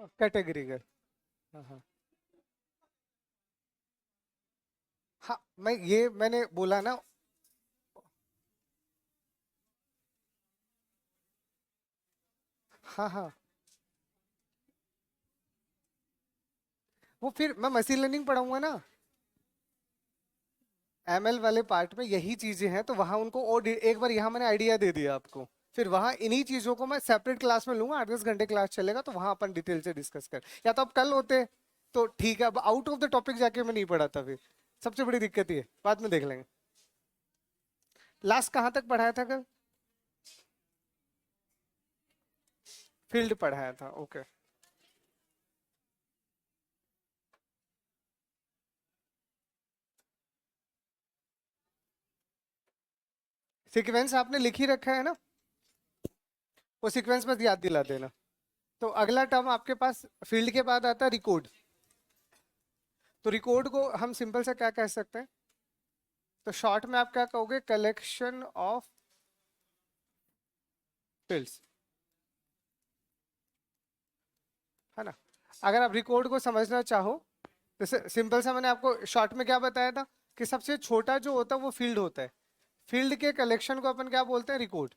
Category का। हाँ हाँ। हाँ मैं ये मैंने बोला ना। हाँ हाँ। वो फिर मैं मशीन लर्निंग पढ़ाऊंगा ना, एमएल वाले पार्ट में यही चीजें हैं, तो वहां उनको और एक बार यहाँ मैंने आइडिया दे दिया आपको। फिर वहां इन्हीं चीजों को मैं सेपरेट क्लास में लूंगा, 8-10 घंटे क्लास चलेगा, तो वहां अपन डिटेल से डिस्कस कर, या तो अब कल होते तो ठीक है, अब आउट ऑफ द टॉपिक जाके मैं नहीं पढ़ाता फिर। सबसे बड़ी दिक्कत ये, बाद में देख लेंगे। लास्ट कहाँ तक पढ़ाया था कल? फील्ड पढ़ाया था, ओके। सीक्वेंस आपने लिख ही रखा है ना, वो सीक्वेंस बस याद दिला देना। तो अगला टर्म आपके पास फील्ड के बाद आता है रिकॉर्ड। तो रिकॉर्ड को हम सिंपल से क्या कह सकते हैं? तो शॉर्ट में आप क्या कहोगे? कलेक्शन ऑफ फील्ड्स, है ना। अगर आप रिकॉर्ड को समझना चाहो, जैसे सिंपल सा मैंने आपको शॉर्ट में क्या बताया था, कि सबसे छोटा जो होता है वो फील्ड होता है। फील्ड के कलेक्शन को अपन क्या बोलते हैं? रिकॉर्ड।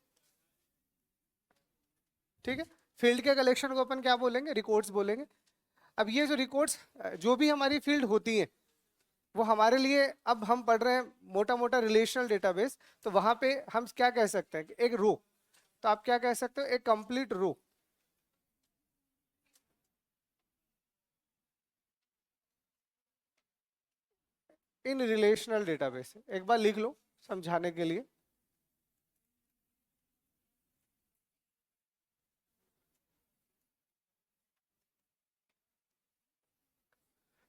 ठीक है। फील्ड के कलेक्शन को अपन क्या बोलेंगे? रिकॉर्ड्स बोलेंगे। अब ये जो रिकॉर्ड्स, जो भी हमारी फील्ड होती है, वो हमारे लिए, अब हम पढ़ रहे हैं मोटा मोटा रिलेशनल डेटाबेस, तो वहां पे हम क्या कह सकते हैं कि एक रो, तो आप क्या कह सकते हो? एक कंप्लीट रो। इन रिलेशनल डेटाबेस, एक बार लिख लो समझाने के लिए।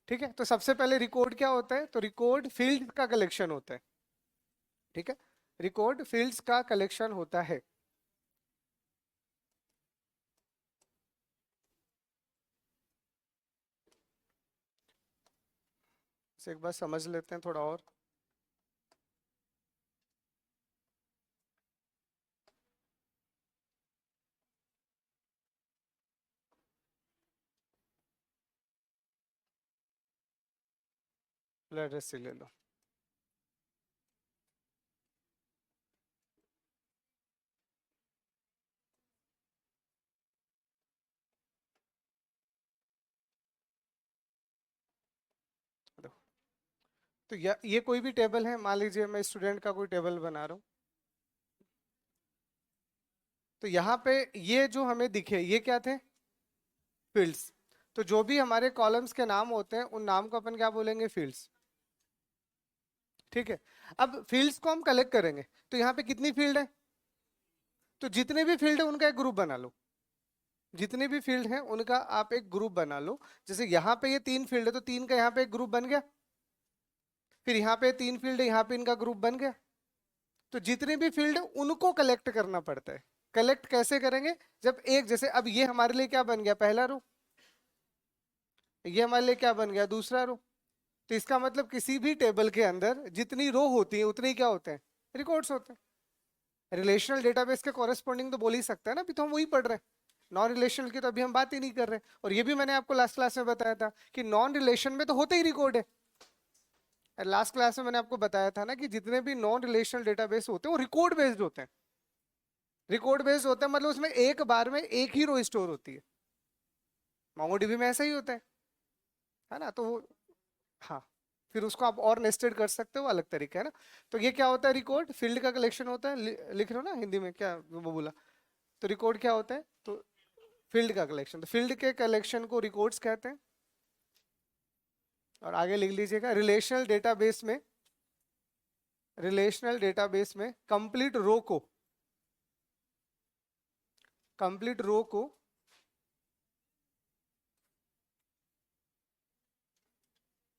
ठीक है, तो सबसे पहले रिकॉर्ड क्या होता है? तो रिकॉर्ड फील्ड का कलेक्शन होता है। ठीक है, रिकॉर्ड फील्ड्स का कलेक्शन होता है। इसे एक बार समझ लेते हैं थोड़ा और। एड्रेस से ले लो। देखो, तो ये कोई भी टेबल है, मान लीजिए मैं स्टूडेंट का कोई टेबल बना रहा हूँ। तो यहाँ पे ये जो हमें दिखे, ये क्या थे? फील्ड्स। तो जो भी हमारे कॉलम्स के नाम होते हैं, उन नाम को अपन क्या बोलेंगे? फील्ड्स। ठीक है। अब फील्ड्स को हम कलेक्ट करेंगे, तो यहाँ पे कितनी फील्ड है? तो जितने भी फील्ड है उनका एक ग्रुप बना लो। जितने भी फील्ड हैं उनका आप एक ग्रुप बना लो। जैसे यहाँ पे ये 3 फील्ड है, तो 3 का यहाँ पे एक ग्रुप बन गया। फिर यहाँ पे 3 फील्ड है, यहाँ पे इनका ग्रुप बन गया। तो जितने भी फील्ड है उनको कलेक्ट करना पड़ता है। कलेक्ट कैसे करेंगे? जब एक, जैसे अब ये हमारे लिए क्या बन गया? पहला रो। ये हमारे लिए क्या बन गया? दूसरा रो। तो इसका मतलब किसी भी टेबल के अंदर जितनी रो होती है उतने ही क्या होते हैं? रिकॉर्ड्स होते हैं। रिलेशनल डेटाबेस के कॉरेस्पॉन्डिंग तो बोल ही सकता है ना, अभी तो हम वही पढ़ रहे हैं। नॉन रिलेशनल की तो अभी हम बात ही नहीं कर रहे। और ये भी मैंने आपको लास्ट क्लास में बताया था कि नॉन रिलेशन में तो होते ही रिकॉर्ड है। लास्ट क्लास में मैंने आपको बताया था ना कि जितने भी नॉन रिलेशनल डेटाबेस होते हैं वो रिकॉर्ड बेस्ड होते हैं। रिकॉर्ड बेस्ड होते हैं मतलब उसमें एक बार में एक ही रो स्टोर होती है। मोंगोडीबी में ऐसा ही होता है ना। तो हाँ, फिर उसको आप और नेस्टेड कर सकते हो, अलग तरीका है ना। तो ये क्या होता है? रिकॉर्ड फील्ड का कलेक्शन होता है। लिख रहे हो ना हिंदी में, क्या वो बोला? तो रिकॉर्ड क्या होता है? तो फील्ड का कलेक्शन, तो फील्ड के कलेक्शन को रिकॉर्ड्स कहते हैं। और आगे लिख लीजिएगा, रिलेशनल डेटाबेस में कंप्लीट रो को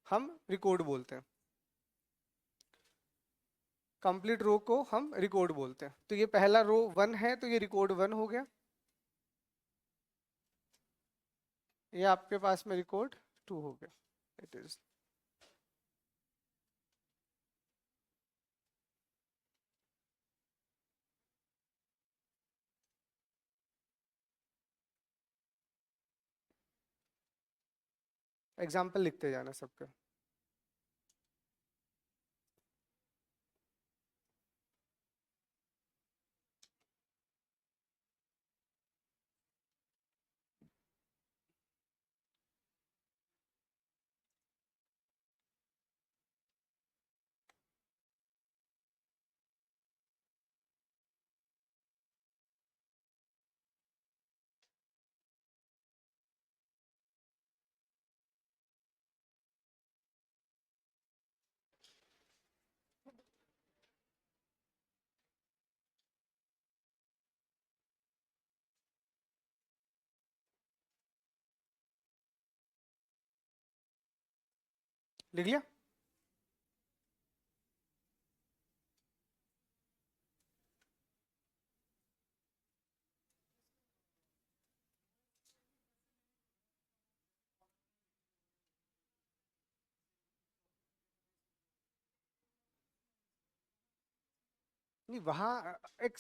हम रिकॉर्ड बोलते हैं। कंप्लीट रो को हम रिकॉर्ड बोलते हैं। तो ये पहला रो 1 है, तो ये रिकॉर्ड 1 हो गया। ये आपके पास में रिकॉर्ड 2 हो गया। It is. एग्जाम्पल लिखते जाना सबके। लिख लिया? नहीं, वहां एक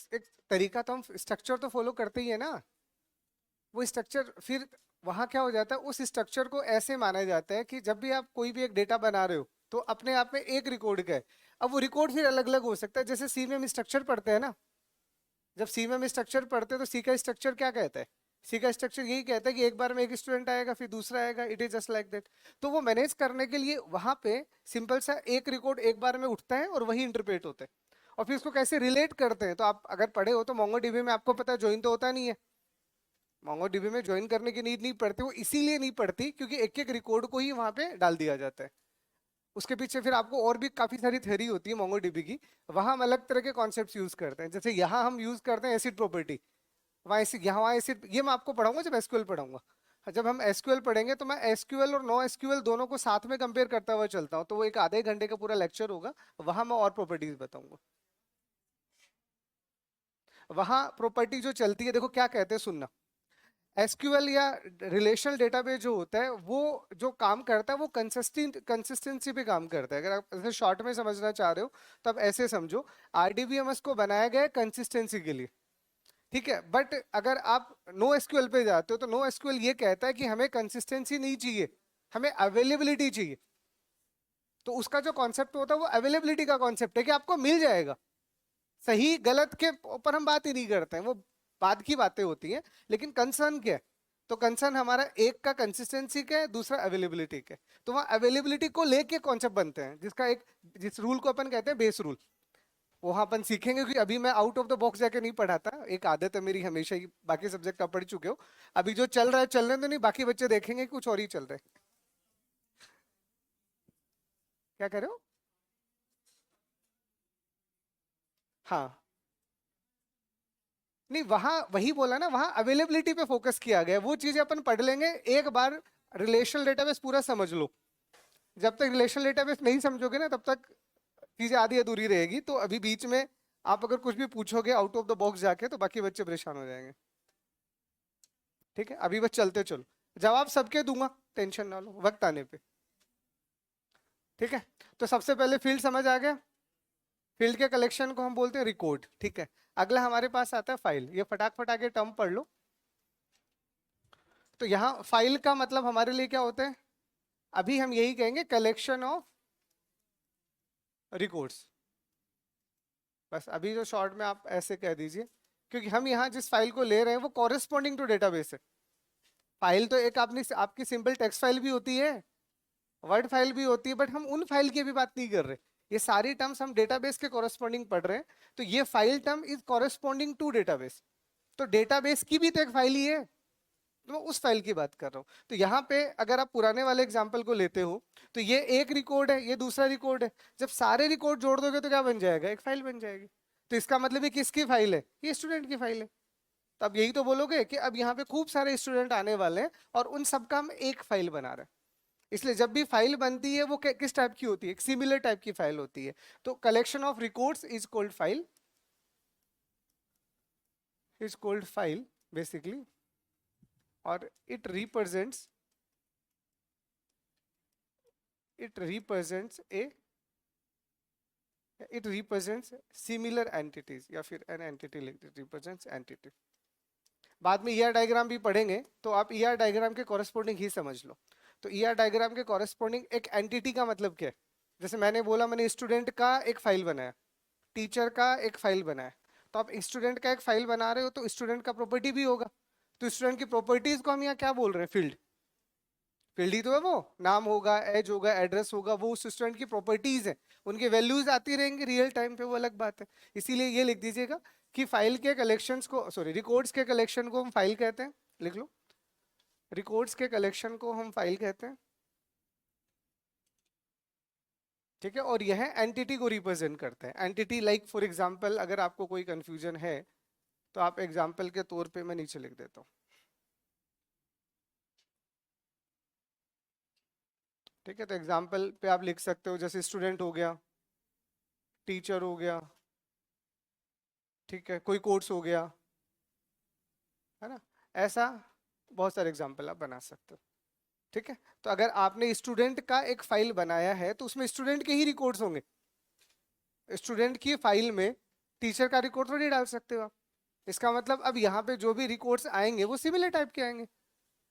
तरीका तो हम स्ट्रक्चर तो फॉलो करते ही है ना। वो स्ट्रक्चर फिर वहां क्या हो जाता है, उस स्ट्रक्चर को ऐसे माना जाता है कि जब भी आप कोई भी एक डेटा बना रहे हो तो अपने आप में एक रिकॉर्ड का है। अब वो रिकॉर्ड फिर अलग अलग हो सकता है। जैसे सी में हम स्ट्रक्चर पढ़ते हैं ना, जब सी में हम स्ट्रक्चर पढ़ते हैं तो सी का स्ट्रक्चर क्या कहता है? सी का स्ट्रक्चर यही कहता है कि एक बार में एक स्टूडेंट आएगा फिर दूसरा आएगा, it is just like that. तो वो मैनेज करने के लिए वहां पे सिंपल सा एक रिकॉर्ड एक बार में उठता है और वही इंटरप्रेट होता है। और फिर उसको कैसे रिलेट करते हैं, तो आप अगर पढ़े हो तो मोंगोडीबी में आपको पता है ज्वाइन तो होता नहीं है। मोंगोडीबी में ज्वाइन करने की नीड नहीं पड़ती, वो इसीलिए नहीं पड़ती क्योंकि एक एक रिकॉर्ड को ही वहां पे डाल दिया जाता है। उसके पीछे फिर आपको और भी काफी सारी थ्योरी होती है मोंगोडीबी की। वहां हम अलग तरह के कॉन्सेप्ट्स यूज करते हैं, जैसे यहाँ हम यूज करते हैं एसिड प्रॉपर्टी। वहाँ एसिड, यहाँ एसिड, ये मैं आपको पढ़ाऊंगा जब एसक्यूएल पढ़ाऊंगा। जब हम एसक्यूएल पढ़ेंगे तो मैं एसक्यूएल और नो एसक्यूएल दोनों को साथ में कंपेयर करता हुआ चलता हूँ, तो वो एक आधे घंटे का पूरा लेक्चर होगा। वहां मैं और प्रॉपर्टीज बताऊंगा। वहां प्रॉपर्टी जो चलती है, देखो क्या कहते हैं, सुनना। एसक्यूएल या रिलेशनल डेटाबेस जो होता है वो जो काम करता है वो कंसिस्टेंसी पे काम करता है। अगर आप ऐसे शॉर्ट में समझना चाह रहे हो तो आप ऐसे समझो, आरडीबीएमएस को बनाया गया है कंसिस्टेंसी के लिए, ठीक है। बट अगर आप नो एसक्यूएल पे जाते हो तो नो एसक्यूएल ये कहता है कि हमें कंसिस्टेंसी नहीं चाहिए, हमें अवेलेबिलिटी चाहिए। तो उसका जो कॉन्सेप्ट होता है वो अवेलेबिलिटी का कॉन्सेप्ट है कि आपको मिल जाएगा। सही गलत के ऊपर हम बात ही नहीं करते हैं, वो बाद की बातें होती हैं। लेकिन कंसर्न क्या है? तो कंसर्न हमारा एक का कंसिस्टेंसी का है, दूसरा अवेलेबिलिटी का है। तो वहाँ अवेलेबिलिटी को लेके कॉन्सेप्ट बनते हैं, जिसका एक, जिस रूल को अपन कहते हैं बेस रूल। वहां अपन सीखेंगे कि अभी मैं आउट ऑफ द बॉक्स जाके नहीं पढ़ाता, एक आदत है मेरी हमेशा ही। बाकी सब्जेक्ट आप पढ़ चुके हो, अभी जो चल रहा है चलने तो नहीं, बाकी बच्चे देखेंगे कि कुछ और ही चल रहा है। क्या कह रहे हो? हाँ, नहीं वहां वही बोला ना, वहां अवेलेबिलिटी पे फोकस किया गया है। वो चीजें अपन पढ़ लेंगे एक बार। रिलेशनल डेटाबेस पूरा समझ लो। जब तक रिलेशनल डेटाबेस नहीं समझोगे ना तब तक चीजें आधी अधूरी रहेगी। तो अभी बीच में आप अगर कुछ भी पूछोगे आउट ऑफ द बॉक्स जाके तो बाकी बच्चे परेशान हो जाएंगे। ठीक है, अभी बस चलते चलो, जवाब सबके दूंगा, टेंशन ना लो वक्त आने पे। ठीक है, तो सबसे पहले फील्ड समझ आ गया। फील्ड के कलेक्शन को हम बोलते हैं रिकॉर्ड, ठीक है। अगला हमारे पास आता है फाइल। ये फटाक फटाके टर्म पढ़ लो। तो यहाँ फाइल का मतलब हमारे लिए क्या होता है? अभी हम यही कहेंगे, कलेक्शन ऑफ रिकॉर्ड्स। बस अभी जो शॉर्ट में आप ऐसे कह दीजिए, क्योंकि हम यहाँ जिस फाइल को ले रहे हैं वो कॉरेस्पॉन्डिंग टू डेटाबेस है। फाइल तो एक आपने आपकी सिंपल टेक्स्ट फाइल भी होती है, वर्ड फाइल भी होती है, बट हम उन फाइल की भी बात नहीं कर रहे। ये सारी टर्म्स हम डेटाबेस के कॉरेस्पॉन्डिंग पढ़ रहे हैं। तो ये file term is corresponding to database. तो डेटाबेस की भी तो एक फाइल ही है, तो मैं उस फाइल की बात कर रहा हूँ। तो यहाँ पे अगर आप पुराने वाले एग्जाम्पल को लेते हो तो ये एक रिकॉर्ड है, ये दूसरा रिकॉर्ड है। जब सारे रिकॉर्ड जोड़ दोगे तो क्या बन जाएगा? एक फाइल बन जाएगी। तो इसका मतलब ये किसकी फाइल है? ये स्टूडेंट की फाइल है। तो अब यही तो बोलोगे कि अब यहाँ पे खूब सारे स्टूडेंट आने वाले हैं और उन सबका हम एक फाइल बना रहे हैं। इसलिए जब भी फाइल बनती है वो किस टाइप की होती है? एक सिमिलर टाइप की फाइल होती है। तो collection of records is called file, is called file basically. और it represents a it represents similar entities, या फिर an entity, it represents entity। बाद में ईआर डायग्राम भी पढ़ेंगे तो आप ईआर डायग्राम के कॉरेस्पॉन्डिंग ही समझ लो। तो ईआर डायग्राम के कॉरेस्पॉन्डिंग एक एंटिटी का मतलब क्या है? जैसे मैंने बोला, मैंने स्टूडेंट का एक फाइल बनाया, टीचर का एक फाइल बनाया, तो आप स्टूडेंट का एक फाइल बना रहे हो तो स्टूडेंट का प्रॉपर्टी भी होगा। तो स्टूडेंट की प्रॉपर्टीज को हम यहाँ क्या बोल रहे हैं? फील्ड। फील्ड ही तो है वो, नाम होगा, एज होगा, एड्रेस होगा, वो उस स्टूडेंट की प्रॉपर्टीज है, उनकी वैल्यूज आती रहेंगी रियल टाइम पे, वो अलग बात है। इसीलिए ये लिख दीजिएगा कि फाइल के कलेक्शंस को, सॉरी, रिकॉर्ड्स के कलेक्शन को हम फाइल कहते हैं। लिख लो, रिकॉर्ड्स के कलेक्शन को हम फाइल कहते हैं। ठीक है, और यह एंटिटी को रिप्रेजेंट करते हैं। एंटिटी लाइक फॉर एग्जांपल, अगर आपको कोई कंफ्यूजन है तो आप एग्जांपल के तौर पे मैं नीचे लिख देता हूँ। ठीक है, तो एग्जांपल पे आप लिख सकते हो, जैसे स्टूडेंट हो गया, टीचर हो गया, ठीक है, कोई कोर्स हो गया, है ना, ऐसा बहुत सारे एग्जांपल आप बना सकते हो। ठीक है, तो अगर आपने स्टूडेंट का एक फाइल बनाया है तो उसमें स्टूडेंट के ही रिकॉर्ड्स होंगे। स्टूडेंट की फाइल में टीचर का रिकॉर्ड थोड़ी डाल सकते हो आप। इसका मतलब अब यहाँ पे जो भी रिकॉर्ड्स आएंगे वो सिमिलर टाइप के आएंगे।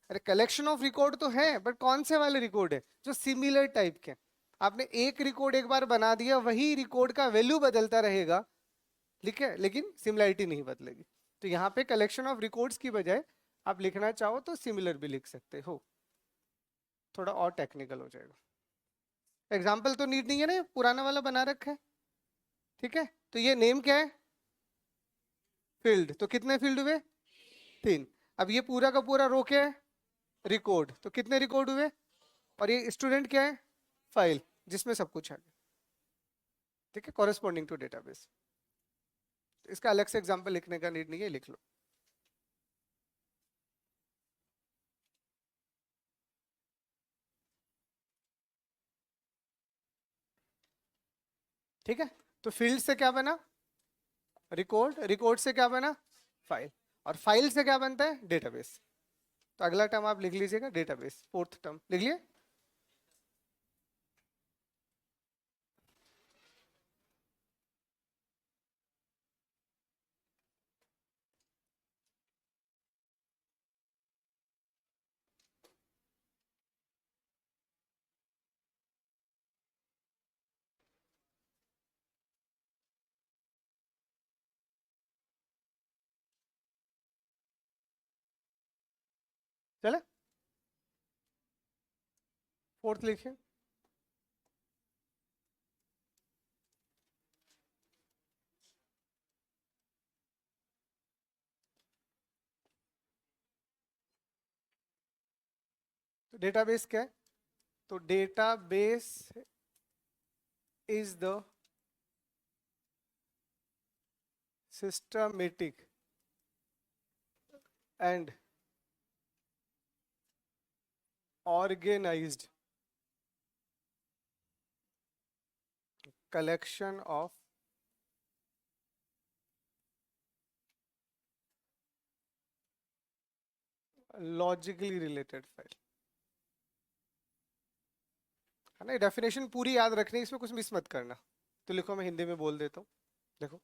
अरे कलेक्शन ऑफ रिकॉर्ड तो है, बट कौन से वाले रिकॉर्ड है? जो सिमिलर टाइप के। आपने एक रिकॉर्ड एक बार बना दिया, वही रिकॉर्ड का वैल्यू बदलता रहेगा, ठीक है, लेकिन सिमिलरिटी नहीं बदलेगी। तो यहाँ पे कलेक्शन ऑफ रिकॉर्ड्स की बजाय आप लिखना चाहो तो सिमिलर भी लिख सकते हो, थोड़ा और टेक्निकल हो जाएगा। एग्जाम्पल तो नीट नहीं है ना, पुराना वाला बना रखा है। ठीक है, तो ये नेम क्या है? फील्ड। तो कितने फील्ड हुए? 3। अब ये पूरा का पूरा रो क्या है? रिकॉर्ड। तो कितने रिकॉर्ड हुए? और ये स्टूडेंट क्या है? फाइल, जिसमें सब कुछ आ गया। ठीक है, कॉरेस्पॉन्डिंग टू डेटाबेस। इसका अलग से एग्जांपल लिखने का नीड नहीं है, लिख लो। ठीक है, तो फील्ड से क्या बना? रिकॉर्ड। रिकॉर्ड से क्या बना? फाइल। और फाइल से क्या बनता है? डेटाबेस। तो अगला टर्म आप लिख लीजिएगा, डेटाबेस। फोर्थ टर्म लिख लिए। चले, फोर्थ लिखिए। तो डेटाबेस क्या है? तो database is the systematic and organized collection of logically related file। है ना, डेफिनेशन पूरी याद रखनी, इसमें कुछ मिस मत करना। तो लिखो, मैं हिंदी में बोल देता हूँ। देखो,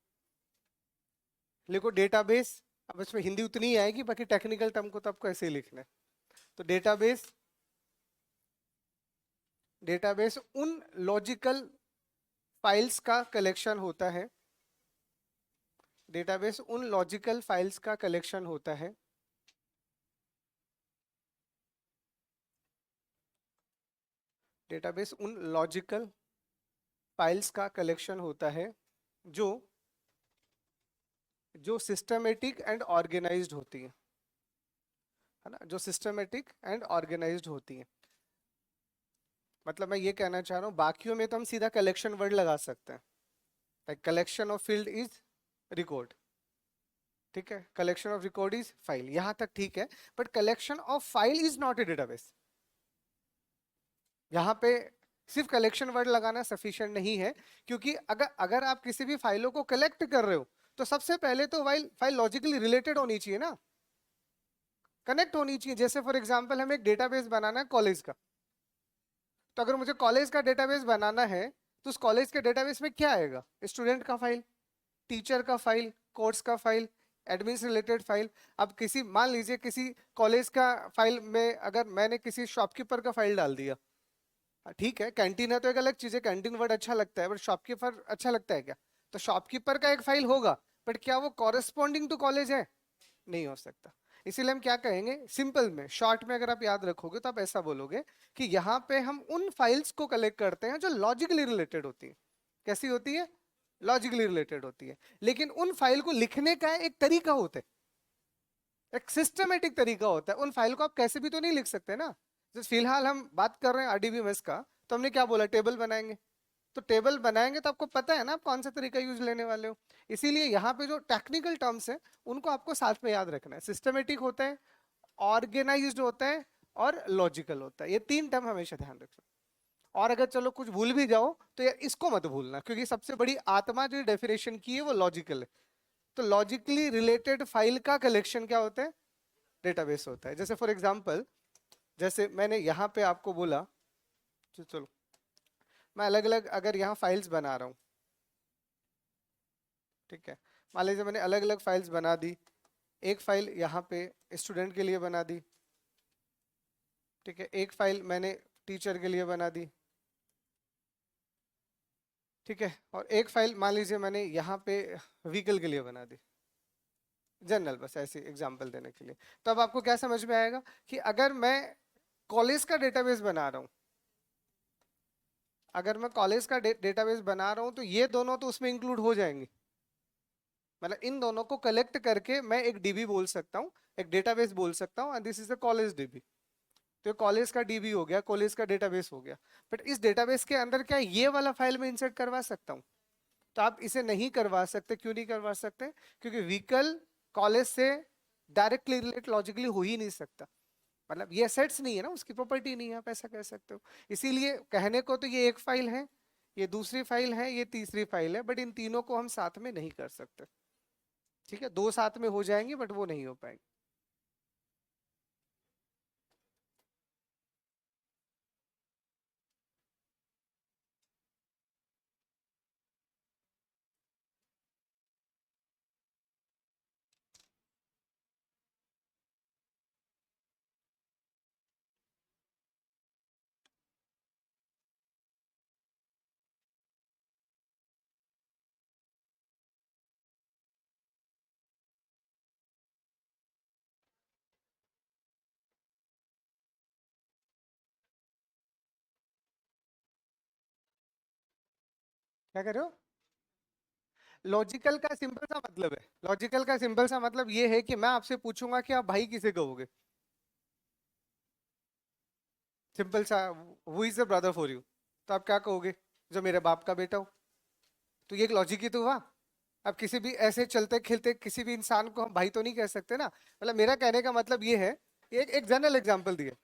लिखो डेटाबेस। अब इसमें हिंदी उतनी ही आएगी, बाकी टेक्निकल टर्म को तो आपको ऐसे ही लिखना है। तो डेटाबेस, डेटाबेस उन लॉजिकल फाइल्स का कलेक्शन होता है। डेटाबेस उन लॉजिकल फाइल्स का कलेक्शन होता है डेटाबेस उन लॉजिकल फाइल्स का कलेक्शन होता है जो जो सिस्टमेटिक एंड ऑर्गेनाइज्ड होती है ना, जो सिस्टमेटिक एंड ऑर्गेनाइज्ड होती है। मतलब मैं ये कहना चाह रहा हूँ, बाकियों में तो हम सीधा कलेक्शन वर्ड लगा सकते हैं, like collection of field is record. ठीक है, collection of record is file, यहां तक ठीक है। But collection of file is not a database. यहाँ पे सिर्फ कलेक्शन वर्ड लगाना सफिशिएंट नहीं है, क्योंकि अगर अगर आप किसी भी फाइलों को कलेक्ट कर रहे हो तो सबसे पहले तो फाइल फाइल लॉजिकली रिलेटेड होनी चाहिए ना, कनेक्ट होनी चाहिए। जैसे फॉर एग्जांपल हमें एक डेटाबेस बनाना है कॉलेज का, तो अगर मुझे कॉलेज का डेटाबेस बनाना है तो उस कॉलेज के डेटाबेस में क्या आएगा? स्टूडेंट का फाइल, टीचर का फाइल, कोर्स का फाइल, एडमिन से रिलेटेड फाइल। अब किसी, मान लीजिए किसी कॉलेज का फाइल में अगर मैंने किसी शॉपकीपर का फाइल डाल दिया, ठीक है, कैंटीन है तो एक अलग चीज है, कैंटीन वर्ड अच्छा लगता है, बट शॉपकीपर अच्छा लगता है क्या? तो शॉपकीपर का एक फाइल होगा, बट क्या वो कॉरेस्पॉन्डिंग टू कॉलेज है? नहीं हो सकता। इसीलिए हम क्या कहेंगे, सिंपल में, शॉर्ट में अगर आप याद रखोगे तो आप ऐसा बोलोगे कि यहाँ पे हम उन फाइल्स को कलेक्ट करते हैं जो लॉजिकली रिलेटेड होती है। कैसी होती है? लॉजिकली रिलेटेड होती है। लेकिन उन फाइल को लिखने का एक तरीका होता है, एक सिस्टमेटिक तरीका होता है। उन फाइल को आप कैसे भी तो नहीं लिख सकते ना। जैसे फिलहाल हम बात कर रहे हैं आरडीबीएमएस का, तो हमने क्या बोला, टेबल बनाएंगे। तो टेबल बनाएंगे तो आपको पता है ना आप कौन सा तरीका यूज लेने वाले हो। इसीलिए यहाँ पे जो टेक्निकल टर्म्स है उनको आपको साथ में याद रखना है। सिस्टमेटिक होता है, ऑर्गेनाइज्ड होता है, और लॉजिकल होता है। ये तीन टर्म हमेशा ध्यान रखना। और अगर चलो कुछ भूल भी जाओ तो यार इसको मत भूलना, क्योंकि सबसे बड़ी आत्मा जो डेफिनेशन की है वो लॉजिकल है। तो लॉजिकली रिलेटेड फाइल का कलेक्शन क्या होता है? डेटाबेस होता है। जैसे फॉर एग्जांपल, जैसे मैंने यहाँ पे आपको बोला, चलो मैं अलग अलग अगर यहाँ फाइल्स बना रहा हूँ, ठीक है, मान लीजिए मैंने अलग अलग फाइल्स बना दी। एक फाइल यहाँ पे स्टूडेंट के लिए बना दी, ठीक है, एक फाइल मैंने टीचर के लिए बना दी, ठीक है, और एक फाइल मान लीजिए मैंने यहाँ पे व्हीकल के लिए बना दी। जनरल, बस ऐसे एग्जांपल देने के लिए। तो अब आपको क्या समझ में आएगा कि अगर मैं कॉलेज का डेटाबेस बना रहा हूँ, अगर मैं कॉलेज का डेटाबेस बना रहा हूँ तो ये दोनों तो उसमें इंक्लूड हो जाएंगे। मतलब इन दोनों को कलेक्ट करके मैं एक डीबी बोल सकता हूँ, एक डेटाबेस बोल सकता हूँ, and this is the college dB. तो कॉलेज का डीबी हो गया, कॉलेज का डेटाबेस हो गया। बट इस डेटाबेस के अंदर क्या ये वाला फाइल में इंसर्ट करवा सकता हूँ? तो आप इसे नहीं करवा सकते। क्यों नहीं करवा सकते? क्योंकि व्हीकल कॉलेज से डायरेक्टली रिलेट लॉजिकली हो ही नहीं सकता। मतलब ये सेट्स नहीं है ना, उसकी प्रॉपर्टी नहीं है, आप ऐसा कह सकते हो। इसीलिए कहने को तो ये एक फाइल है, ये दूसरी फाइल है, ये तीसरी फाइल है, बट इन तीनों को हम साथ में नहीं कर सकते। ठीक है, दो साथ में हो जाएंगे बट वो नहीं हो पाएंगे। क्या कर रहे हो? लॉजिकल का सिंपल सा मतलब है, लॉजिकल का सिंपल सा मतलब ये है कि मैं आपसे पूछूंगा कि आप भाई किसे कहोगे। सिंपल सा, who is the brother for you? तो आप क्या कहोगे? जो मेरे बाप का बेटा हो। तो ये एक लॉजिक ही तो हुआ। अब किसी भी ऐसे चलते खेलते किसी भी इंसान को हम भाई तो नहीं कह सकते ना। मतलब मेरा कहने का मतलब ये है, एक एक जनरल एग्जांपल दिए।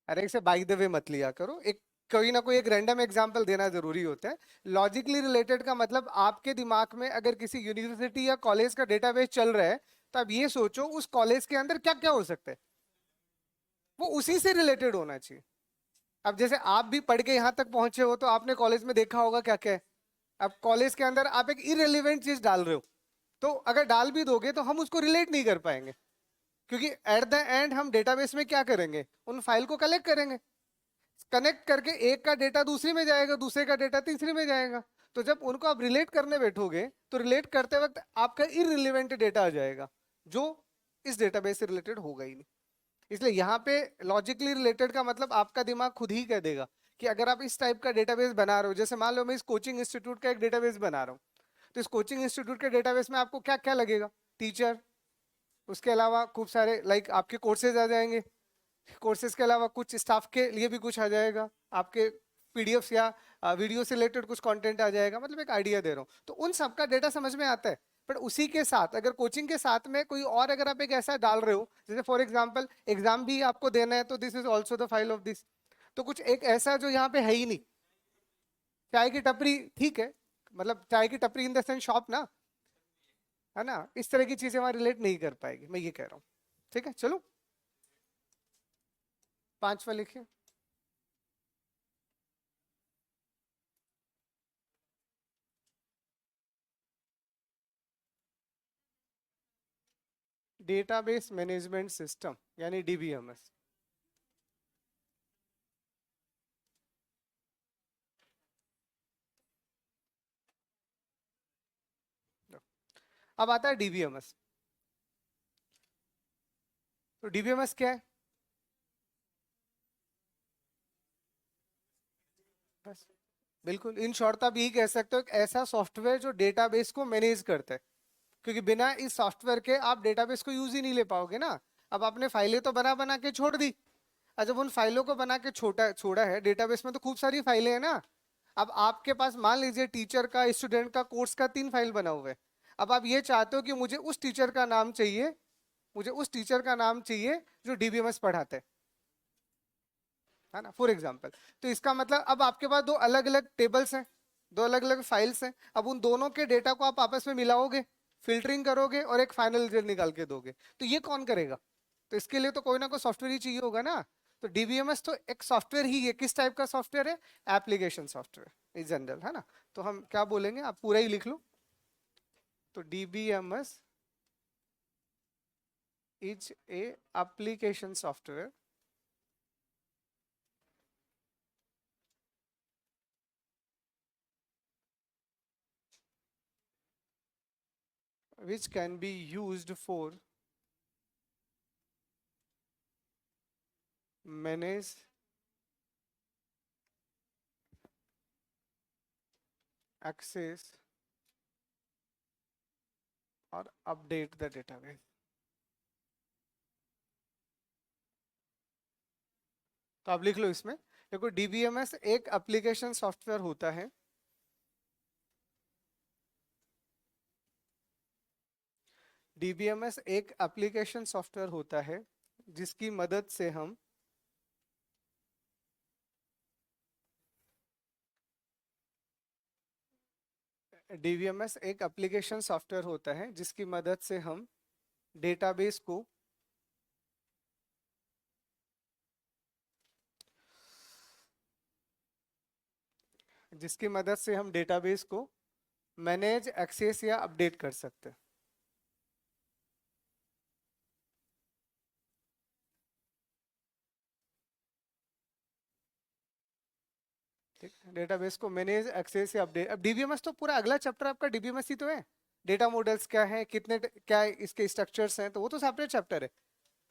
अरे इसे बाय द वे मत लिया करो, एक कोई ना कोई एक रैंडम एग्जांपल देना जरूरी होता है। लॉजिकली रिलेटेड का मतलब आपके दिमाग में अगर किसी यूनिवर्सिटी या कॉलेज का डेटाबेस चल रहा है, तो अब ये सोचो उस कॉलेज के अंदर क्या क्या हो सकता है, वो उसी से रिलेटेड होना चाहिए। अब जैसे आप भी पढ़ के यहाँ तक पहुंचे हो तो आपने कॉलेज में देखा होगा क्या क्या है। अब कॉलेज के अंदर आप एक इरेलीवेंट चीज डाल रहे हो, तो अगर डाल भी दोगे तो हम उसको रिलेट नहीं कर पाएंगे। क्योंकि एट द एंड हम डेटाबेस में क्या करेंगे, उन फाइल को कलेक्ट करेंगे, कनेक्ट करके एक का डेटा दूसरी में जाएगा, दूसरे का डेटा तीसरी में जाएगा। तो जब उनको आप रिलेट करने बैठोगे तो रिलेट करते वक्त आपका इररिलेवेंट डेटा आ जाएगा, जो इस डेटाबेस से रिलेटेड होगा ही नहीं। इसलिए यहाँ पे लॉजिकली रिलेटेड का मतलब आपका दिमाग खुद ही कह देगा कि अगर आप इस टाइप का डेटाबेस बना रहे हो, जैसे मान लो मैं इस कोचिंग इंस्टीट्यूट का एक डेटाबेस बना रहा हूँ, तो इस कोचिंग इंस्टीट्यूट के डेटाबेस में आपको क्या क्या लगेगा? टीचर, उसके अलावा खूब सारे लाइक आपके कोर्सेज आ जाएंगे, कोर्सेज के अलावा कुछ स्टाफ के लिए भी कुछ आ जाएगा, आपके पीडीएफ या वीडियो से रिलेटेड कुछ कंटेंट आ जाएगा। मतलब एक आइडिया दे रहा हूँ, तो उन सबका डेटा समझ में आता है। पर उसी के साथ अगर कोचिंग के साथ में कोई और अगर आप एक ऐसा डाल रहे हो, जैसे फॉर एग्जांपल एग्जाम भी आपको देना है, तो this is also the file of this. तो कुछ एक ऐसा जो यहाँ पे है ही नहीं, चाय की टपरी, ठीक है, मतलब चाय की टपरी इन द सेंस शॉप ना, है ना, इस तरह की चीजें वहां रिलेट नहीं कर पाएगी, मैं ये कह रहा हूँ। ठीक है, चलो पांचवा लिखिए। डेटाबेस मैनेजमेंट सिस्टम यानी डीबीएमएस। अब आता है डीबीएमएस। तो डीबीएमएस क्या है? बस बिल्कुल इन शॉर्ट आप यही कह सकते हो, एक ऐसा सॉफ्टवेयर जो डेटाबेस को मैनेज करता है, क्योंकि बिना इस सॉफ्टवेयर के आप डेटाबेस को यूज ही नहीं ले पाओगे ना। अब आपने फाइलें तो बना बना के छोड़ दी, और जब उन फाइलों को बना के छोटा छोड़ा है, डेटाबेस में तो खूब सारी फाइलें हैं ना। अब आपके पास मान लीजिए टीचर का, स्टूडेंट का, कोर्स का 3 फाइल बना हुआ है। अब आप ये चाहते हो कि मुझे उस टीचर का नाम चाहिए, मुझे उस टीचर का नाम चाहिए जो डीबीएमएस पढ़ाते हैं, है ना, फॉर एग्जाम्पल। तो इसका मतलब अब आपके पास दो अलग अलग टेबल्स हैं, दो अलग अलग फाइल्स हैं। अब उन दोनों के डेटा को आप आपस में मिलाओगे, फिल्टरिंग करोगे और एक फाइनल रिजल्ट निकाल के दोगे। तो ये कौन करेगा? तो इसके लिए तो कोई ना कोई सॉफ्टवेयर ही चाहिए होगा ना। तो डीबीएमएस तो एक सॉफ्टवेयर ही है। किस टाइप का सॉफ्टवेयर है? एप्लीकेशन सॉफ्टवेयर इन जनरल, है ना। तो हम क्या बोलेंगे, आप पूरा ही लिख लो। तो DBMS is a application software which can be used for manage, access और अपडेट द डेटाबेस। तो आप लिख लो इसमें, देखो डीबीएमएस एक एप्लीकेशन सॉफ्टवेयर होता है डीबीएमएस एक एप्लीकेशन सॉफ्टवेयर होता है जिसकी मदद से हम डीबीएमएस एक एप्लीकेशन सॉफ्टवेयर होता है जिसकी मदद से हम डेटाबेस को जिसकी मदद से हम डेटाबेस को मैनेज, एक्सेस या अपडेट कर सकते हैं। ठीक, डेटाबेस को मैनेज, एक्सेस या अपडेट। अब डीबीएमएस तो पूरा अगला चैप्टर आपका डीबीएमएस ही तो है। डेटा मॉडल्स क्या है, कितने क्या इसके स्ट्रक्चर्स हैं, तो वो तो सेपरेट चैप्टर है।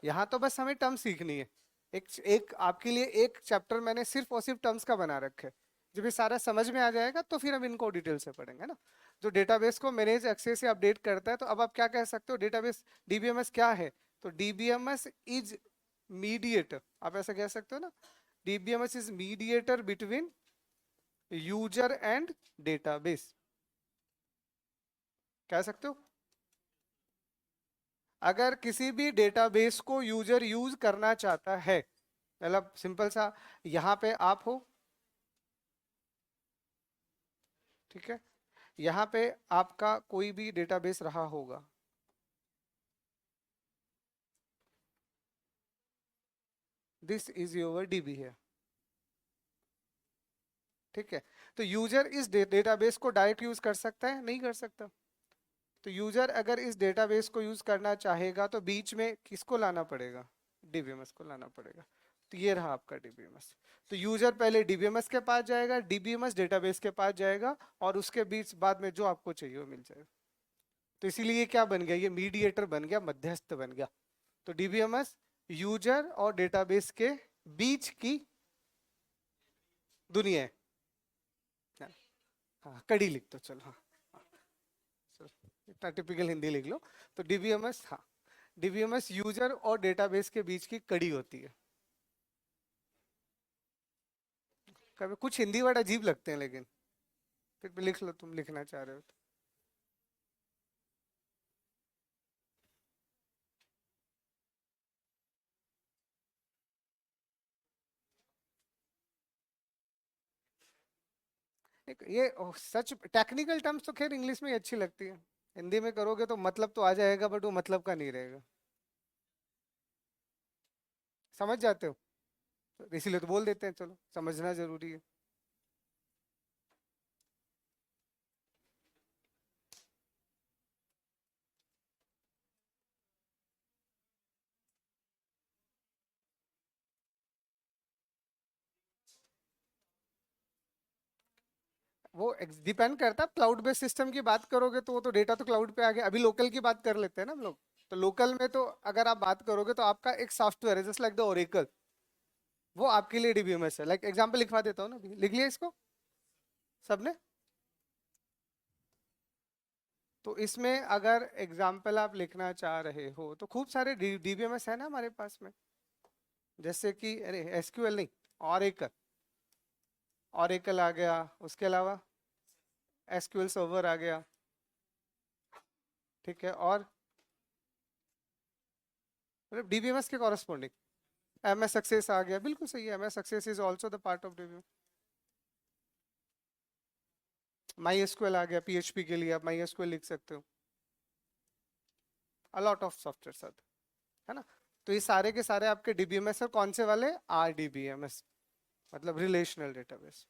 यहाँ तो बस हमें टर्म सीखनी है। एक एक आपके लिए एक चैप्टर मैंने सिर्फ और सिर्फ टर्म्स का बना रखा है। जब ये सारा समझ में आ जाएगा तो फिर हम इनको डिटेल से पढ़ेंगे ना। जो डेटाबेस को मैनेज, एक्सेस या अपडेट करता है, तो अब आप क्या कह सकते हो, डेटाबेस डीबीएमएस क्या है? तो डीबीएमएस इज मीडिएटर, आप ऐसा कह सकते हो ना। DBMS is mediator between user and database, कह सकते हो। अगर किसी भी डेटाबेस को यूजर यूज करना चाहता है, मतलब सिंपल सा, यहां पे आप हो, ठीक है, यहां पे आपका कोई भी डेटाबेस रहा होगा, दिस इज योर डीबी है, ठीक है। तो यूजर इस डेटाबेस को डायरेक्ट यूज कर सकता है? नहीं कर सकता। तो यूजर अगर इस डेटाबेस को यूज करना चाहेगा तो बीच में किसको लाना पड़ेगा? डीबीएमएस को लाना पड़ेगा। तो ये रहा आपका डीबीएमएस। तो यूजर पहले डीबीएमएस के पास जाएगा, डीबीएमएस डेटाबेस के पास जाएगा, और उसके बीच बाद में जो आपको चाहिए वो मिल जाएगा। तो इसीलिए क्या बन गया, ये मीडिएटर बन गया, मध्यस्थ बन गया। तो डीबीएमएस यूजर और डेटाबेस के बीच की दुनिया है। हाँ, कड़ी लिख दो, चलो। हाँ, चलो, इतना टिपिकल हिंदी लिख लो। तो डीबीएमएस, हाँ, डीबीएमएस यूजर और डेटाबेस के बीच की कड़ी होती है। कभी कुछ हिंदी वर्ड अजीब लगते हैं, लेकिन फिर भी लिख लो, तुम लिखना चाह रहे हो तो। ये सच टेक्निकल टर्म्स तो खैर इंग्लिश में ही अच्छी लगती है, हिंदी में करोगे तो मतलब तो आ जाएगा, बट वो मतलब का नहीं रहेगा। समझ जाते हो? तो इसीलिए तो बोल देते हैं, चलो समझना जरूरी है। वो डिपेंड करता है, क्लाउड बेस्ड सिस्टम की बात करोगे तो वो तो डेटा तो क्लाउड पे आ गया। अभी लोकल की बात कर लेते हैं ना हम लोग। तो लोकल में तो अगर आप बात करोगे तो आपका एक सॉफ्टवेयर है जस्ट लाइक द ओरेकल, वो आपके लिए डीबीएमएस है। लाइक एग्जांपल लिखवा देता हूँ ना, अभी लिख लिया इसको सबने। तो इसमें अगर एग्जाम्पल आप लिखना चाह रहे हो तो खूब सारे डीबीएमएस है ना हमारे पास में। जैसे कि अरे एसक्यूएल नहीं, ऑरेकल, ऑरेकल आ गया। उसके अलावा एसक्यूएल सर्वर आ गया, ठीक है। और मतलब डीबीएमएस के कॉरेस्पॉन्डिंग एमएस सक्सेस आ गया, बिल्कुल सही है। MS access is also the part of DBMS. MySQL आ गया, पीएचपी के लिए आप माई एसक्यूएल लिख सकते हो। अलॉट ऑफ सॉफ्टवेयर है ना। तो ये सारे के सारे आपके डीबीएमएस है। कौन से वाले? आरडीबीएमएस, मतलब रिलेशनल डेटाबेस।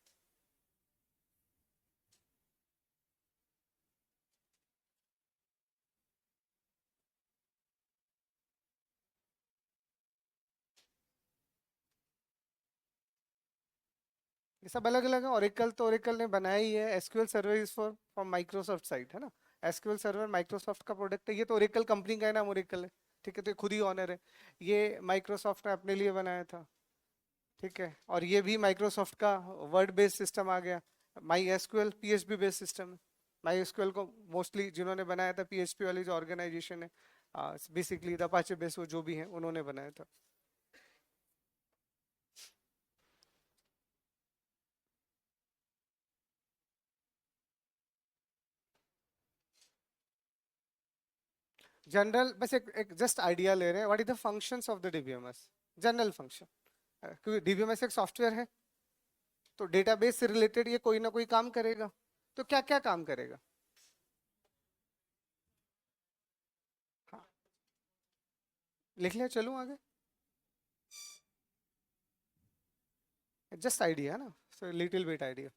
ये सब अलग अलग है। ओरेकल तो ओरेकल ने बनाया ही है। SQL server is for from Microsoft side, है ना। एसक्यूएल सर्वर माइक्रोसॉफ्ट का प्रोडक्ट है। ये तो ओरेकल कंपनी का है, नाम ओरेकल है, ठीक है। तो ये खुद ही ऑनर है। ये माइक्रोसॉफ्ट ने अपने लिए बनाया था, ठीक है। और ये भी माइक्रोसॉफ्ट का वर्ड बेस्ड सिस्टम आ गया। MySQL PHP based system है। माई एसक्यूएल को मोस्टली जिन्होंने बनाया था पीएचपी वाली जो ऑर्गेनाइजेशन है, बेसिकली द अपाचे बेस, वो जो भी है उन्होंने बनाया था। जनरल बस एक जस्ट आइडिया ले रहे हैं, what is the functions of the DBMS, general function. क्योंकि डीबीएमएस एक सॉफ्टवेयर है, तो डेटाबेस से रिलेटेड ये कोई ना कोई काम करेगा। तो क्या क्या काम करेगा? हाँ, लिख लिया, चलूं आगे। जस्ट आइडिया है ना, सो लिटिल बिट आइडिया।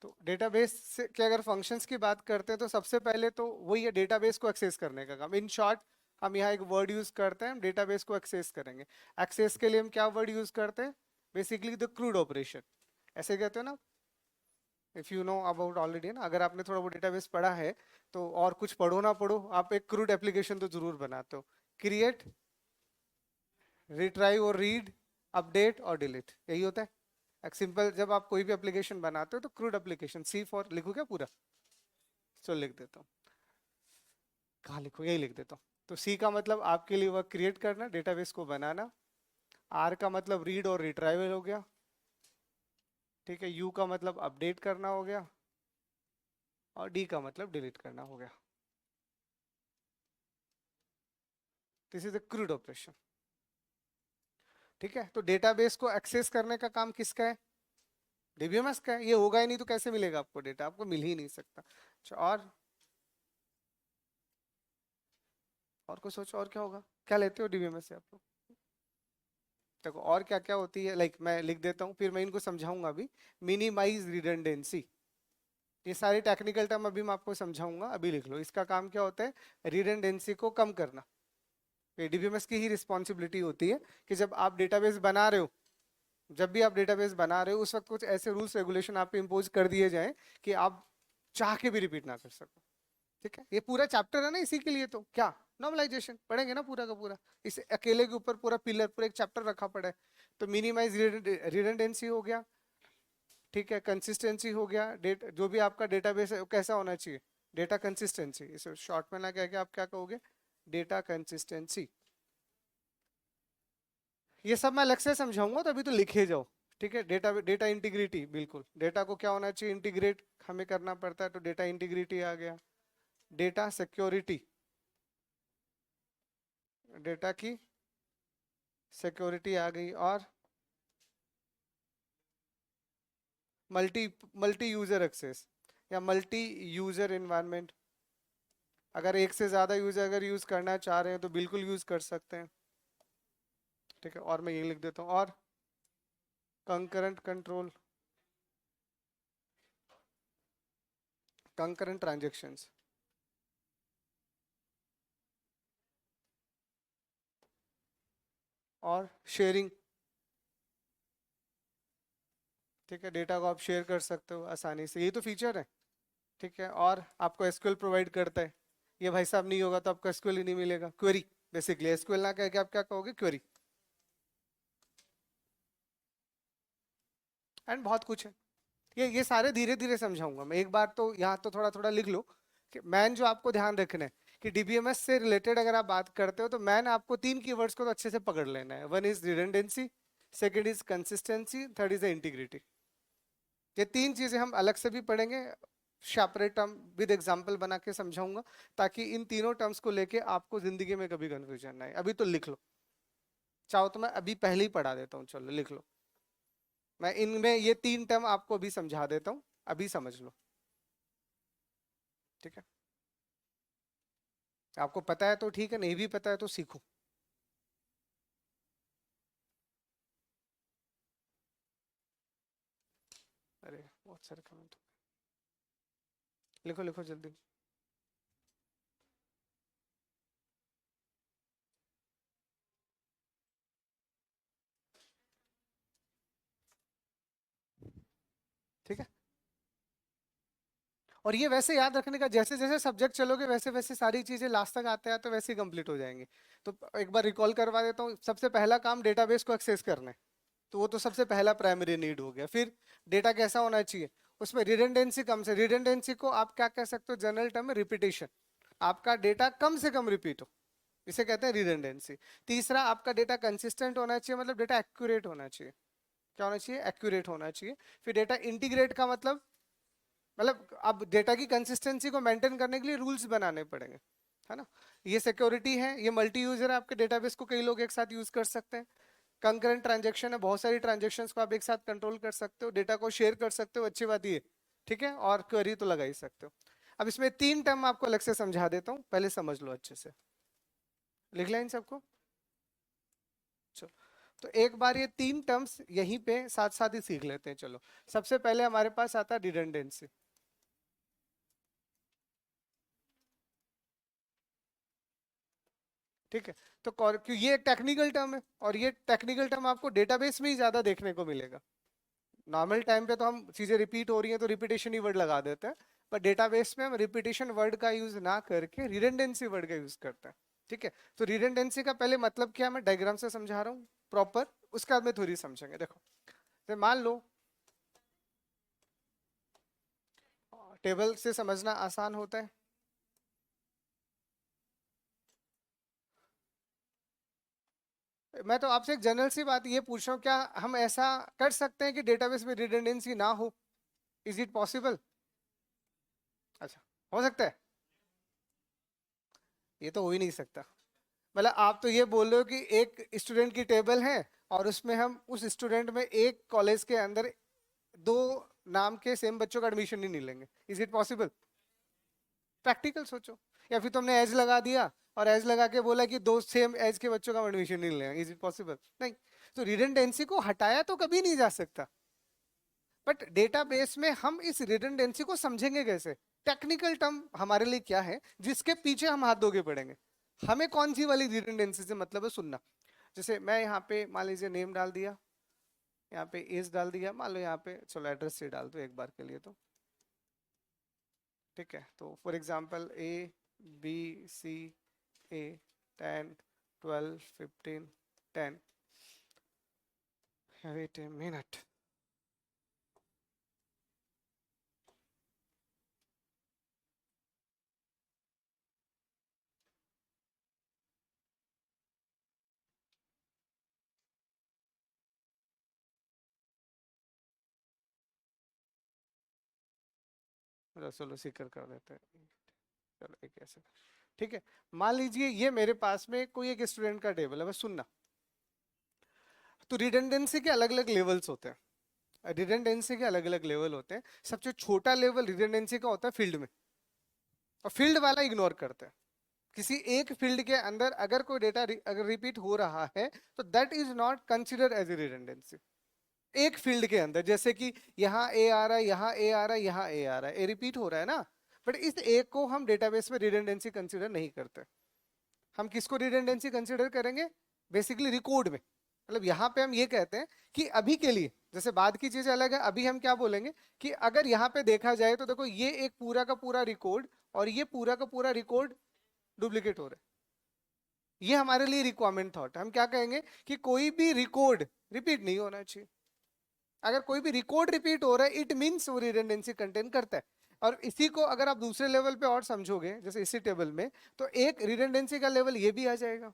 तो डेटाबेस से के अगर फंक्शंस की बात करते हैं तो सबसे पहले तो वही है, डेटाबेस को एक्सेस करने का काम। इन शॉर्ट हम यहाँ एक वर्ड यूज करते हैं, हम डेटाबेस को एक्सेस करेंगे। एक्सेस के लिए हम क्या वर्ड यूज करते हैं? बेसिकली द क्रूड ऑपरेशन, ऐसे कहते हो ना। If you know about already ना, अगर आपने थोड़ा वो डेटाबेस पढ़ा है तो और कुछ पढ़ो ना पढ़ो, आप एक क्रूड एप्लीकेशन तो जरूर बनाते हो। क्रिएट, रिट्राइव और रीड, अपडेट और डिलीट, यही होता है। एक सिंपल, जब आप कोई भी एप्लीकेशन बनाते हो तो क्रूड एप्लीकेशन, सी फॉर लिखो क्या पूरा? चलो लिख देता हूँ, कहाँ लिखो, यही लिख देता हूँ। तो सी का मतलब आपके लिए वर्क क्रिएट करना, डेटाबेस को बनाना। आर का मतलब रीड और रिट्राइवल हो गया, ठीक है। यू का मतलब अपडेट करना हो गया, और डी का मतलब डिलीट करना हो गया। This is the crude operation, ठीक है। तो डेटाबेस को एक्सेस करने का काम किसका है? डीबीएमएस का है। ये होगा ही नहीं तो कैसे मिलेगा आपको डेटा? आपको मिल ही नहीं सकता। अच्छा, और कुछ सोचो, और क्या होगा? क्या लेते हो डीबीएमएस से आप लोग? देखो और क्या क्या होती है, लाइक मैं लिख देता हूँ फिर मैं इनको समझाऊंगा अभी। मिनिमाइज रिडंडेंसी, ये सारे टेक्निकल टर्म अभी मैं आपको समझाऊंगा, अभी लिख लो। इसका काम क्या होता है? रिडंडेंसी को कम करना। ये डीबीएमएस की ही रिस्पॉन्सिबिलिटी होती है कि जब आप डेटाबेस बना रहे हो, जब भी आप डेटाबेस बना रहे हो उस वक्त कुछ ऐसे रूल्स रेगुलेशन आप पे इम्पोज कर दिए जाएं कि आप चाह के भी रिपीट ना कर सको, ठीक है। ये पूरा चैप्टर है ना इसी के लिए। तो क्या नॉर्मलाइजेशन पढ़ेंगे ना पूरा का पूरा, इस अकेले के ऊपर पूरा पिलर, पूरा एक चैप्टर रखा पड़ा है। तो मिनिमाइज रिडंडेंसी हो गया, ठीक है। कंसिस्टेंसी हो गया, डेट जो भी आपका डेटाबेस है वो कैसा होना चाहिए? डेटा कंसिस्टेंसी, इसे शॉर्ट में ना कह के आप क्या कहोगे? Data consistency. ये सब मैं अलग से समझाऊंगा, तो अभी तो लिखे जाओ, ठीक है। डेटा डेटा इंटीग्रिटी, बिल्कुल डेटा को क्या होना चाहिए? इंटीग्रेट हमें करना पड़ता है, तो डेटा इंटीग्रिटी आ गया। डेटा सिक्योरिटी, डेटा की सिक्योरिटी आ गई। और मल्टी मल्टी यूजर एक्सेस या मल्टी यूजर एनवायरनमेंट, अगर एक से ज्यादा यूजर अगर यूज करना चाह रहे हैं तो बिल्कुल यूज कर सकते हैं, ठीक है। और मैं ये लिख देता हूँ। और कंकरेंट कंट्रोल, कंकरेंट ट्रांजेक्शन्स, और शेयरिंग, ठीक है, डेटा को आप शेयर कर सकते हो आसानी से, यही तो फीचर है। ठीक है, और आपको एसक्यूएल प्रोवाइड करता है। ये भाई साहब नहीं होगा तो आपको एसक्यूएल ही नहीं मिलेगा, क्वेरी, बेसिकली एसक्यूएल ना कह के आप क्या कहोगे, क्वेरी। एंड बहुत कुछ है, ये सारे धीरे धीरे समझाऊंगा मैं, एक बार तो यहाँ तो थोड़ा थोड़ा लिख लो कि मैन जो आपको ध्यान रखना है कि डीबीएमएस से रिलेटेड अगर आप बात करते हो तो मैन आपको तीन कीवर्ड्स को तो अच्छे से पकड़ लेना है। One is redundancy, second is consistency, third is integrity. ये तीन चीजें हम अलग से भी पढ़ेंगे, सेपरेट टर्म विद एग्जांपल बना के समझाऊंगा, ताकि इन तीनों टर्म्स को लेके आपको जिंदगी में कभी कंफ्यूजन ना आए। अभी तो लिख लो, चाहो तो मैं अभी पहले ही पढ़ा देता हूँ, चलो लिख लो। मैं इनमें ये तीन टर्म आपको अभी समझा देता हूँ, अभी समझ लो। ठीक है, आपको पता है तो ठीक है, नहीं भी पता है तो सीखो। अरे बहुत सारे कमेंट, लिखो लिखो जल्दी। ठीक है, और ये वैसे याद रखने का, जैसे जैसे सब्जेक्ट चलोगे वैसे वैसे सारी चीजें लास्ट तक आते हैं तो वैसे ही कंप्लीट हो जाएंगे। तो एक बार रिकॉल करवा देता हूँ, सबसे पहला काम डेटाबेस को एक्सेस करना है, तो वो तो सबसे पहला प्राइमरी नीड हो गया। फिर डेटा कैसा होना चाहिए, उसमें रिडंडेंसी कम से, रिडंडेंसी को आप क्या कह सकते हो जनरल टर्म में, रिपीटेशन, आपका डेटा कम से कम रिपीट हो, इसे कहते हैं रिडंडेंसी। तीसरा, आपका डेटा कंसिस्टेंट होना चाहिए, मतलब डेटा एक्यूरेट होना चाहिए। क्या होना चाहिए, एक्यूरेट होना चाहिए। फिर डेटा इंटीग्रेट का मतलब अब डेटा की कंसिस्टेंसी को मेंटेन करने के लिए रूल्स बनाने पड़ेंगे, है ना। ये सिक्योरिटी है, ये मल्टी यूजर है, आपके डेटाबेस को कई लोग एक साथ यूज कर सकते हैं। कंकरेंट ट्रांजेक्शन है, बहुत सारी ट्रांजेक्शन्स को आप एक साथ कंट्रोल कर सकते हो, डेटा को शेयर कर सकते हो, अच्छी बात ये। ठीक है, और क्वेरी तो लगा ही सकते हो। अब इसमें तीन टर्म आपको अलग से समझा देता हूँ, पहले समझ लो अच्छे से, लिख लें इन सबको। चलो, तो एक बार ये तीन टर्म्स यहीं पे साथ साथ ही सीख लेते हैं। चलो, सबसे पहले हमारे पास आता है रिडंडेंसी। ठीक है, तो क्यों ये एक टेक्निकल टर्म है, और ये टेक्निकल टर्म आपको डेटाबेस में ही ज्यादा देखने को मिलेगा। नॉर्मल टाइम पे तो हम चीजें रिपीट हो रही हैं तो रिपीटेशन ही वर्ड लगा देते हैं, पर डेटाबेस में हम रिपीटेशन वर्ड का यूज ना करके रिडंडेंसी वर्ड का यूज करते हैं। ठीक है, तो रिडंडेंसी का पहले मतलब क्या, मैं डायग्राम से समझा रहा हूँ प्रॉपर, उसके बाद में थोड़ी समझेंगे। देखो, तो मान लो टेबल से समझना आसान होता है। मैं तो आपसे एक जनरल सी बात ये पूछ रहा हूँ, क्या हम ऐसा कर सकते हैं कि डेटाबेस में रिडंडेंसी ना हो, इज इट पॉसिबल? अच्छा, हो सकता है, ये तो हो ही नहीं सकता। मतलब आप तो ये बोल रहे हो कि एक स्टूडेंट की टेबल है और उसमें हम उस स्टूडेंट में एक कॉलेज के अंदर दो नाम के सेम बच्चों का एडमिशन ही नहीं लेंगे, इज इट पॉसिबल? प्रैक्टिकल सोचो। या फिर तुमने एज लगा दिया और एज लगा के बोला कि दो सेम एज के बच्चों का एडमिशन नहीं लेंगे, इज इट पॉसिबल? नहीं। तो रिडंडेंसी को हटाया तो कभी नहीं जा सकता, बट डेटाबेस में हम इस रिडंडेंसी को समझेंगे कैसे, टेक्निकल टर्म हमारे लिए क्या है जिसके पीछे हम हाथ धोके पड़ेंगे। हमें कौन सी वाली रिडंडेंसी से मतलब है, सुनना। जैसे मैं यहाँ पे मान लीजिए नेम डाल दिया, यहाँ पे एज डाल दिया, मान लो यहाँ पे चलो एड्रेस से डाल दो एक बार के लिए तो। ठीक है, तो for example A B C A 10 12 15 10। Wait a minute, चलो सीकर कर देते हैं, चलो एक ऐसे। ठीक है, मान लीजिए ये मेरे पास में कोई एक स्टूडेंट का टेबल है, बस सुनना। तो रिडंडेंसी के अलग अलग लेवल्स होते हैं, रिडंडेंसी के अलग अलग लेवल होते हैं। सबसे छोटा लेवल रिडंडेंसी का होता है फील्ड में, और फील्ड वाला इग्नोर करते हैं। किसी एक फील्ड के अंदर अगर कोई डेटा अगर रिपीट हो रहा है तो that is not consider as a redundancy. एक फील्ड के अंदर, जैसे कि यहाँ ए आ रहा है, यहाँ ए आ रहा है, यहाँ ए आ रहा है, ए रिपीट हो रहा है ना, बट इस एक को हम डेटाबेस में रिडंडेंसी कंसिडर नहीं करते। हम किसको रिडंडेंसी कंसिडर करेंगे, बेसिकली रिकॉर्ड में। मतलब यहाँ पे हम ये कहते हैं कि अभी के लिए, जैसे बाद की चीजें अलग है, अभी हम क्या बोलेंगे कि अगर यहाँ पे देखा जाए तो देखो ये एक पूरा का पूरा रिकॉर्ड और ये पूरा का पूरा रिकॉर्ड डुप्लीकेट हो रहा है। ये हमारे लिए रिक्वायरमेंट थॉट, हम क्या कहेंगे कि कोई भी रिकॉर्ड रिपीट नहीं होना चाहिए। अगर कोई भी रिकॉर्ड रिपीट हो रहा है इट मींस वो रिडंडेंसी कंटेन करता है। और इसी को अगर आप दूसरे लेवल पे और समझोगे, जैसे इसी टेबल में, तो एक रिडंडेंसी का लेवल ये भी आ जाएगा।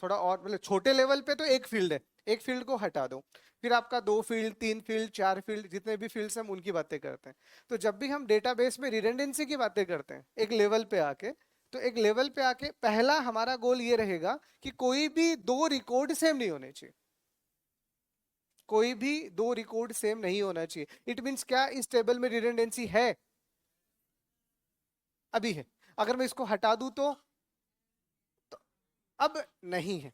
थोड़ा और मतलब छोटे लेवल पे तो एक फील्ड है, एक फील्ड को हटा दो, फिर आपका 2 फील्ड, 3 फील्ड, 4 फील्ड, जितने भी फील्ड्स हम उनकी बातें करते हैं। तो जब भी हम डेटाबेस में रिडंडेंसी की बातें करते हैं एक लेवल पे आके, तो एक लेवल पे आके पहला हमारा गोल ये रहेगा कि कोई भी दो रिकॉर्ड सेम नहीं होने चाहिए। कोई भी दो रिकॉर्ड सेम नहीं होना चाहिए। इट मींस क्या, इस टेबल में रिडंडेंसी है, अभी है, अगर मैं इसको हटा दूं तो अब नहीं है।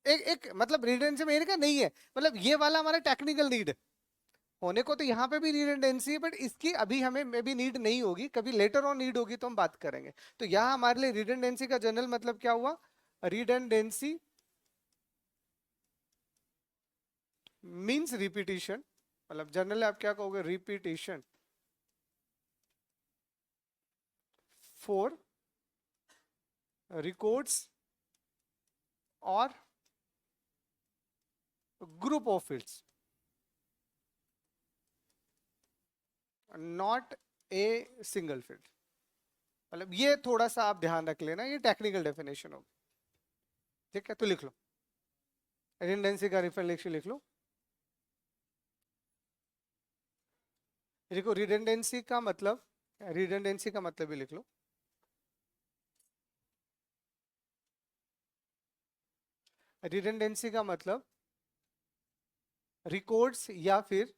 एक एक मतलब रिडंडेंसी मेरे का नहीं है, मतलब ये वाला हमारा टेक्निकल नीड है। होने को तो यहाँ पे भी रिडंडेंसी है, बट इसकी अभी हमें मे भी नीड नहीं होगी, कभी लेटर ऑन नीड होगी तो हम बात करेंगे। तो यहाँ हमारे लिए रिडंडेंसी का जनरल मतलब क्या हुआ, रिडंडेंसी मींस रिपीटिशन, मतलब जनरल आप क्या कहोगे, रिपीटिशन फॉर रिकॉर्ड्स और group of fields, not a single field. मतलब ये थोड़ा सा आप ध्यान रख लेना, ये टेक्निकल डेफिनेशन होगी। ठीक है, तो लिख लो रिडंडेंसी का रिफरेंस लिख लो। देखो रिडंडेंसी का मतलब, रिडंडेंसी का मतलब भी लिख लो। रिडंडेंसी का मतलब रिकॉर्ड्स या फिर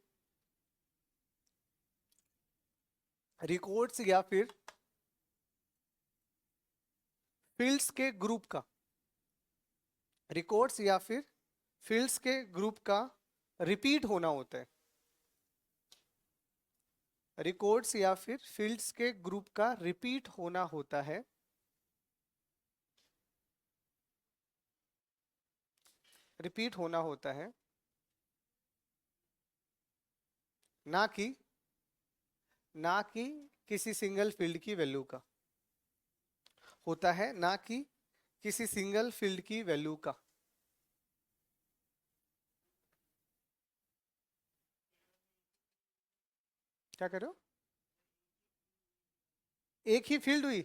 फील्ड्स के ग्रुप का, रिकॉर्ड्स या फिर फील्ड्स के ग्रुप का रिपीट होना होता है। रिकॉर्ड्स या फिर फील्ड्स के ग्रुप का रिपीट होना होता है। रिपीट होना होता है, ना कि किसी सिंगल फील्ड की वैल्यू का होता है, ना कि किसी सिंगल फील्ड की वैल्यू का। क्या कर रहे हो, एक ही फील्ड हुई,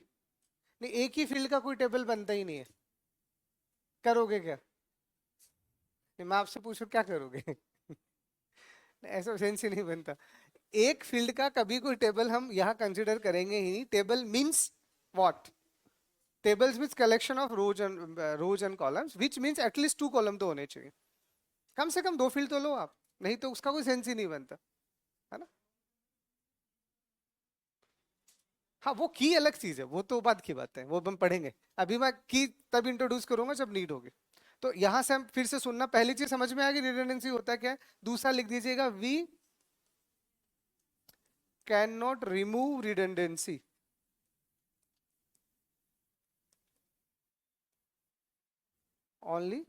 नहीं एक ही फील्ड का कोई टेबल बनता ही नहीं है। करोगे क्या, नहीं मैं आपसे पूछूं क्या करोगे ऐसा सेंस ही नहीं बनता। एक फील्ड का कभी कोई टेबल हम यहाँ कंसिडर करेंगे ही नहीं। Table means what, tables means collection of rose and columns, which means at least 2 column तो होने चाहिए, कम से कम 2 फील्ड तो लो आप, नहीं तो उसका कोई सेंस ही नहीं बनता, है ना। हाँ वो की अलग चीज है, वो तो बात की बात है, वो हम पढ़ेंगे। अभी मैं की तब इंट्रोड्यूस करूंगा जब नीड होगी। तो यहां से हम फिर से सुनना, पहली चीज समझ में आ गई रिडंडेंसी होता क्या है। दूसरा लिख दीजिएगा, we can not remove redundancy, only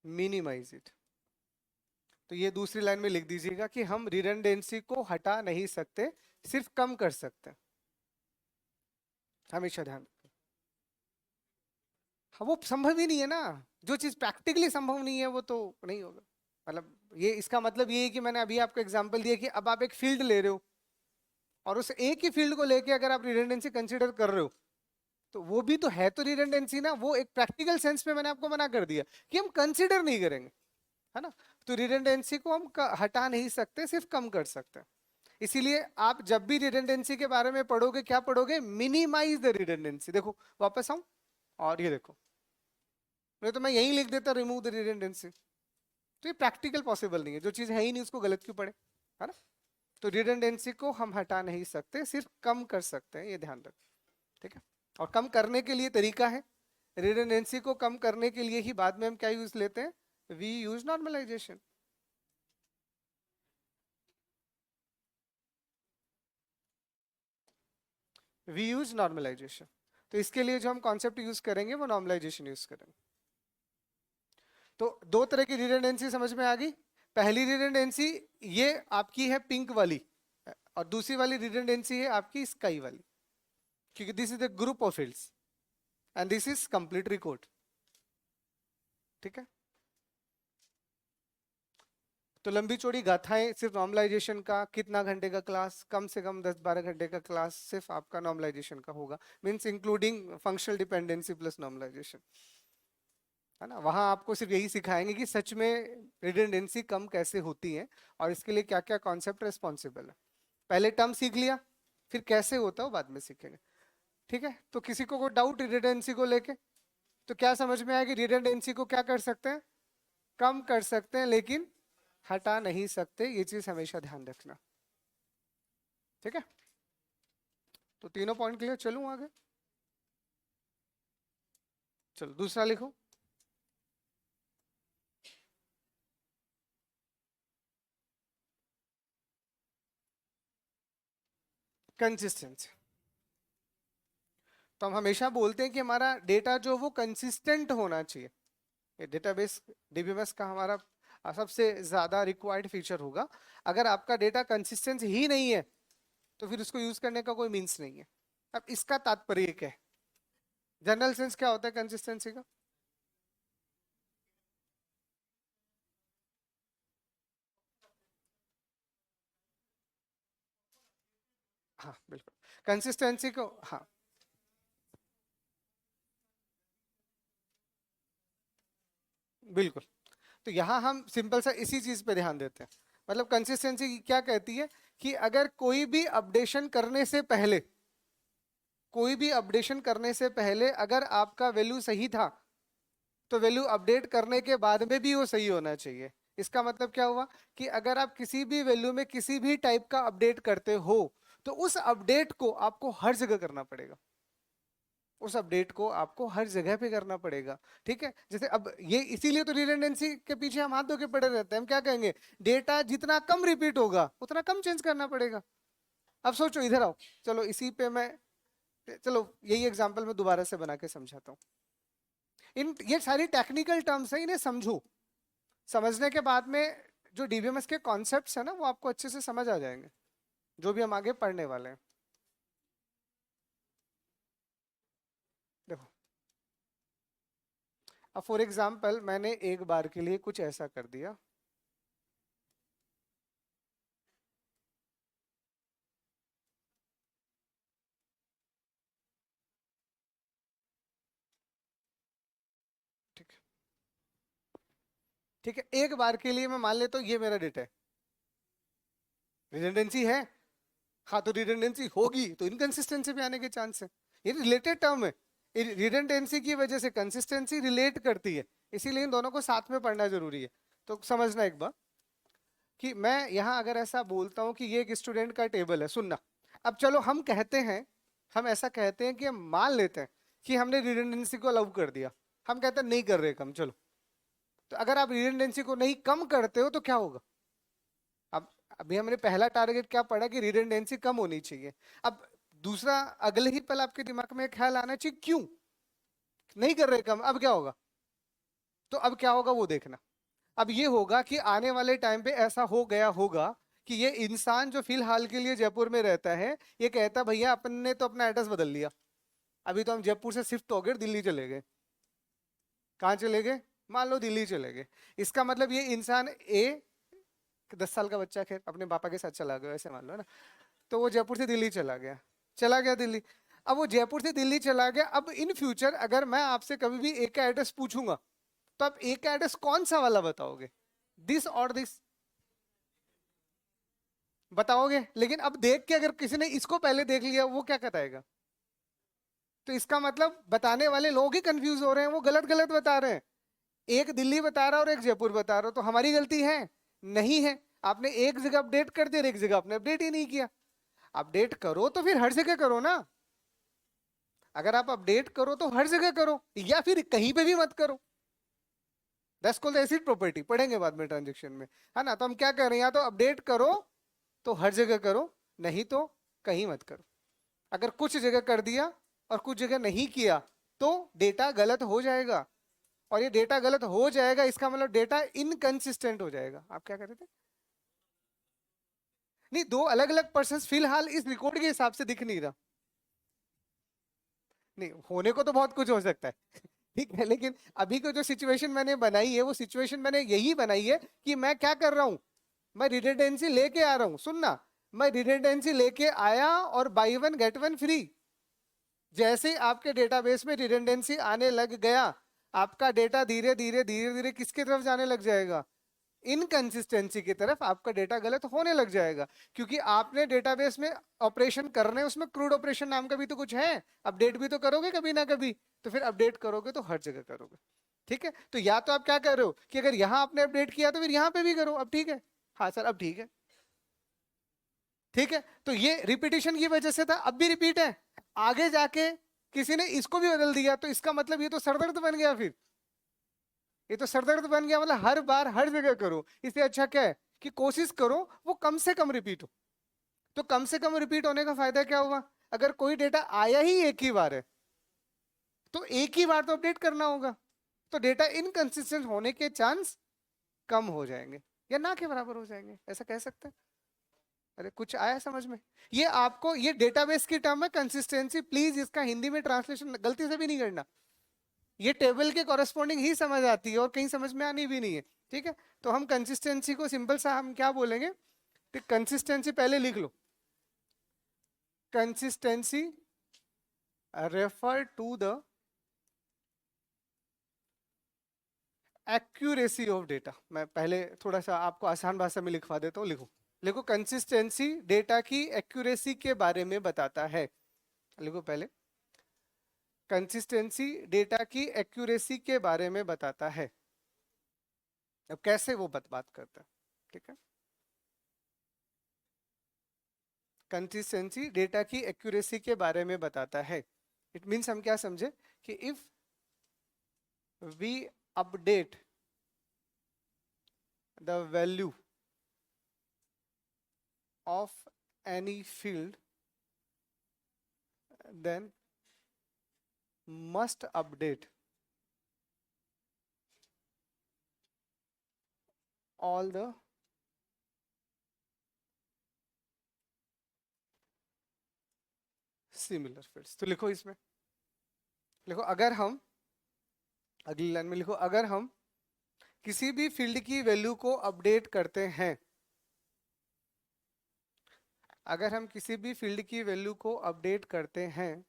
minimize it. तो ये दूसरी लाइन में लिख दीजिएगा कि हम रिडंडेंसी को हटा नहीं सकते, सिर्फ कम कर सकते हैं। हमेशा ध्यान रखें। हाँ वो संभव ही नहीं है ना, जो चीज प्रैक्टिकली संभव नहीं है वो तो नहीं होगा। मतलब ये इसका मतलब ये है कि मैंने अभी आपको एग्जांपल दिया कि अब आप एक फील्ड ले रहे हो और उस एक ही फील्ड को लेके अगर आप रिडंडेंसी कंसीडर कर रहे हो, तो वो भी तो है, तो रिडंडेंसी ना, वो एक प्रैक्टिकल सेंस में मैंने आपको मना कर दिया कि हम कंसीडर नहीं करेंगे, है ना। तो रिडंडेंसी को हम हटा नहीं सकते, सिर्फ कम कर सकते हैं। इसीलिए आप जब भी रिडंडेंसी के बारे में पढ़ोगे क्या पढ़ोगे, मिनिमाइज द रिडंडेंसी। देखो वापस आऊं, और ये देखो, नहीं तो मैं यही लिख देता रिमूव द रिडंडेंसी। तो ये प्रैक्टिकल पॉसिबल नहीं है, जो चीज है ही नहीं उसको गलत क्यों पढ़े, है ना। तो रिडंडेंसी को हम हटा नहीं सकते, सिर्फ कम कर सकते हैं, ये ध्यान रखें। ठीक है, और कम करने के लिए तरीका है, रिडंडेंसी को कम करने के लिए ही बाद में हम क्या यूज लेते हैं, we use normalization. We use normalization. तो इसके लिए जो हम कॉन्सेप्ट यूज करेंगे वो नॉर्मलाइजेशन यूज करेंगे। तो दो तरह की रिडंडेंसी समझ में आ गई। पहली रिडंडेंसी ये आपकी है पिंक वाली, और दूसरी वाली रिडंडेंसी है आपकी स्काई वाली, क्योंकि this is the group of fields and this is compulsory code. ठीक है, तो लंबी चौड़ी गाथाएं सिर्फ नॉर्मलाइजेशन का, कितना घंटे का क्लास, कम से कम 10-12 घंटे का क्लास सिर्फ आपका नॉर्मलाइजेशन का होगा, means including functional dependency plus normalization, है ना। वहां आपको सिर्फ यही सिखाएंगे कि सच में रिडंडेंसी कम कैसे होती है और इसके लिए क्या क्या कॉन्सेप्ट रिस्पॉन्सिबल है। पहले टर्म सीख लिया, फिर कैसे होता है वो बाद में सीखेंगे। ठीक है, तो किसी को कोई डाउट रिडंडेंसी को लेके, तो क्या समझ में आया कि रिडंडेंसी को क्या कर सकते हैं, कम कर सकते हैं, लेकिन हटा नहीं सकते, ये चीज हमेशा ध्यान रखना। ठीक है, तो तीनों पॉइंट क्लियर, चलूं आगे। चलो दूसरा लिखो। कंसिस्टेंसी। तो हम हमेशा बोलते हैं कि हमारा डेटा जो वो कंसिस्टेंट होना चाहिए। ये डेटाबेस डीबीएमएस का हमारा सबसे ज्यादा रिक्वायर्ड फीचर होगा। अगर आपका डेटा कंसिस्टेंट ही नहीं है तो फिर उसको यूज करने का कोई मीन्स नहीं है। अब इसका तात्पर्य क्या है, जनरल सेंस क्या होता है कंसिस्टेंसी का? हाँ बिल्कुल, कंसिस्टेंसी को, हाँ बिल्कुल। तो यहां हम सिंपल सा इसी चीज पे ध्यान देते हैं। मतलब कंसिस्टेंसी क्या कहती है कि अगर कोई भी अपडेशन करने से पहले, कोई भी अपडेशन करने से पहले अगर आपका वैल्यू सही था, तो वैल्यू अपडेट करने के बाद में भी वो सही होना चाहिए। इसका मतलब क्या हुआ कि अगर आप किसी भी वैल्यू में किसी भी टाइप का अपडेट करते हो, तो उस अपडेट को आपको हर जगह करना पड़ेगा, उस अपडेट को आपको हर जगह पे करना पड़ेगा। ठीक है, जैसे अब ये इसीलिए तो रिडंडेंसी के पीछे हम हाथ धो के पड़े रहते हैं। हम क्या कहेंगे, डेटा जितना कम रिपीट होगा उतना कम चेंज करना पड़ेगा। अब सोचो, इधर आओ, चलो इसी पे मैं, चलो यही एग्जांपल मैं दोबारा से बना के समझाता हूँ। इन ये सारी टेक्निकल टर्म्स है, इन्हें समझो। समझने के बाद में जो डीबीएमएस के कॉन्सेप्ट्स है ना, वो आपको अच्छे से समझ आ जाएंगे, जो भी हम आगे पढ़ने वाले हैं। देखो, अब फॉर एग्जांपल मैंने एक बार के लिए कुछ ऐसा कर दिया। ठीक है, ठीक है, एक बार के लिए मैं मान लेता हूँ ये मेरा डेटा है। रिडंडेंसी है, हाँ, तो रिडंडेंसी होगी तो इनकंसिस्टेंसी भी आने के चांस है। ये रिलेटेड टर्म है, रिडंडेंसी की वजह से कंसिस्टेंसी रिलेट करती है, इसीलिए इन दोनों को साथ में पढ़ना जरूरी है। तो समझना एक बार कि मैं यहां अगर ऐसा बोलता हूं कि ये एक स्टूडेंट का टेबल है, सुनना। अब चलो हम कहते हैं, हम ऐसा कहते हैं कि हम मान लेते हैं कि हमने रिडंडेंसी को अलाउ कर दिया। हम कहते हैं नहीं कर रहे कम, चलो। तो अगर आप रिडंडेंसी को नहीं कम करते हो तो क्या होगा? अब अभी हमने पहला टारगेट क्या पढ़ा कि रिडंडेंसी कम होनी चाहिए। अब दूसरा, अगले ही पल आपके दिमाग में ख्याल आना चाहिए क्यों नहीं कर रहे कम, अब क्या होगा? तो अब क्या होगा वो देखना। अब ये होगा कि आने वाले टाइम पे ऐसा हो गया होगा कि ये इंसान जो फिलहाल के लिए जयपुर में रहता है, ये कहता भैया अपन ने तो अपना एड्रेस बदल लिया, अभी तो हम जयपुर से शिफ्ट हो गए, दिल्ली चले गए। कहाँ चले गए? मान लो दिल्ली चले गए। इसका मतलब ये इंसान ए, 10 साल का बच्चा, खैर अपने पापा के साथ चला गया ऐसे मान लो ना, तो वो जयपुर से दिल्ली चला गया, चला गया दिल्ली। अब वो जयपुर से दिल्ली चला गया, अब इन फ्यूचर अगर मैं आपसे कभी भी ए का एड्रेस पूछूंगा, तो आप ए का एड्रेस कौन सा वाला बताओगे, दिस और दिस बताओगे। लेकिन अब देख के अगर किसी ने इसको पहले देख लिया, वो क्या बताएगा? तो इसका मतलब बताने वाले लोग ही कंफ्यूज हो रहे हैं, वो गलत गलत बता रहे हैं। एक दिल्ली बता रहा है और एक जयपुर बता रहा हो, तो हमारी गलती है? नहीं है। आपने एक जगह अपडेट कर दिया और एक जगह आपने अपडेट ही नहीं किया। अपडेट करो तो फिर हर जगह करो ना। अगर आप अपडेट करो तो हर जगह करो, या फिर कहीं पे भी मत करो। दैट्स कॉल्ड एसिड प्रॉपर्टी, पढ़ेंगे बाद में ट्रांजेक्शन में, है ना। तो हम क्या कर रहे हैं, या तो अपडेट करो तो हर जगह करो, नहीं तो कहीं मत करो। अगर कुछ जगह कर दिया और कुछ जगह नहीं किया तो डेटा गलत हो जाएगा, और ये डेटा गलत हो जाएगा इसका मतलब डेटा इनकंसिस्टेंट हो जाएगा। आप क्या कर रहे थे? नहीं, दो अलग अलग पर्सन फिलहाल इस रिकॉर्ड के हिसाब से दिख नहीं रहा। नहीं, होने को तो बहुत कुछ हो सकता है ठीक है, लेकिन अभी को जो सिचुएशन मैंने बनाई है वो सिचुएशन मैंने यही बनाई है कि मैं क्या कर रहा हूं, मैं रिडंडेंसी लेके आ रहा हूं। सुनना, मैं रिडंडेंसी लेके आया और by one get one free. जैसे आपके डेटाबेस में रिडंडेंसी आने लग गया, आपका डेटा धीरे धीरे धीरे धीरे किसकी तरफ जाने लग जाएगा? इनकंसिस्टेंसी की तरफ। आपका डेटा गलत होने लग जाएगा, क्योंकि आपने डेटाबेस में ऑपरेशन करने, उसमें क्रूड ऑपरेशन नाम का भी तो कुछ है। अपडेट भी तो करोगे कभी ना कभी, तो फिर अपडेट करोगे तो हर जगह करोगे। ठीक है, तो या तो आप क्या कर रहे हो कि अगर यहां आपने अपडेट किया तो फिर यहां पे भी करो। अब ठीक है? हाँ सर, अब ठीक है। ठीक है, तो ये रिपीटिशन की वजह से था, अब भी रिपीट है। आगे जाके किसी ने इसको भी बदल दिया तो इसका मतलब ये तो सरदर्द बन गया। फिर ये तो सरदर्द बन गया, मतलब हर बार हर जगह करो। इससे अच्छा क्या है कि कोशिश करो वो कम से कम रिपीट हो। तो कम से कम रिपीट होने का फायदा क्या हुआ? अगर कोई डेटा आया ही एक ही बार है तो एक ही बार तो अपडेट करना होगा, तो डेटा इनकंसिस्टेंट होने के चांस कम हो जाएंगे या ना के बराबर हो जाएंगे, ऐसा कह सकते हैं। अरे कुछ आया समझ में? ये आपको, ये डेटाबेस की टर्म है कंसिस्टेंसी। प्लीज इसका हिंदी में ट्रांसलेशन गलती से भी नहीं करना। ये टेबल के कॉरेस्पॉन्डिंग ही समझ आती है और कहीं समझ में आनी भी नहीं है। ठीक है, तो हम कंसिस्टेंसी को सिंपल सा हम क्या बोलेंगे, तो कंसिस्टेंसी पहले लिख लो। Consistency refer to the accuracy of data. मैं पहले थोड़ा सा आपको आसान भाषा में लिखवा देता हूँ, लिखो। लिखो, कंसिस्टेंसी डेटा की एक्यूरेसी के बारे में बताता है। लिखो पहले, कंसिस्टेंसी डेटा की एक्यूरेसी के बारे में बताता है। अब कैसे वो बात करता है? ठीक है, कंसिस्टेंसी डेटा की एक्यूरेसी के बारे में बताता है। इट मीन्स हम क्या समझे कि if we update the value of any field, then must update all the similar fields। तो लिखो इसमें, लिखो अगर हम, अगली लाइन में लिखो, अगर हम किसी भी फील्ड की वैल्यू को अपडेट करते हैं, अगर हम किसी भी फील्ड की वैल्यू को अपडेट करते हैं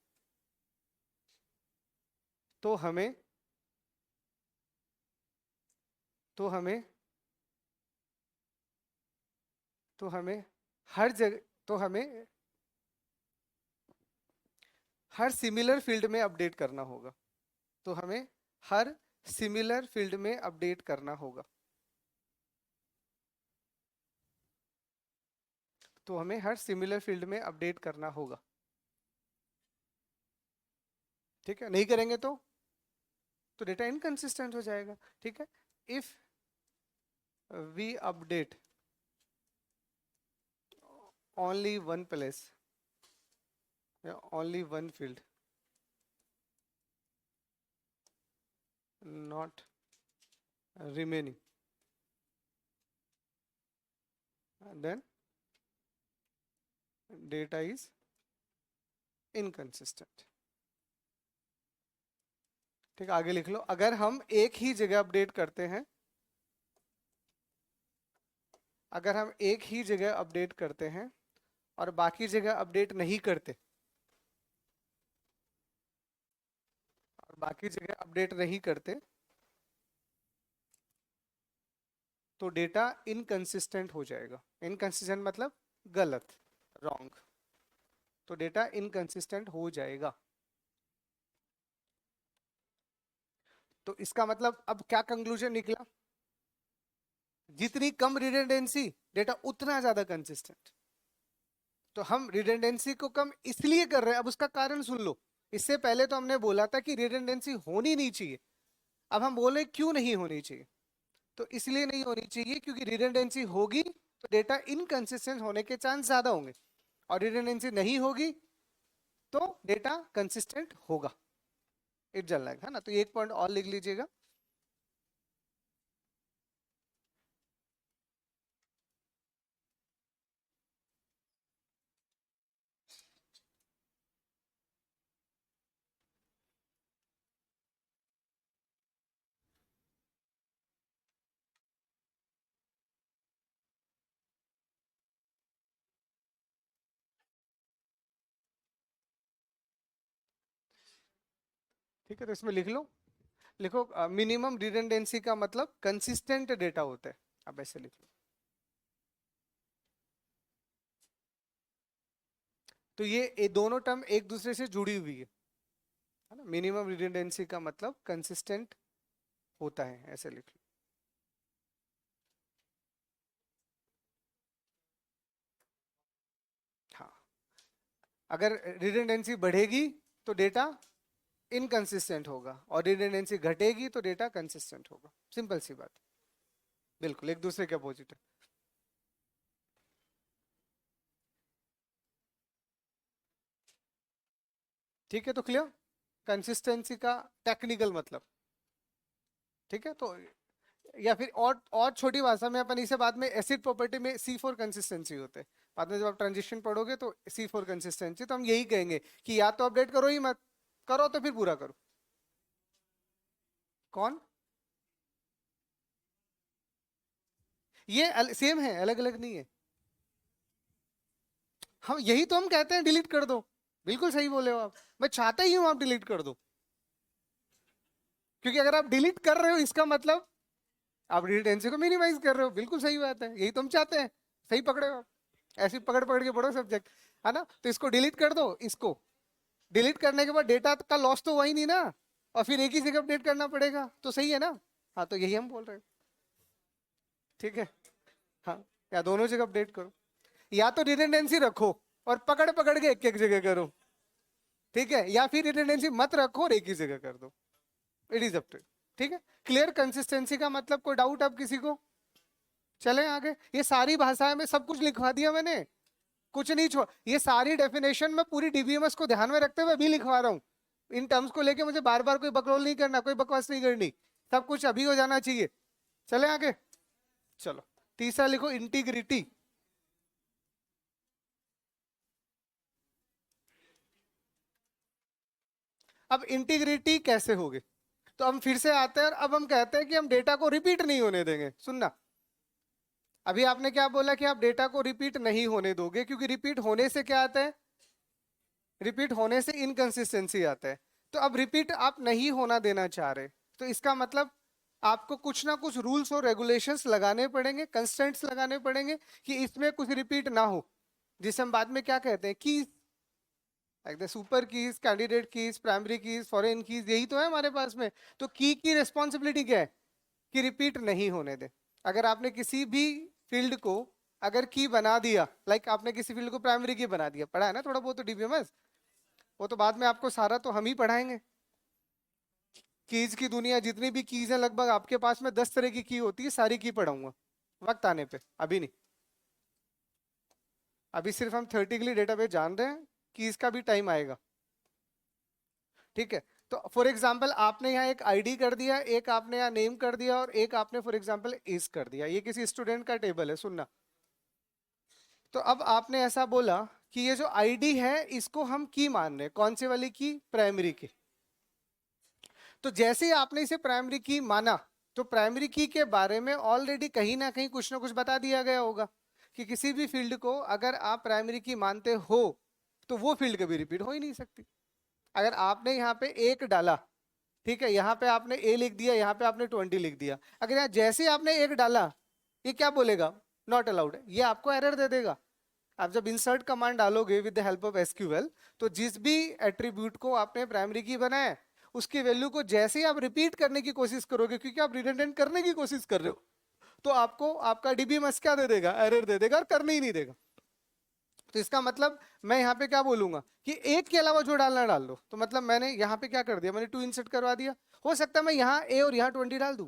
तो हमें तो हमें तो हमें हर जगह, तो हमें हर सिमिलर फील्ड में अपडेट करना होगा। तो हमें हर सिमिलर फील्ड में अपडेट करना होगा। तो हमें हर सिमिलर फील्ड में अपडेट करना होगा। ठीक है, नहीं करेंगे तो डेटा इनकंसिस्टेंट हो जाएगा। ठीक है, if we update only one place या only one field, not remaining, then data is inconsistent। ठीक, आगे लिख लो, अगर हम एक ही जगह अपडेट करते हैं, अगर हम एक ही जगह अपडेट करते हैं और बाकी जगह अपडेट नहीं करते, और बाकी जगह अपडेट नहीं करते, तो डेटा इनकंसिस्टेंट हो जाएगा। इनकंसिस्टेंट मतलब गलत, रॉन्ग। तो डेटा इनकंसिस्टेंट हो जाएगा। तो इसका मतलब अब क्या कंक्लूजन निकला? जितनी कम रिडंडेंसी डेटा उतना ज्यादा कंसिस्टेंट। तो हम रिडंडेंसी को कम इसलिए कर रहे हैं, अब उसका कारण सुन लो। इससे पहले तो हमने बोला था कि रिडंडेंसी होनी नहीं चाहिए, अब हम बोले क्यों नहीं होनी चाहिए। तो इसलिए नहीं होनी चाहिए क्योंकि रिडंडेंसी होगी तो डेटा इनकंसिस्टेंट होने के चांस ज्यादा होंगे, और रिडंडेंसी नहीं होगी तो डेटा कंसिस्टेंट होगा। इट जल लाइक है ना, तो एक पॉइंट और लिख लीजिएगा। ठीक है, तो इसमें लिख लो, लिखो मिनिमम रिडंडेंसी का मतलब कंसिस्टेंट डेटा होता है। अब ऐसे लिख लो। तो ये दोनों टर्म एक दूसरे से जुड़ी हुई है ना। मिनिमम रिडंडेंसी का मतलब कंसिस्टेंट होता है, ऐसे लिख लो। हाँ, अगर रिडंडेंसी बढ़ेगी तो डेटा इनकंसिस्टेंट होगा, और रिडंडेंसी घटेगी तो डेटा कंसिस्टेंट होगा। सिंपल सी बात, बिल्कुल एक दूसरे के अपोजिट है। ठीक है, तो क्लियर कंसिस्टेंसी का टेक्निकल मतलब। ठीक है, तो या फिर और छोटी भाषा में अपन इसे बाद में एसिड प्रॉपर्टी में C4 कंसिस्टेंसी होते हैं। बाद में जब आप ट्रांजिशन पढ़ोगे तो C4 कंसिस्टेंसी, तो हम यही कहेंगे कि या तो अपडेट करो ही मत, करो तो फिर पूरा करो। कौन? ये सेम है, अलग अलग नहीं है। हम यही तो हम कहते हैं डिलीट कर दो। बिल्कुल सही बोले हो आप, मैं चाहता ही हूं आप डिलीट कर दो, क्योंकि अगर आप डिलीट कर रहे हो इसका मतलब आप रिटेंसी को मिनिमाइज कर रहे हो। बिल्कुल सही बात है, यही तो हम चाहते हैं। सही पकड़े हो आप, ऐसे पकड़ पकड़ के पढ़ो सब्जेक्ट, है ना। तो इसको डिलीट कर दो, इसको डिलीट करने के बाद डेटा का लॉस तो हुआ ही नहीं ना, और फिर एक ही जगह अपडेट करना पड़ेगा, तो सही है ना। हाँ, तो यही हम बोल रहे हैं। ठीक है, हाँ, या दोनों जगह अपडेट करो, या तो रिडंडेंसी रखो और पकड़ पकड़ के एक एक जगह करो। ठीक है, या फिर रिडंडेंसी मत रखो और एक ही जगह कर दो। It is up to. ठीक है, क्लियर कंसिस्टेंसी का मतलब, कोई डाउट अब किसी को? चलें आगे। ये सारी भाषाएं में सब कुछ लिखवा दिया मैंने, कुछ नहीं छोड़। ये सारी डेफिनेशन में पूरी डीबीएमएस को ध्यान में रखते हुए अभी लिखवा रहा हूँ। इन टर्म्स को लेके मुझे बार बार कोई बकरोल नहीं करना, कोई बकवास नहीं करनी, सब कुछ अभी हो जाना चाहिए। चले आगे, चलो। तीसरा लिखो, इंटीग्रिटी। अब इंटीग्रिटी कैसे होगी? तो हम फिर से आते हैं और अब हम कहते हैं कि हम डेटा को रिपीट नहीं होने देंगे। सुनना, अभी आपने क्या बोला कि आप डेटा को रिपीट नहीं होने दोगे, क्योंकि रिपीट होने से क्या आता है? रिपीट होने से इनकंसिस्टेंसी आता है। तो अब रिपीट आप नहीं होना देना चाह रहे, तो इसका मतलब आपको कुछ ना कुछ रूल्स और रेगुलेशंस लगाने पड़ेंगे, कंस्ट्रेंट्स लगाने पड़ेंगे कि इसमें कुछ रिपीट ना हो, जिसे हम बाद में क्या कहते हैं, keys, like the super keys, candidate keys, primary keys, foreign keys, यही तो है हमारे पास में। तो की रिस्पॉन्सिबिलिटी क्या है? कि रिपीट नहीं होने दे। अगर आपने किसी भी फील्ड को अगर की बना दिया, लाइक आपने किसी फील्ड को प्राइमरी की बना दिया, पढ़ा है ना थोड़ा बहुत तो डीबीएमएस, वो तो बाद में आपको सारा तो हम ही पढ़ाएंगे। कीज की दुनिया, जितनी भी कीज है लगभग आपके पास में 10 तरह की की होती है, सारी की पढ़ाऊंगा वक्त आने पे, अभी नहीं। अभी सिर्फ हम थ्योरेटिकली डेटाबेस जान रहे हैं, कीज का भी टाइम आएगा। ठीक है, तो फॉर एग्जाम्पल आपने यहाँ एक आईडी कर दिया, एक आपने यहाँ नेम कर दिया, और एक आपने फॉर एग्जाम्पल इज कर दिया। ये किसी स्टूडेंट का टेबल है, सुनना। तो अब आपने ऐसा बोला कि ये जो आईडी है इसको हम की मान रहे हैं, कौन सी वाली की? प्राइमरी की। तो जैसे ही आपने इसे प्राइमरी की माना, तो प्राइमरी की के बारे में ऑलरेडी कहीं ना कुछ बता दिया गया होगा कि किसी भी फील्ड को अगर आप प्राइमरी की मानते हो तो वो फील्ड कभी रिपीट हो ही नहीं सकती। अगर आपने यहाँ पे एक डाला, ठीक है, यहाँ पे आपने ए लिख दिया, यहाँ पे आपने 20 लिख दिया, अगर यहाँ जैसे ही आपने एक डाला, ये क्या बोलेगा? नॉट अलाउड, ये आपको एरर दे देगा। आप जब इंसर्ट कमांड डालोगे with the help of SQL, तो जिस भी एट्रीब्यूट को आपने प्राइमरी की बनाया है, उसकी वैल्यू को जैसे ही आप रिपीट करने की कोशिश करोगे, क्योंकि आप रिडंडेंट करने की कोशिश कर रहे हो, तो आपको आपका डीबीएमएस क्या दे देगा? एरर दे देगा और करने ही नहीं देगा। तो इसका मतलब मैं यहाँ पे क्या बोलूंगा कि एक के अलावा जो डालना डाल दो। तो मतलब मैंने यहाँ पे क्या कर दिया? मैंने 2 इंसर्ट करवा दिया। हो सकता है मैं यहाँ ए और यहाँ 20 डाल दूं,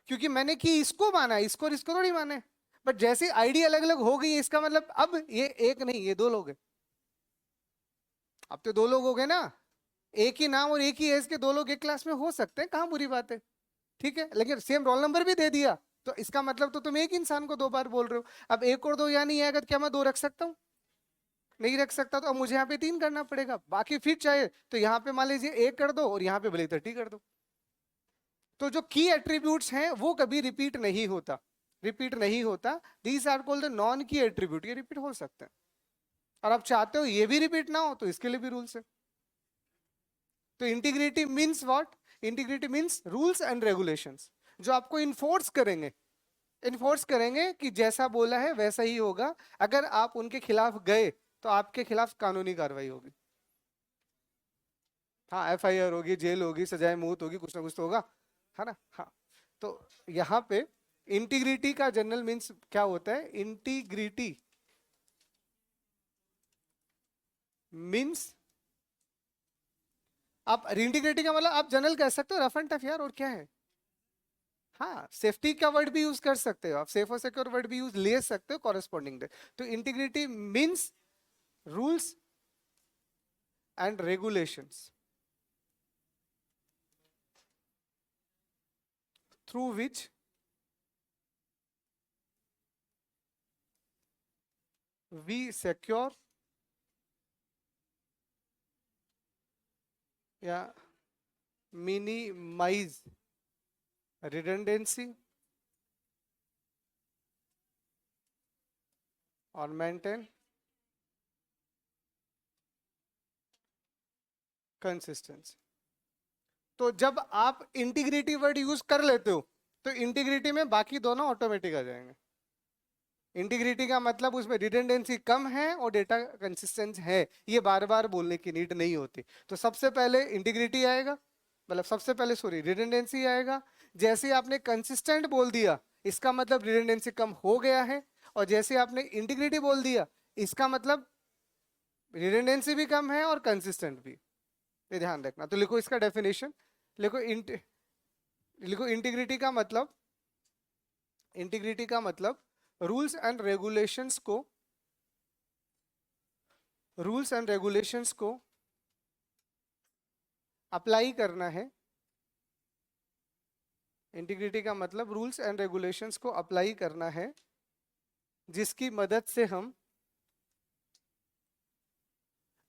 क्योंकि मैंने कि इसको माना, इसको थोड़ी माने। बट जैसे आईडी अलग अलग हो गई, इसका मतलब अब ये एक नहीं, ये दो लोग हैं। अब तो दो लोग हो गए ना, एक ही नाम और एक ही एज के दो लोग एक क्लास में हो सकते हैं, कहाँ बुरी बात है। ठीक है, लेकिन सेम रोल नंबर भी दे दिया तो इसका मतलब तो तुम एक इंसान को दो बार बोल रहे हो। अब एक और दो यहाँ नहीं आएगा तो क्या मैं दो रख सकता हूँ? नहीं रख सकता, तो अब मुझे यहाँ पे तीन करना पड़ेगा। बाकी फिर चाहे तो यहाँ पे मान लीजिए एक कर दो और यहाँ पे भले 30 कर दो। तो जो की एट्रीब्यूट्स हैं वो कभी रिपीट नहीं होता, रिपीट नहीं होता। These are called non key attribute, ये रिपीट हो सकते हैं। और आप चाहते हो ये भी रिपीट ना हो तो इसके लिए भी रूल्स है। तो integrity means what? Integrity means rules and regulations जो आपको इन्फोर्स करेंगे, इन्फोर्स करेंगे कि जैसा बोला है वैसा ही होगा। अगर आप उनके खिलाफ गए तो आपके खिलाफ कानूनी कार्रवाई होगी। हाँ, एफआईआर होगी, जेल होगी, सजाए मौत होगी, कुछ ना कुछ तो होगा, है ना। हाँ, तो यहाँ पे इंटीग्रिटी का जनरल मीन्स क्या होता है? इंटीग्रिटी मीन्स, आप इंटीग्रिटी का मतलब आप जनरल कह सकते हो, रफ एंड टफ यार, और क्या है। हाँ, सेफ्टी का वर्ड भी यूज कर सकते हो आप, सेफ और सिक्योर वर्ड भी यूज ले सकते हो कॉरेस्पॉन्डिंग। तो integrity means rules and regulations through which we secure या minimize redundancy और maintain consistency। तो जब आप इंटीग्रिटी वर्ड यूज कर लेते हो तो इंटीग्रिटी में बाकी दोनों ऑटोमेटिक आ जाएंगे। इंटीग्रिटी का मतलब उसमें रिडंडेंसी कम है और डेटा कंसिस्टेंट है, ये बार बार बोलने की नीड नहीं होती। तो सबसे पहले इंटीग्रिटी आएगा, मतलब सबसे पहले सॉरी रिडंडेंसी आएगा। जैसे ही आपने कंसिस्टेंट बोल दिया इसका मतलब रिडंडेंसी कम हो गया है, और जैसे आपने इंटीग्रिटी बोल दिया इसका मतलब रिडंडेंसी भी कम है और कंसिस्टेंट भी। ये ध्यान रखना। तो लिखो इसका डेफिनेशन, लिखो लिखो इंटीग्रिटी का मतलब, इंटीग्रिटी का मतलब रूल्स एंड रेगुलेशंस को, रूल्स एंड रेगुलेशंस को अप्लाई करना है। इंटीग्रिटी का मतलब रूल्स एंड रेगुलेशंस को अप्लाई करना है जिसकी मदद से हम,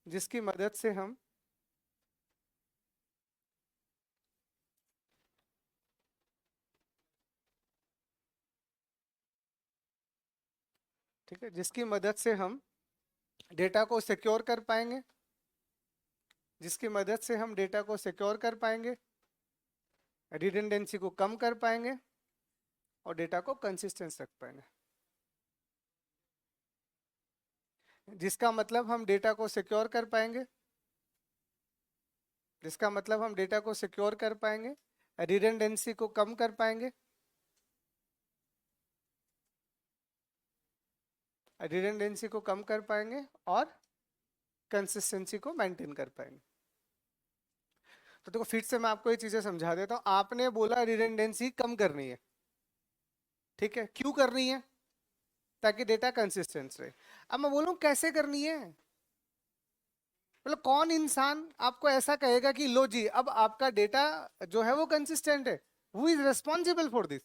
जिसकी मदद से हम ठीक है, जिसकी मदद से हम डेटा को सिक्योर कर पाएंगे, जिसकी मदद से हम डेटा को सिक्योर कर पाएंगे, रिडंडेंसी को कम कर पाएंगे और डेटा को कंसिस्टेंट रख पाएंगे। जिसका मतलब हम डेटा को सिक्योर कर पाएंगे, जिसका मतलब हम डेटा को सिक्योर कर पाएंगे, रिडंडेंसी को कम कर पाएंगे, रिडंडेंसी को कम कर पाएंगे और कंसिस्टेंसी को मेंटेन कर पाएंगे। तो देखो फिर से मैं आपको ये चीजें समझा देता हूं। आपने बोला रिडंडेंसी कम करनी है, ठीक है, क्यों करनी है? ताकि डेटा कंसिस्टेंट रहे। अब मैं बोलूं कैसे करनी है, मतलब कौन इंसान आपको ऐसा कहेगा कि लो जी अब आपका डेटा जो है वो कंसिस्टेंट है, who is responsible for this?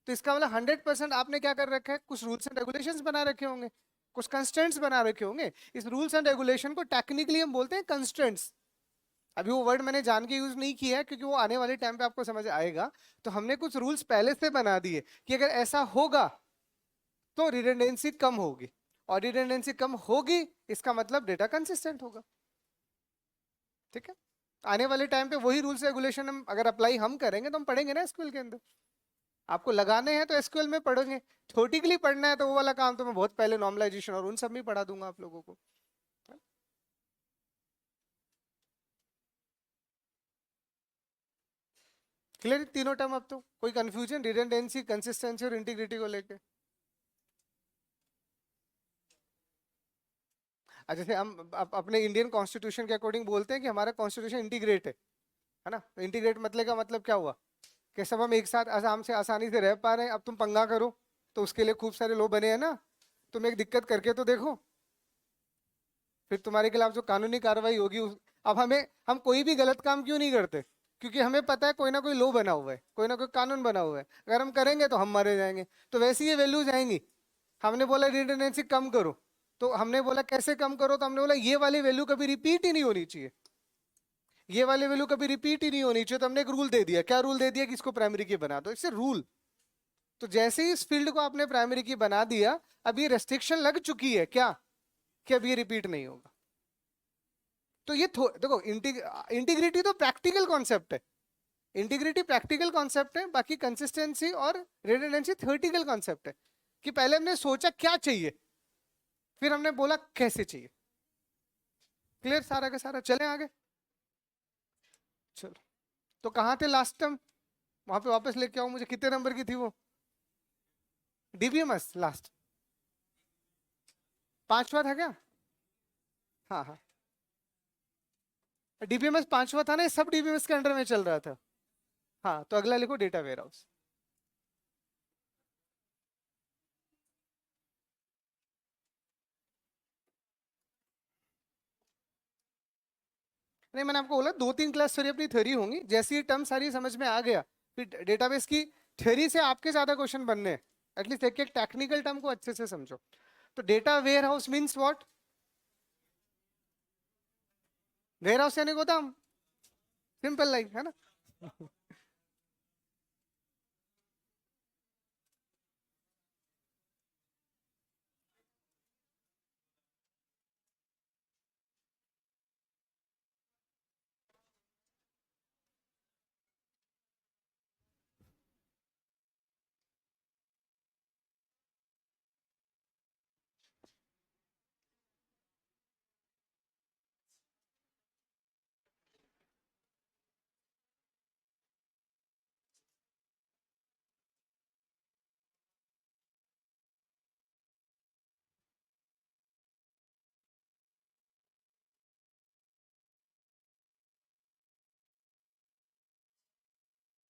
तो इसका मतलब 100% आपने क्या कर रखा है, कुछ रूल्स एंड रेगुलेशंस बना रखे होंगे, कुछ कंस्ट्रेंट्स बना रखे होंगे। इस रूल्स एंड रेगुलेशन को टेक्निकली हम बोलते हैं कंस्ट्रेंट्स। अभी वो वर्ड मैंने जान के यूज नहीं किया है क्योंकि वो आने वाले टाइम पे आपको समझ आएगा। तो हमने कुछ रूल्स पहले से बना दिए कि अगर ऐसा होगा तो रिडंडेंसी कम होगी, और रिडंडेंसी कम होगी इसका मतलब डेटा कंसिस्टेंट होगा। ठीक है, आने वाले टाइम पे वही रूल्स रेगुलेशन हम अगर अप्लाई हम करेंगे तो हम पढ़ेंगे ना एसक्यूएल के अंदर। आपको लगाने हैं तो एसक्यूएल में पढ़ेंगे, थ्योरेटिकली के लिए पढ़ना है तो वो वाला काम तो मैं बहुत पहले नॉर्मलाइजेशन और उन सब में पढ़ा दूंगा आप लोगों को। क्लियर तीनों टर्म? अब तो कोई कंफ्यूजन रिडंडेंसी, कंसिस्टेंसी और इंटीग्रिटी को लेके? जैसे हम अपने इंडियन कॉन्स्टिट्यूशन के अकॉर्डिंग बोलते हैं कि हमारा कॉन्स्टिट्यूशन इंटीग्रेट है ना। तो इंटीग्रेट मतलब का मतलब क्या हुआ कि सब हम एक साथ आराम से आसानी से रह पा रहे हैं। अब तुम पंगा करो तो उसके लिए खूब सारे लोग बने हैं ना, तुम एक दिक्कत करके तो देखो। फिर तुम्हारे खिलाफ जो कानूनी कार्रवाई होगी अब हम कोई भी गलत काम क्यों नहीं करते? क्योंकि हमें पता है कोई ना कोई लॉ बना हुआ है, कोई ना कोई कानून बना हुआ है, अगर हम करेंगे तो हम मारे जाएंगे। तो वैसी ये वैल्यूज आएंगी। हमने बोला रिडंडेंसी कम करो, तो हमने बोला कैसे कम करो, तो हमने बोला ये वाली वैल्यू कभी रिपीट ही नहीं होनी चाहिए, ये वाली वैल्यू कभी रिपीट ही नहीं होनी चाहिए। तो हमने एक रूल दे दिया। क्या रूल दे दिया? कि इसको प्राइमरी की बना दो, इससे रूल। तो जैसे ही इस फील्ड को आपने प्राइमरी की बना दिया, अब ये रेस्ट्रिक्शन लग चुकी है क्या, कि अब ये रिपीट नहीं होगा। तो ये देखो इंटीग्रिटी तो प्रैक्टिकल कॉन्सेप्ट है, इंटीग्रिटी प्रैक्टिकल कॉन्सेप्ट है, बाकी कंसिस्टेंसी और रिडंडेंसी थ्योरेटिकल कॉन्सेप्ट है। कि पहले हमने सोचा क्या चाहिए, फिर हमने बोला कैसे चाहिए। क्लियर सारा का सारा? चलें आगे। चलो, तो कहाँ थे लास्ट टाइम? वहां पे वापस लेके आओ मुझे। कितने नंबर की थी वो डीबीएमएस? लास्ट 5वां था क्या? हाँ हाँ, डीबीएमएस 5वां था ना, सब डीबीएमएस के अंडर में चल रहा था। हाँ, तो अगला लिखो डेटा वेयर हाउस। नहीं, मैंने आपको बोला 2-3 क्लास सारी अपनी थ्योरी होंगी, जैसी टर्म सारी समझ में आ गया, फिर डेटाबेस की थ्योरी से आपके ज्यादा क्वेश्चन बनने हैं। एटलीस्ट एक एक टेक्निकल टर्म को अच्छे से समझो। तो data warehouse means what? Warehouse यानी गोदाम, सिंपल लाइक है ना।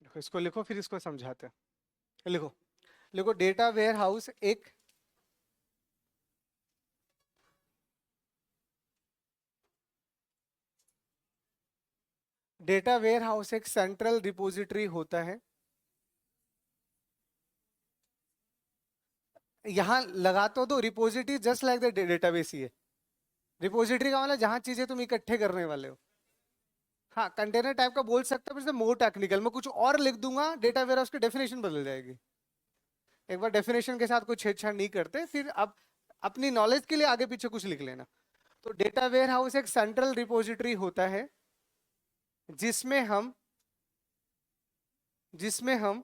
देखो, इसको लिखो फिर इसको समझाते हैं। लिखो, लिखो डेटा वेयर हाउस एक डेटा वेयर हाउस एक सेंट्रल रिपोजिटरी होता है। यहां लगा तो repository just like the database ही है। रिपोजिटरी का मतलब जहां चीजें तुम इकट्ठे करने वाले हो। हाँ, कंटेनर टाइप का बोल सकते हो, मोर टेक्निकल मैं कुछ और लिख दूंगा, डेटा वेयर हाउस की डेफिनेशन बदल जाएगी। एक बार डेफिनेशन के साथ कुछ छेड़छाड़ नहीं करते, फिर आप अपनी नॉलेज के लिए आगे पीछे कुछ लिख लेना। तो डेटा वेयर हाउस एक सेंट्रल रिपोजिटरी होता है जिसमें हम जिसमें हम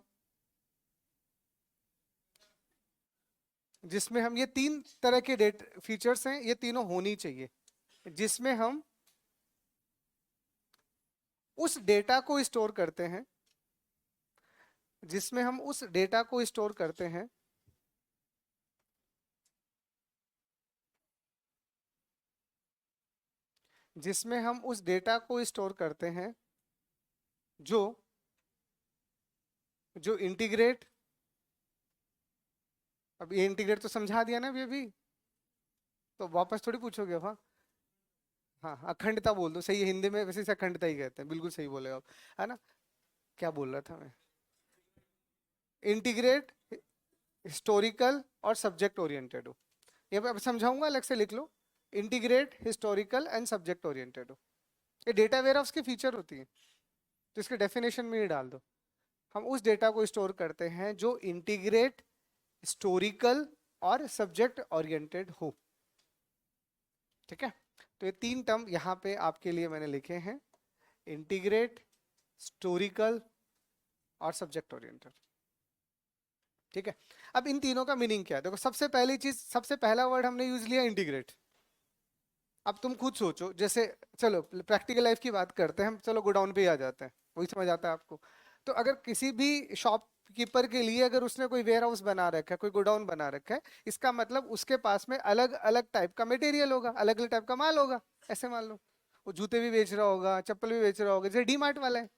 जिसमें हम ये 3 तरह के फीचर्स हैं, ये तीनों होनी चाहिए। जिसमें हम उस डेटा को स्टोर करते हैं जिसमें हम उस डेटा को स्टोर करते हैं जिसमें हम उस डेटा को स्टोर करते हैं जो जो इंटीग्रेट। अब ये इंटीग्रेट तो समझा दिया ना अभी, तो वापस थोड़ी पूछोगे अब। हाँ हाँ, अखंडता बोल दो, सही है, हिंदी में वैसे इसे अखंडता ही कहते हैं, बिल्कुल सही बोले आप, है ना। क्या बोल रहा था मैं? इंटीग्रेट, हिस्टोरिकल और सब्जेक्ट ओरिएंटेड हो। ये मैं अब समझाऊंगा, अलग से लिख लो। Integrate, historical and subject oriented हो, ये डेटा वेयर हाउस की फीचर होती है। तो इसके डेफिनेशन में ही डाल दो। हम उस डेटा को स्टोर करते हैं जो इंटीग्रेट, हिस्टोरिकल और सब्जेक्ट ओरिएंटेड हो। ठीक है, तो ये 3 टर्म यहाँ पे आपके लिए मैंने लिखे हैं, इंटीग्रेट, हिस्टोरिकल और सब्जेक्ट ओरिएंटेड। ठीक है, अब इन तीनों का मीनिंग क्या है? देखो, सबसे पहली चीज, सबसे पहला वर्ड हमने यूज लिया इंटीग्रेट। अब तुम खुद सोचो, जैसे चलो प्रैक्टिकल लाइफ की बात करते हैं हम, चलो गोडाउन पे ही आ जाते हैं, वही समझ आता है आपको। तो अगर किसी भी शॉपकीपर के लिए अगर उसने कोई वेयर हाउस बना रखा है, कोई गोडाउन बना रखा है, इसका मतलब उसके पास में अलग अलग टाइप का मटेरियल होगा, अलग अलग टाइप का माल होगा। ऐसे मान लो वो जूते भी बेच रहा होगा, चप्पल भी बेच रहा होगा, जैसे डी मार्ट वाला है।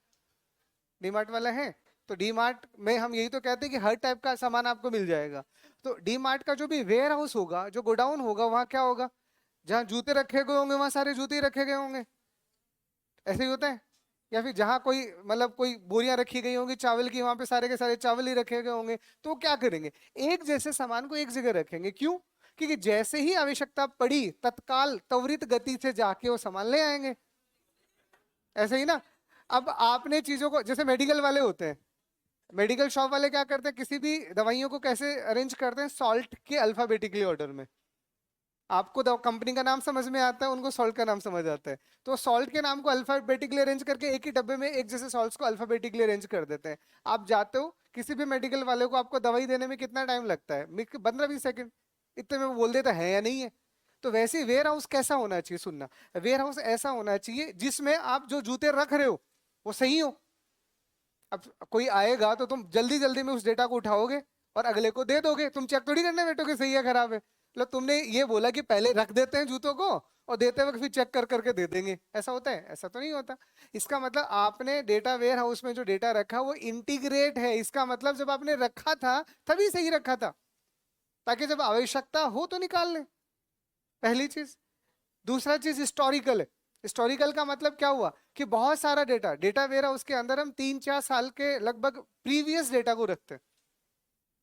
डी मार्ट वाला है, तो डी मार्ट में हम यही तो कहते हैं कि हर टाइप का सामान आपको मिल जाएगा। तो डी मार्ट का जो भी वेयर हाउस होगा, जो गोडाउन होगा, वहां क्या होगा? जहां जूते रखे गए होंगे वहां सारे जूते ही रखे गए होंगे, ऐसे ही होता है। या फिर जहां कोई मतलब कोई बोरियां रखी गई होंगी चावल की, वहां पे सारे के सारे चावल ही रखे गए होंगे। तो वो क्या करेंगे, एक जैसे सामान को एक जगह रखेंगे, क्यों? क्योंकि जैसे ही आवश्यकता पड़ी तत्काल त्वरित गति से जाके वो सामान ले आएंगे। ऐसे ही ना। अब आपने चीजों को, जैसे मेडिकल वाले होते हैं, मेडिकल शॉप वाले क्या करते हैं, किसी भी दवाइयों को कैसे अरेंज करते हैं, सॉल्ट के अल्फाबेटिकली ऑर्डर में। आपको कंपनी का नाम समझ में आता है, उनको सॉल्ट का नाम समझ आता है। तो सॉल्ट के नाम को अल्फाबेटिकली अरेंज करके एक ही डब्बे में एक जैसे सॉल्ट्स को अल्फाबेटिकली अरेंज कर देते हैं। आप जाते हो किसी भी मेडिकल वाले को, आपको दवाई देने में कितना टाइम लगता है, 15-20 सेकंड, इतने में वो बोल देता है या नहीं है। तो वैसे ही वेयर हाउस कैसा होना चाहिए, सुनना। वेयर हाउस ऐसा होना चाहिए जिसमें आप जो जूते रख रहे हो वो सही हो। अब कोई आएगा तो तुम जल्दी जल्दी में उस डेटा को उठाओगे और अगले को दे दोगे, तुम चेक थोड़ी करने बैठोगे सही है खराब है। मतलब तुमने ये बोला कि पहले रख देते हैं जूतों को और देते वक्त फिर चेक कर करके दे देंगे, ऐसा होता है? ऐसा तो नहीं होता। इसका मतलब आपने डेटा वेयर हाउस में जो डेटा रखा वो इंटीग्रेट है। इसका मतलब जब आपने रखा था तभी सही रखा था, ताकि जब आवश्यकता हो तो निकाल लें, पहली चीज। दूसरा चीज हिस्टोरिकल है। हिस्टोरिकल का मतलब क्या हुआ कि बहुत सारा डेटा, डेटा वेयर हाउस के अंदर हम 3-4 साल के लगभग प्रीवियस डेटा को रखते हैं।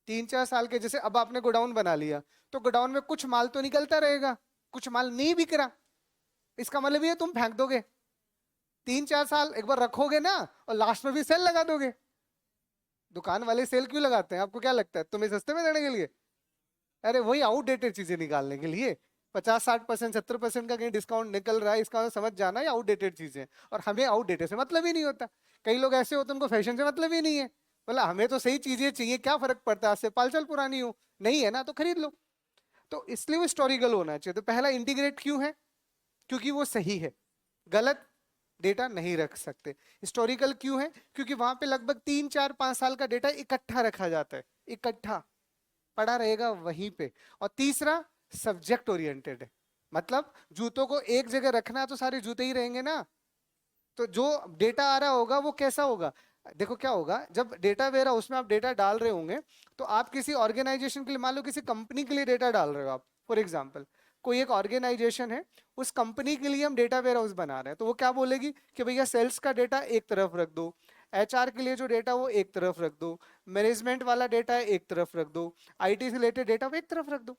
3-4 साल के, जैसे अब आपने गोडाउन बना लिया तो गोडाउन में कुछ माल तो निकलता रहेगा, कुछ माल नहीं बिक रहा, इसका मतलब ये तुम फेंक दोगे। 3-4 साल एक बार रखोगे ना, और लास्ट में भी सेल लगा दोगे। दुकान वाले सेल क्यों लगाते हैं, आपको क्या लगता है, तुम्हें सस्ते में देने के लिए? अरे वही आउटडेटेड चीजें निकालने के लिए। 50-60%, 70% का कहीं डिस्काउंट निकल रहा है, इसका मतलब समझ जाना है आउटडेटेड चीजें। और हमें आउटडेटेड से मतलब ही नहीं होता। कई लोग ऐसे होते हैं उनको फैशन से मतलब ही नहीं है, बोला हमें तो सही चीजें चाहिए, क्या फर्क पड़ता है, आज से 5 साल पुरानी हो, नहीं है ना तो खरीद लो। तो इसलिए वो हिस्टोरिकल होना चाहिए। तो पहला इंटीग्रेट क्यों है, क्योंकि वो सही है, गलत डेटा नहीं रख सकते। हिस्टोरिकल क्यों है, क्योंकि वहां पे लगभग 3-4-5 साल का डेटा इकट्ठा रखा जाता है, इकट्ठा पड़ा रहेगा वहीं पे। और तीसरा, सब्जेक्ट ओरिएंटेड है। मतलब जूतों को एक जगह रखना है तो सारे जूते ही रहेंगे ना। तो जो डेटा आ रहा होगा वो कैसा होगा, देखो क्या होगा, जब डेटा वेयर हाउस में आप डेटा डाल रहे होंगे तो आप किसी ऑर्गेनाइजेशन के लिए, मान लो किसी कंपनी के लिए डेटा डाल रहे हो आप, फॉर एग्जाम्पल कोई एक ऑर्गेनाइजेशन है, उस कंपनी के लिए हम डेटा वेयर हाउस बना रहे हैं, तो वो क्या बोलेगी कि भैया सेल्स का डेटा एक तरफ रख दो, एचआर के लिए जो डेटा वो एक तरफ रख दो, मैनेजमेंट वाला डेटा एक तरफ रख दो, आईटी से रिलेटेड डेटा वो एक तरफ रख दो।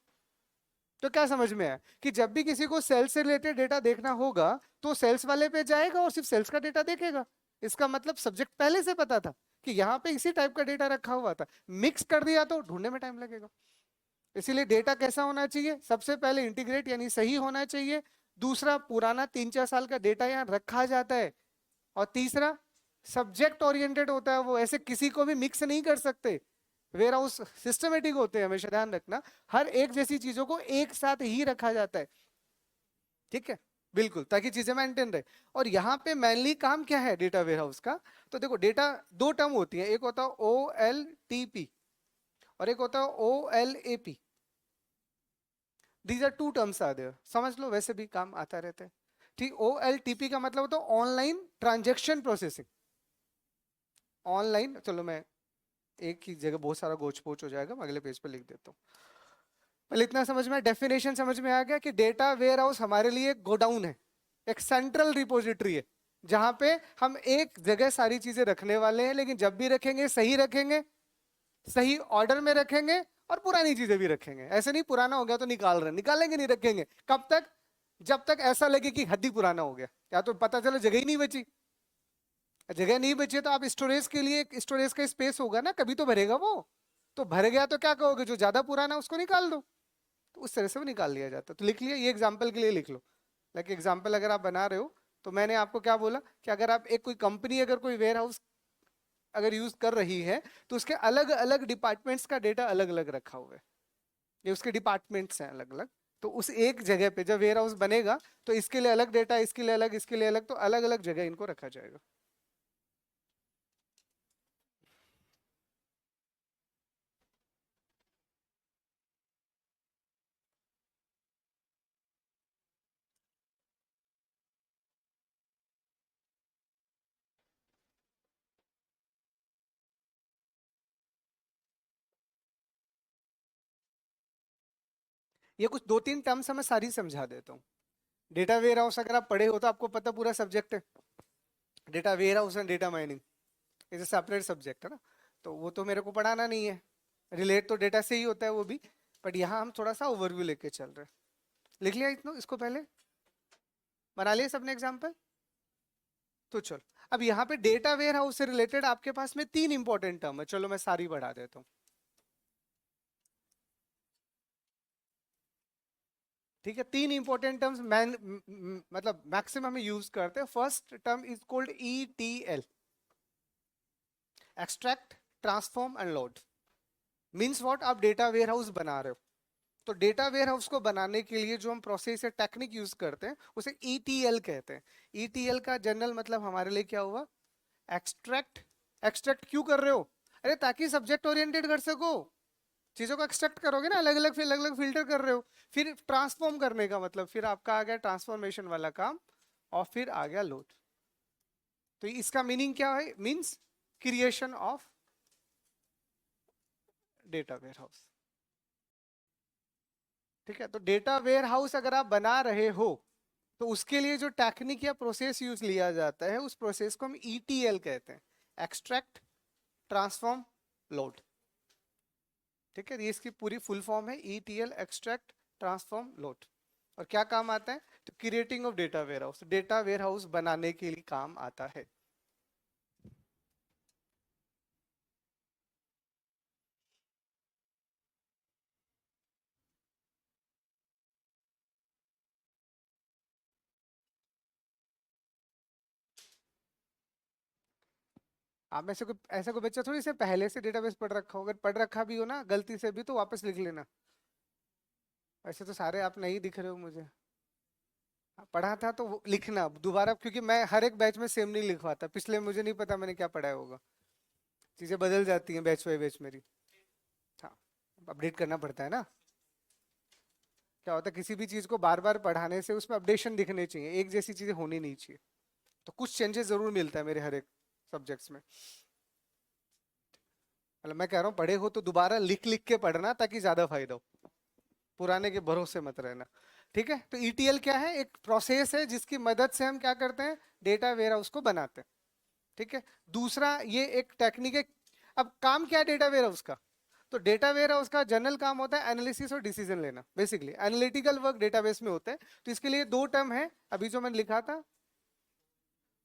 तो क्या समझ में आया कि जब भी किसी को सेल्स से रिलेटेड डेटा देखना होगा तो सेल्स वाले पे जाएगा और सिर्फ सेल्स का डेटा देखेगा। इसका मतलब सब्जेक्ट पहले से पता था कि यहाँ पे इसी टाइप का डेटा रखा हुआ था, मिक्स कर दिया तो ढूंढने में टाइम लगेगा। इसीलिए डेटा कैसा होना चाहिए, सबसे पहले इंटीग्रेट यानी सही होना चाहिए। दूसरा, पुराना 3-4 साल का डेटा यहाँ रखा जाता है। और तीसरा, सब्जेक्ट ओरिएंटेड होता है, वो ऐसे किसी को भी मिक्स नहीं कर सकते। वेयर हाउस सिस्टमेटिक होते हैं, हमेशा ध्यान रखना, हर एक जैसी चीजों को एक साथ ही रखा जाता है, ठीक है? बिल्कुल, ताकि चीजें मेंटेन रहे। और यहाँ पे मेनली काम क्या है डेटा वेयर हाउस का, तो देखो डेटा दो टर्म होती है, एक होता है OLTP और एक होता है OLAP। These are two terms are there, समझ लो, वैसे भी काम आता रहता है। ठीक, OLTP का मतलब होता है ऑनलाइन ट्रांजेक्शन प्रोसेसिंग। ऑनलाइन, चलो मैं एक ही जगह बहुत सारा गोच पोच हो जाएगा, मैं अगले पेज पे लिख देता हूँ। पहले इतना समझ में, डेफिनेशन समझ में आ गया कि डेटा वेयर हाउस हमारे लिए एक गोडाउन है, एक सेंट्रल रिपोजिटरी है, जहां पे हम एक जगह सारी चीजें रखने वाले हैं, लेकिन जब भी रखेंगे सही रखेंगे, सही ऑर्डर में रखेंगे, और पुरानी चीजें भी रखेंगे। ऐसे नहीं पुराना हो गया तो निकाल रहे, निकालेंगे नहीं, रखेंगे कब तक, जब तक ऐसा लगे कि हद ही पुराना हो गया, या तो पता चलो जगह ही नहीं बची। जगह नहीं बची तो आप स्टोरेज के लिए एक स्टोरेज का स्पेस होगा ना, कभी तो भरेगा वो। तो भर गया तो क्या कहोगे, जो ज्यादा पुराना है उसको निकाल दो। तो उस तरह से वो निकाल लिया जाता है। तो लिख लिया, ये एग्जाम्पल के लिए लिख लो। लाइक एग्जाम्पल अगर आप बना रहे हो, तो मैंने आपको क्या बोला कि अगर आप एक कोई कंपनी अगर कोई वेयर हाउस अगर यूज कर रही है तो उसके अलग अलग डिपार्टमेंट्स का डेटा अलग अलग रखा हुआ है, ये उसके डिपार्टमेंट्स हैं अलग अलग। तो उस एक जगह पे जब वेयर हाउस बनेगा तो इसके लिए अलग डेटा, इसके लिए अलग, इसके लिए अलग, तो अलग अलग जगह इनको रखा जाएगा। ये कुछ 2-3 टर्म्स मैं सारी समझा देता हूँ। डेटा वेयर हाउस अगर आप पढ़े हो तो आपको पता पूरा सब्जेक्ट है। Data warehouse and data mining is a separate subject है ना, तो वो तो मेरे को पढ़ाना नहीं है, रिलेट तो डेटा से ही होता है वो भी। बट यहाँ हम थोड़ा सा ओवरव्यू लेके चल रहे हैं। लिख लिया इतना, इसको पहले बना लिया सबने एग्जाम्पल। तो चलो अब यहाँ पे डेटा वेयर हाउस से रिलेटेड आपके पास में 3 इंपॉर्टेंट टर्म है, चलो मैं सारी बढ़ा देता हूँ। ठीक है, 3 इंपॉर्टेंट टर्म्स मतलब मैक्सिमम यूज करते हैं। First term is called ETL, extract transform and load. Means what, आप डेटा वेयर हाउस बना रहे हो, तो डेटा वेयर हाउस को बनाने के लिए जो हम प्रोसेस या टेक्निक यूज करते हैं उसे ETL कहते हैं। ETL का जनरल मतलब हमारे लिए क्या हुआ, एक्सट्रैक्ट। एक्सट्रैक्ट क्यों कर रहे हो, अरे ताकि सब्जेक्ट ओरिएंटेड कर सको। चीजों को एक्सट्रैक्ट करोगे ना, अलग अलग फिल्टर कर रहे हो। फिर ट्रांसफॉर्म करने का मतलब फिर आपका आ गया ट्रांसफॉर्मेशन वाला काम, और फिर आ गया लोड। तो इसका मीनिंग क्या है, means creation of data warehouse. ठीक है, तो डेटा वेयर हाउस अगर आप बना रहे हो तो उसके लिए जो टेक्निक या प्रोसेस यूज लिया जाता है उस प्रोसेस को हम ETL कहते हैं, एक्सट्रैक्ट ट्रांसफॉर्म लोड। ठीक है, ये इसकी पूरी फुल फॉर्म है, ETL, एक्सट्रैक्ट ट्रांसफॉर्म लोड। और क्या काम आता है, तो creating of data warehouse, data warehouse बनाने के लिए काम आता है। आप में से कोई ऐसा कोई बच्चा थोड़ी से पहले से डेटाबेस पढ़ रखा हो, अगर पढ़ रखा भी हो ना गलती से भी तो वापस लिख लेना। ऐसे तो सारे आप नहीं दिख रहे हो मुझे। पढ़ा था तो लिखना दोबारा, क्योंकि मैं हर एक बैच में सेम नहीं लिखवाता, पिछले मुझे नहीं पता मैंने क्या पढ़ाया होगा, चीजें बदल जाती हैं बैच बाई बैच मेरी। हाँ, अपडेट करना पड़ता है ना। क्या होता है, किसी भी चीज को बार बार पढ़ाने से उसमें अपडेशन दिखने चाहिए, एक जैसी चीजें होनी नहीं चाहिए। तो कुछ चेंजेस जरूर मिलता है मेरे हर एक सब्जेक्ट्स में। मतलब मैं कह रहा हूँ पढ़े हो तो दोबारा लिख लिख के पढ़ना ताकि ज्यादा फायदा हो, पुराने के भरोसे मत रहना। ठीक है, तो ETL क्या है, एक प्रोसेस है जिसकी मदद से हम क्या करते हैं, डेटा वेयर हाउस को बनाते हैं। ठीक है, दूसरा ये एक टेक्निक है। अब काम क्या है डेटा वेयर हाउस का, तो डेटा वेयर हाउस का जनरल काम होता है एनालिसिस और डिसीजन लेना, बेसिकली एनालिटिकल वर्क डेटाबेस में होता है। तो इसके लिए 2 टर्म है अभी जो मैंने लिखा था,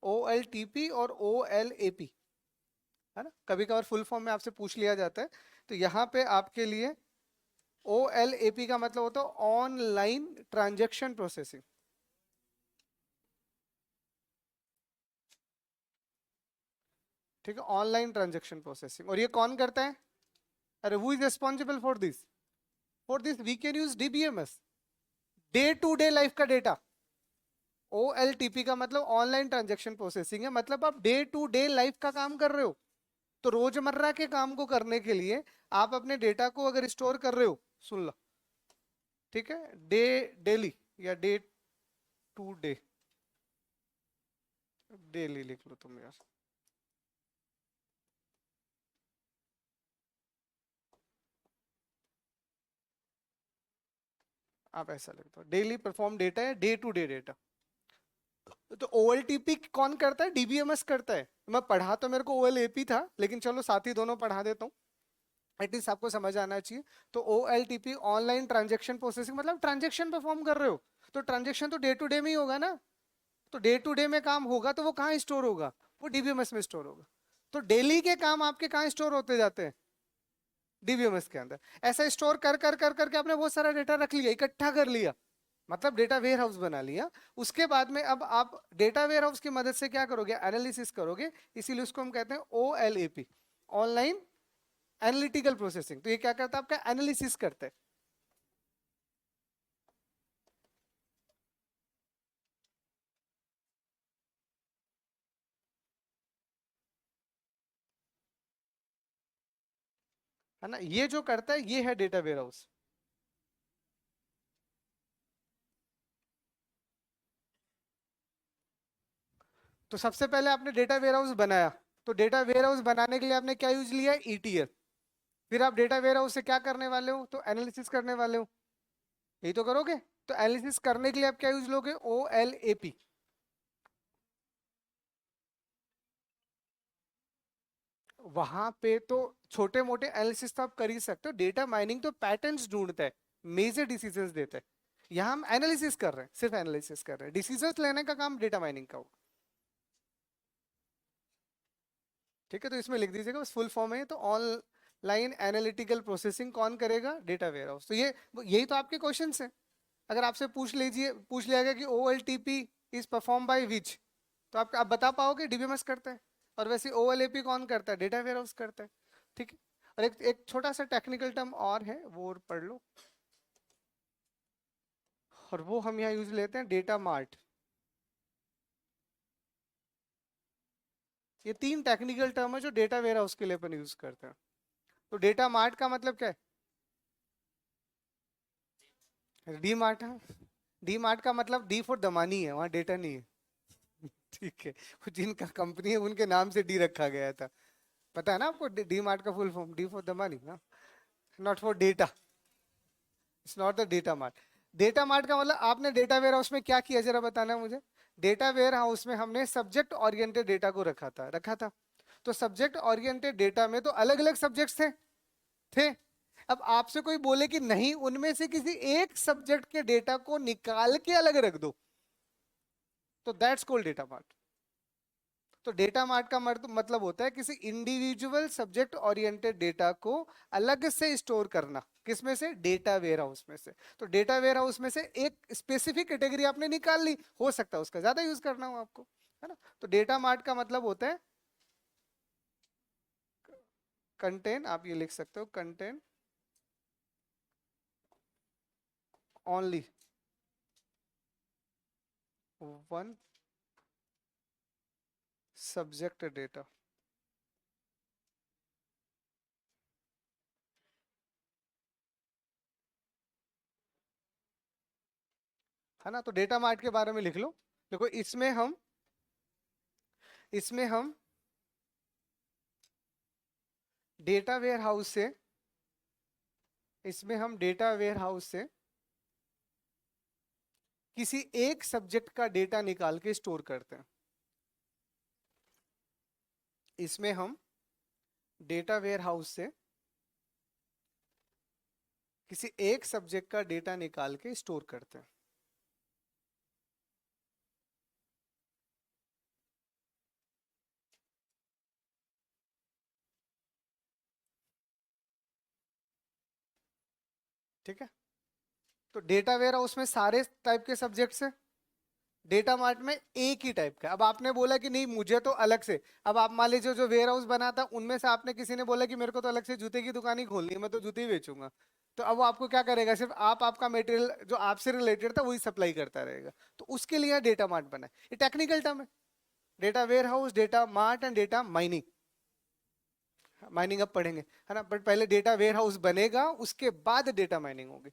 OLTP और OLAP, है ना, कभी कभार फुल फॉर्म में आपसे पूछ लिया जाता है। तो यहाँ पे आपके लिए OLAP का मतलब होता है ऑनलाइन ट्रांजेक्शन प्रोसेसिंग। ठीक है, ऑनलाइन ट्रांजेक्शन प्रोसेसिंग, और ये कौन करता है, अरे who is responsible for this, we can use DBMS, day to day life का डेटा। OLTP का मतलब ऑनलाइन ट्रांजेक्शन प्रोसेसिंग है, मतलब आप डे टू डे लाइफ का काम कर रहे हो। तो रोजमर्रा के काम को करने के लिए आप अपने डेटा को अगर स्टोर कर रहे हो, सुन लो, ठीक है, डेली या डे टू डे, डेली लिख लो तुम यार। आप ऐसा लिख दो, डेली परफॉर्म डेटा या डे टू डे डेटा। तो OLTP कौन करता है, DBMS करता है। मैं पढ़ा तो मेरे को OLAP था, लेकिन चलो साथ ही दोनों पढ़ा देता हूँ, एटलीस्ट आपको समझ आना चाहिए। तो OLTP ऑनलाइन ट्रांजेक्शन प्रोसेसिंग, मतलब ट्रांजेक्शन परफॉर्म कर रहे हो, तो ट्रांजेक्शन तो डे टू डे में ही होगा ना। तो डे टू डे में काम होगा तो वो कहाँ स्टोर होगा, वो DBMS में स्टोर होगा। तो डेली के काम आपके कहाँ स्टोर होते जाते हैं, DBMS के अंदर। ऐसा स्टोर कर कर कर करके आपने बहुत सारा डेटा रख लिया, इकट्ठा कर लिया, मतलब डेटा वेयर हाउस बना लिया। उसके बाद में अब आप डेटा वेयर हाउस की मदद से क्या करोगे, एनालिसिस करोगे। इसीलिए उसको हम कहते हैं OLAP, ऑनलाइन एनालिटिकल प्रोसेसिंग। तो ये क्या करता है, आपका एनालिसिस करता है। है ना, ये जो करता है ये है डेटा वेयर हाउस। तो सबसे पहले आपने डेटा वेयर हाउस बनाया, तो डेटा वेयर हाउस बनाने के लिए आपने क्या यूज लिया, ETL। फिर आप डेटा वेयर हाउस से क्या करने वाले हो, तो एनालिसिस करने वाले हो। यही तो करोगे। तो एनालिसिस करने के लिए आप क्या यूज लोगे, OLAP। वहां पे तो छोटे मोटे एनालिसिस तो आप कर ही सकते हो, डेटा माइनिंग तो पैटर्न्स ढूंढता है, मेजर डिसीजंस देता है। यहाँ हम एनालिसिस कर रहे हैं, सिर्फ एनालिसिस कर रहे हैं, डिसीजंस लेने का काम डेटा माइनिंग का होगा। ठीक है, तो इसमें लिख दीजिएगा, बस फुल फॉर्म है तो ऑनलाइन एनालिटिकल प्रोसेसिंग कौन करेगा, डेटा वेयर हाउस। तो ये यही तो आपके क्वेश्चन है। अगर आपसे पूछ लिया गया कि OLTP is perform by which, तो आप बता पाओगे डीबीएमएस करता है। और वैसे OLAP कौन करता है, डेटा वेयर हाउस करता है। ठीक है। और एक छोटा सा टेक्निकल टर्म और है, वो और पढ़ लो, और वो हम यहाँ यूज लेते हैं, डेटा मार्ट। ये 3 टेक्निकल टर्म है जो डेटा वेयर हाउस के लिए अपन यूज करते हैं। तो डेटा मार्ट का मतलब क्या है, डी मार्ट है। डी मार्ट का मतलब डी फॉर दमानी है, वहां डेटा नहीं है। ठीक है, वो जिनका कंपनी है उनके नाम से डी रखा गया था। पता है ना आपको, डी मार्ट का full form, D for Damani ना, not for data. It's not the data mart. Data mart का मतलब, आपने डेटा वेयर हाउस में क्या किया जरा बताना मुझे। डेटा वेयर हाउस में हमने सब्जेक्ट ओरिएंटेड डेटा को रखा था। तो सब्जेक्ट ओरिएंटेड डेटा में तो अलग अलग सब्जेक्ट्स थे। अब आपसे कोई बोले कि नहीं, उनमें से किसी एक सब्जेक्ट के डेटा को निकाल के अलग रख दो, तो दैट्स कॉल्ड डेटा मार्ट। तो डेटा मार्ट का मतलब होता है किसी इंडिविजुअल सब्जेक्ट ओरिएंटेड डेटा को अलग से स्टोर करना। किसमें से, डेटा वेयर हाउस में से। तो डेटा वेयर हाउस में से एक स्पेसिफिक कैटेगरी आपने निकाल ली, हो सकता है उसका ज्यादा यूज करना हो आपको, है ना। तो डेटा मार्ट का मतलब होता है कंटेन, आप ये लिख सकते हो, contain only one subject data. है ना। तो डेटा मार्ट के बारे में लिख लो। देखो, इसमें हम डेटा वेयर हाउस से इसमें हम डेटा वेयर हाउस से किसी एक सब्जेक्ट का डेटा निकाल के स्टोर करते हैं। इसमें हम डेटा वेयर हाउस से किसी एक सब्जेक्ट का डेटा निकाल के स्टोर करते हैं। ठीक है। तो डेटा वेयर हाउस में सारे टाइप के सब्जेक्ट्स हैं, डेटा मार्ट में एक ही टाइप का। अब आपने बोला कि नहीं मुझे तो अलग से, अब आप मान लीजिए जो वेयर हाउस बना था उनमें से आपने किसी ने बोला कि मेरे को तो अलग से जूते की दुकान ही खोलनी है, मैं तो जूते ही बेचूंगा। तो अब वो आपको क्या करेगा, सिर्फ आपका मटेरियल जो आपसे रिलेटेड था वही सप्लाई करता रहेगा। तो उसके लिए डेटा मार्ट बना है। ये टेक्निकल टर्म है, data warehouse, data mart and data mining. Mining अब पढ़ेंगे, है ना, बट पहले डेटा वेयर हाउस बनेगा, उसके बाद डेटा माइनिंग होगी।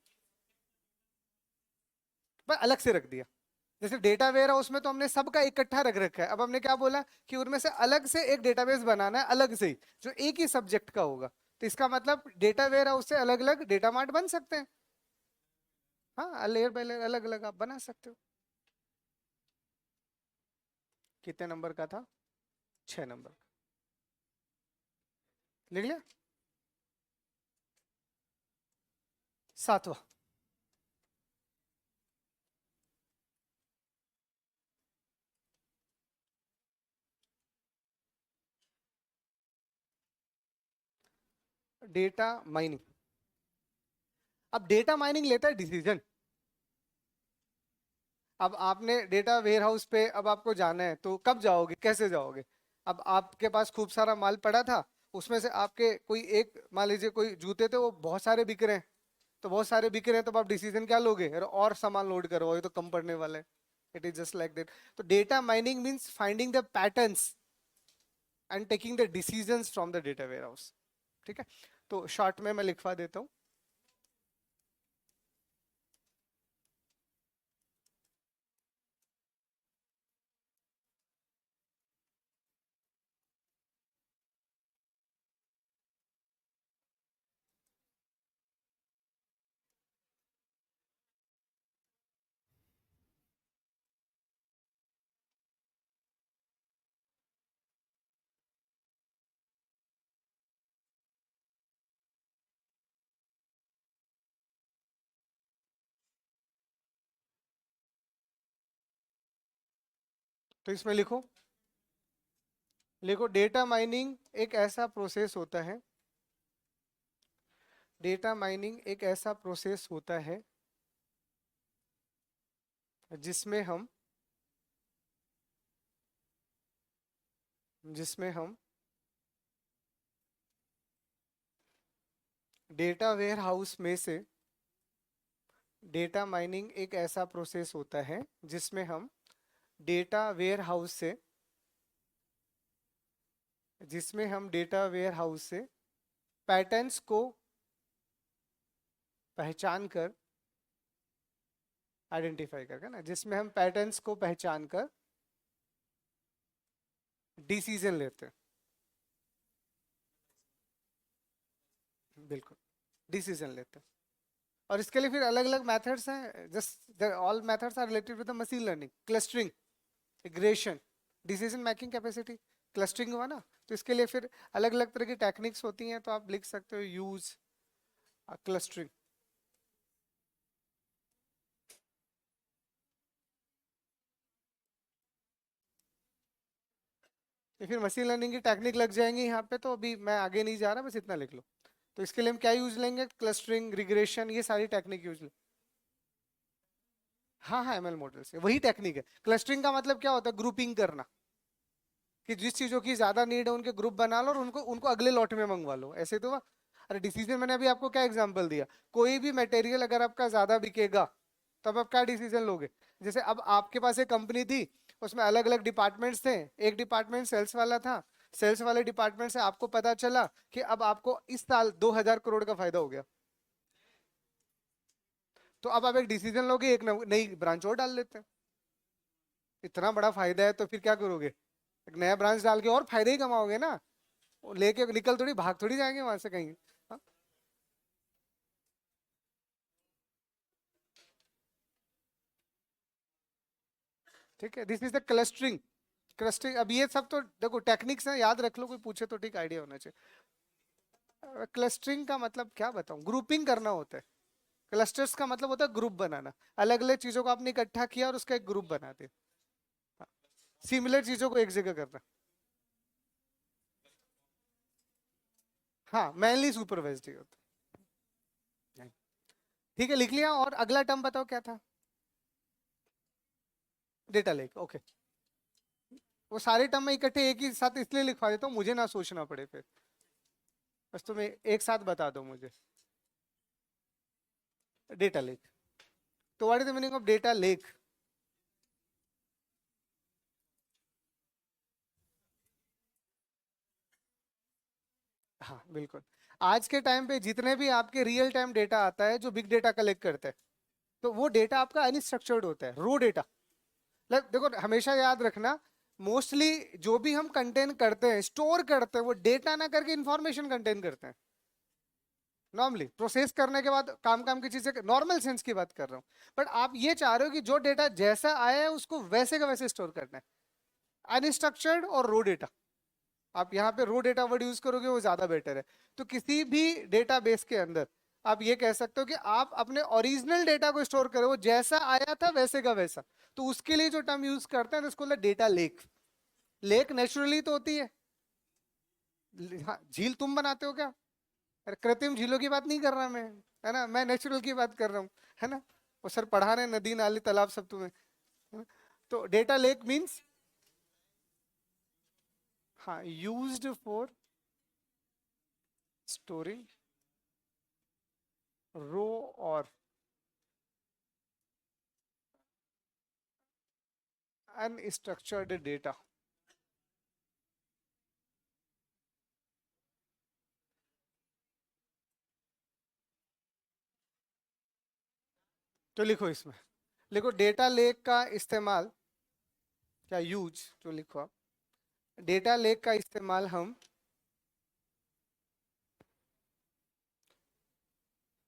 पर अलग से रख दिया। जैसे डेटा वेयर हाउस में तो हमने सबका इकट्ठा रख रखा है, अब हमने क्या बोला कि उनमें से अलग से एक डेटाबेस बनाना है, अलग से ही, जो एक ही सब्जेक्ट का होगा। तो इसका मतलब डेटा वेयर हाउस से अलग अलग डेटा मार्ट बन सकते हैं। हाँ, लेयर बाय लेयर अलग अलग आप बना सकते हो। कितने नंबर का था, 6 नंबर। लिख लिया। 7वां, डेटा माइनिंग। अब डेटा माइनिंग लेता है डिसीजन। अब आपने डेटा वेयर हाउस पे, अब आपको जाना है तो कब जाओगे, कैसे जाओगे। अब आपके पास खूब सारा माल पड़ा था, उसमें से आपके कोई एक, मान लीजिए कोई जूते थे वो बहुत सारे बिक रहे हैं, तो बहुत सारे बिक रहे हैं, तो आप डिसीजन क्या लोगे, अरे और सामान लोड करो, ये तो कम पड़ने वाला है। It is just like that. तो data mining means finding the patterns and taking the decisions from the data warehouse. ठीक है, तो शॉर्ट में मैं लिखवा देता हूँ। तो इसमें लिखो, लिखो डेटा माइनिंग एक ऐसा प्रोसेस होता है, डेटा माइनिंग एक ऐसा प्रोसेस होता है जिसमें हम जिसमें हम डेटा वेयर हाउस में से, डेटा माइनिंग एक ऐसा प्रोसेस होता है जिसमें हम डेटा वेयर हाउस से, जिसमें हम डेटा वेयर हाउस से पैटर्न्स को पहचान कर, आइडेंटिफाई करके ना, जिसमें हम पैटर्न्स को पहचान कर डिसीजन लेते हैं, बिल्कुल डिसीजन लेते हैं। और इसके लिए फिर अलग अलग मेथड्स हैं, just all methods are related with the machine learning, clustering, regression, decision making capacity, clustering हुआ ना, तो इसके लिए फिर अलग अलग तरह की टेक्निक्स होती हैं, तो आप लिख सकते हो यूज क्लस्टरिंग। तो फिर मशीन लर्निंग की टेक्निक लग जाएंगी यहाँ पे, तो अभी मैं आगे नहीं जा रहा, बस इतना लिख लो। तो इसके लिए हम क्या यूज लेंगे, क्लस्टरिंग, रिग्रेशन, ये सारी टेक्निक यूज ले। हाँ हाँ, एमएल मॉडल से वही टेक्निक है। क्लस्टरिंग का मतलब क्या होता है, ग्रुपिंग करना, कि जिस चीजों की ज्यादा नीड है उनके ग्रुप बना लो और उनको उनको अगले लॉट में मंगवा लो, ऐसे तो हुआ। अरे डिसीजन मैंने अभी आपको क्या एग्जांपल दिया, कोई भी मटेरियल अगर आपका ज्यादा बिकेगा तब आप क्या डिसीजन लोगे। जैसे अब आपके पास एक कंपनी थी, उसमें अलग अलग डिपार्टमेंट्स थे, एक डिपार्टमेंट सेल्स वाला था, सेल्स वाले डिपार्टमेंट से आपको पता चला कि अब आपको इस साल 2000 करोड़ का फायदा हो गया, तो अब आप एक डिसीजन लोगे, एक नई ब्रांच और डाल लेते हैं। इतना बड़ा फायदा है तो फिर क्या करोगे, एक नया ब्रांच डाल के और फायदे ही कमाओगे ना, वो लेके निकल थोड़ी, भाग थोड़ी जाएंगे वहां से कहीं। हाँ, ठीक है, this is the clustering. Clustering, अब ये सब तो देखो टेक्निक्स है, याद रख लो, कोई पूछे तो ठीक आइडिया होना चाहिए। क्लस्टरिंग का मतलब क्या बताऊं, ग्रुपिंग करना होता है। क्लस्टर्स का मतलब होता है ग्रुप बनाना, अलग अलग चीजों को आपने इकट्ठा किया और उसका एक ग्रुप बना दिया, सिमिलर चीजों को एक जगह करना। हाँ, मेनली सुपरवाइज्ड ही होता है। ठीक है, लिख लिया, और अगला टर्म बताओ क्या था, डेटा लेक, ओके। वो सारे टर्म में इकट्ठे एक ही साथ इसलिए लिखवा देता हूँ, मुझे ना सोचना पड़े फिर, बस तुम्हें एक साथ बता दो मुझे। डेटा लेक, तो what is the meaning of data lake. हाँ बिल्कुल, आज के टाइम पे जितने भी आपके रियल टाइम डेटा आता है जो बिग डेटा कलेक्ट करते हैं, तो वो डेटा आपका अनस्ट्रक्चर्ड होता है, रो डेटा। देखो हमेशा याद रखना, मोस्टली जो भी हम कंटेन करते हैं, स्टोर करते हैं, वो डेटा ना करके इंफॉर्मेशन कंटेन करते हैं। नॉर्मली प्रोसेस करने के बाद काम काम की चीजें, नॉर्मल सेंस की बात कर रहा हूँ। बट आप ये चाह रहे हो कि जो डेटा जैसा आया है उसको वैसे का वैसे स्टोर करना है, अनस्ट्रक्चर्ड और रो डेटा। आप यहाँ पे रो डेटा वर्ड यूज करोगे वो ज्यादा बेटर है। तो किसी भी डेटाबेस के अंदर आप ये कह सकते हो कि आप अपने ओरिजिनल डेटा को स्टोर करो, वो जैसा आया था वैसे का वैसा। तो उसके लिए जो टर्म यूज करते हैं उसको डेटा लेक। लेक नेचुरली तो होती है, हाँ, झील तुम बनाते हो क्या, अरे कृत्रिम झीलों की बात नहीं कर रहा मैं, है ना, मैं नेचुरल की बात कर रहा हूँ, है ना। वो सर पढ़ा रहे हैं, नदी नाली तालाब सब तुम्हें, है ना? तो डेटा लेक मीन्स, हाँ, यूज्ड फॉर स्टोरिंग रो और अनस्ट्रक्चर्ड डेटा। तो लिखो इसमें, लिखो डेटा लेक का इस्तेमाल, क्या यूज जो लिखो आप, डेटा लेक का इस्तेमाल हम,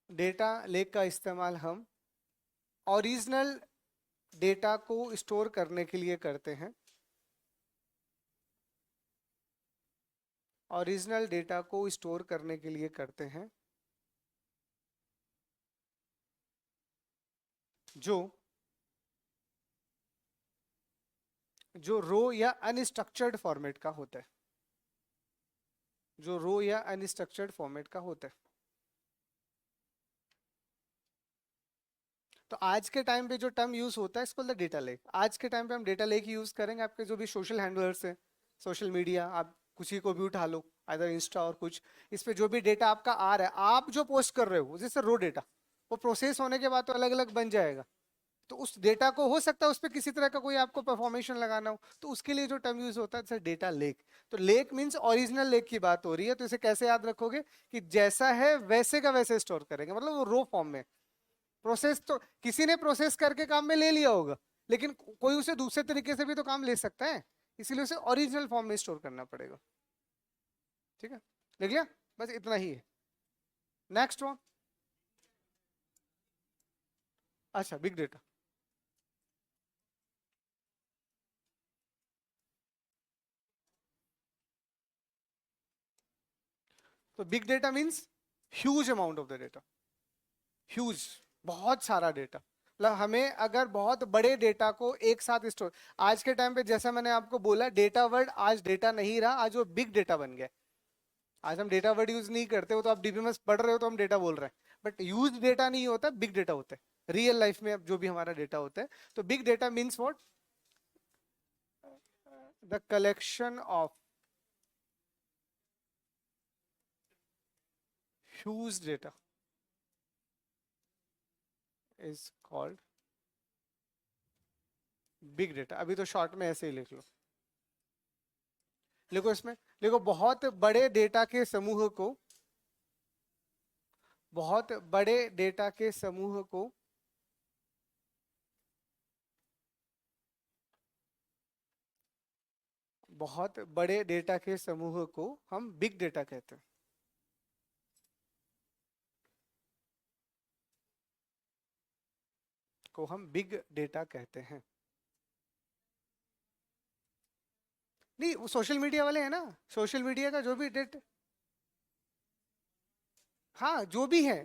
डेटा लेक का इस्तेमाल हम ओरिजिनल डेटा को स्टोर करने के लिए करते हैं, ओरिजिनल डेटा को स्टोर करने के लिए करते हैं, जो जो रो या अनस्ट्रक्चर्ड फॉर्मेट का होता है, जो रो या अनस्ट्रक्चर्ड फॉर्मेट का होता है। तो आज के टाइम पे जो टर्म यूज होता है इसको डेटा लेक। आज के टाइम पे हम डेटा लेक यूज करेंगे। आपके जो भी सोशल हैंडलर्स है, सोशल मीडिया, आप किसी को भी उठा लो, इधर इंस्टा और कुछ, इस पे जो भी डेटा आपका आ रहा है, आप जो पोस्ट कर रहे हो जैसे रो डेटा, वो प्रोसेस होने के बाद तो अलग अलग बन जाएगा। तो उस डेटा को हो सकता है उस पर किसी तरह का कोई आपको परफॉर्मेशन लगाना हो, तो उसके लिए जो टर्म यूज होता है डेटा लेक। तो लेक मींस ओरिजिनल लेक की बात हो रही है। तो इसे कैसे याद रखोगे कि जैसा है वैसे का वैसे स्टोर करेंगे, मतलब वो रो फॉर्म में। प्रोसेस तो किसी ने प्रोसेस करके काम में ले लिया होगा, लेकिन कोई उसे दूसरे तरीके से भी तो काम ले सकता है, इसीलिए उसे ओरिजिनल फॉर्म में स्टोर करना पड़ेगा। ठीक है, लिख लिया, बस इतना ही है। Next one. अच्छा, बिग डेटा। तो big data means huge amount of the data, huge, बहुत सारा डेटा। मतलब हमें अगर बहुत बड़े डेटा को एक साथ स्टोर, आज के टाइम पे जैसा मैंने आपको बोला, डेटा वर्ड आज डेटा नहीं रहा, आज वो बिग डेटा बन गया। आज हम डेटा वर्ड यूज नहीं करते हो, तो आप डीबीएमएस पढ़ रहे हो तो हम डेटा बोल रहे हैं, बट यूज डेटा नहीं होता, बिग डेटा होता है रियल लाइफ में अब जो भी हमारा डेटा होता है। तो big data means what, the collection of huge data is called big data. अभी तो शॉर्ट में ऐसे ही लिख लो। लिखो इसमें, लिखो बहुत बड़े डेटा के समूह को, बहुत बड़े डेटा के समूह को बहुत बड़े डेटा के समूह को हम बिग डेटा कहते हैं। को हम बिग डेटा कहते हैं। नहीं, वो सोशल मीडिया वाले हैं ना, सोशल मीडिया का जो भी डेटा, हाँ जो भी है,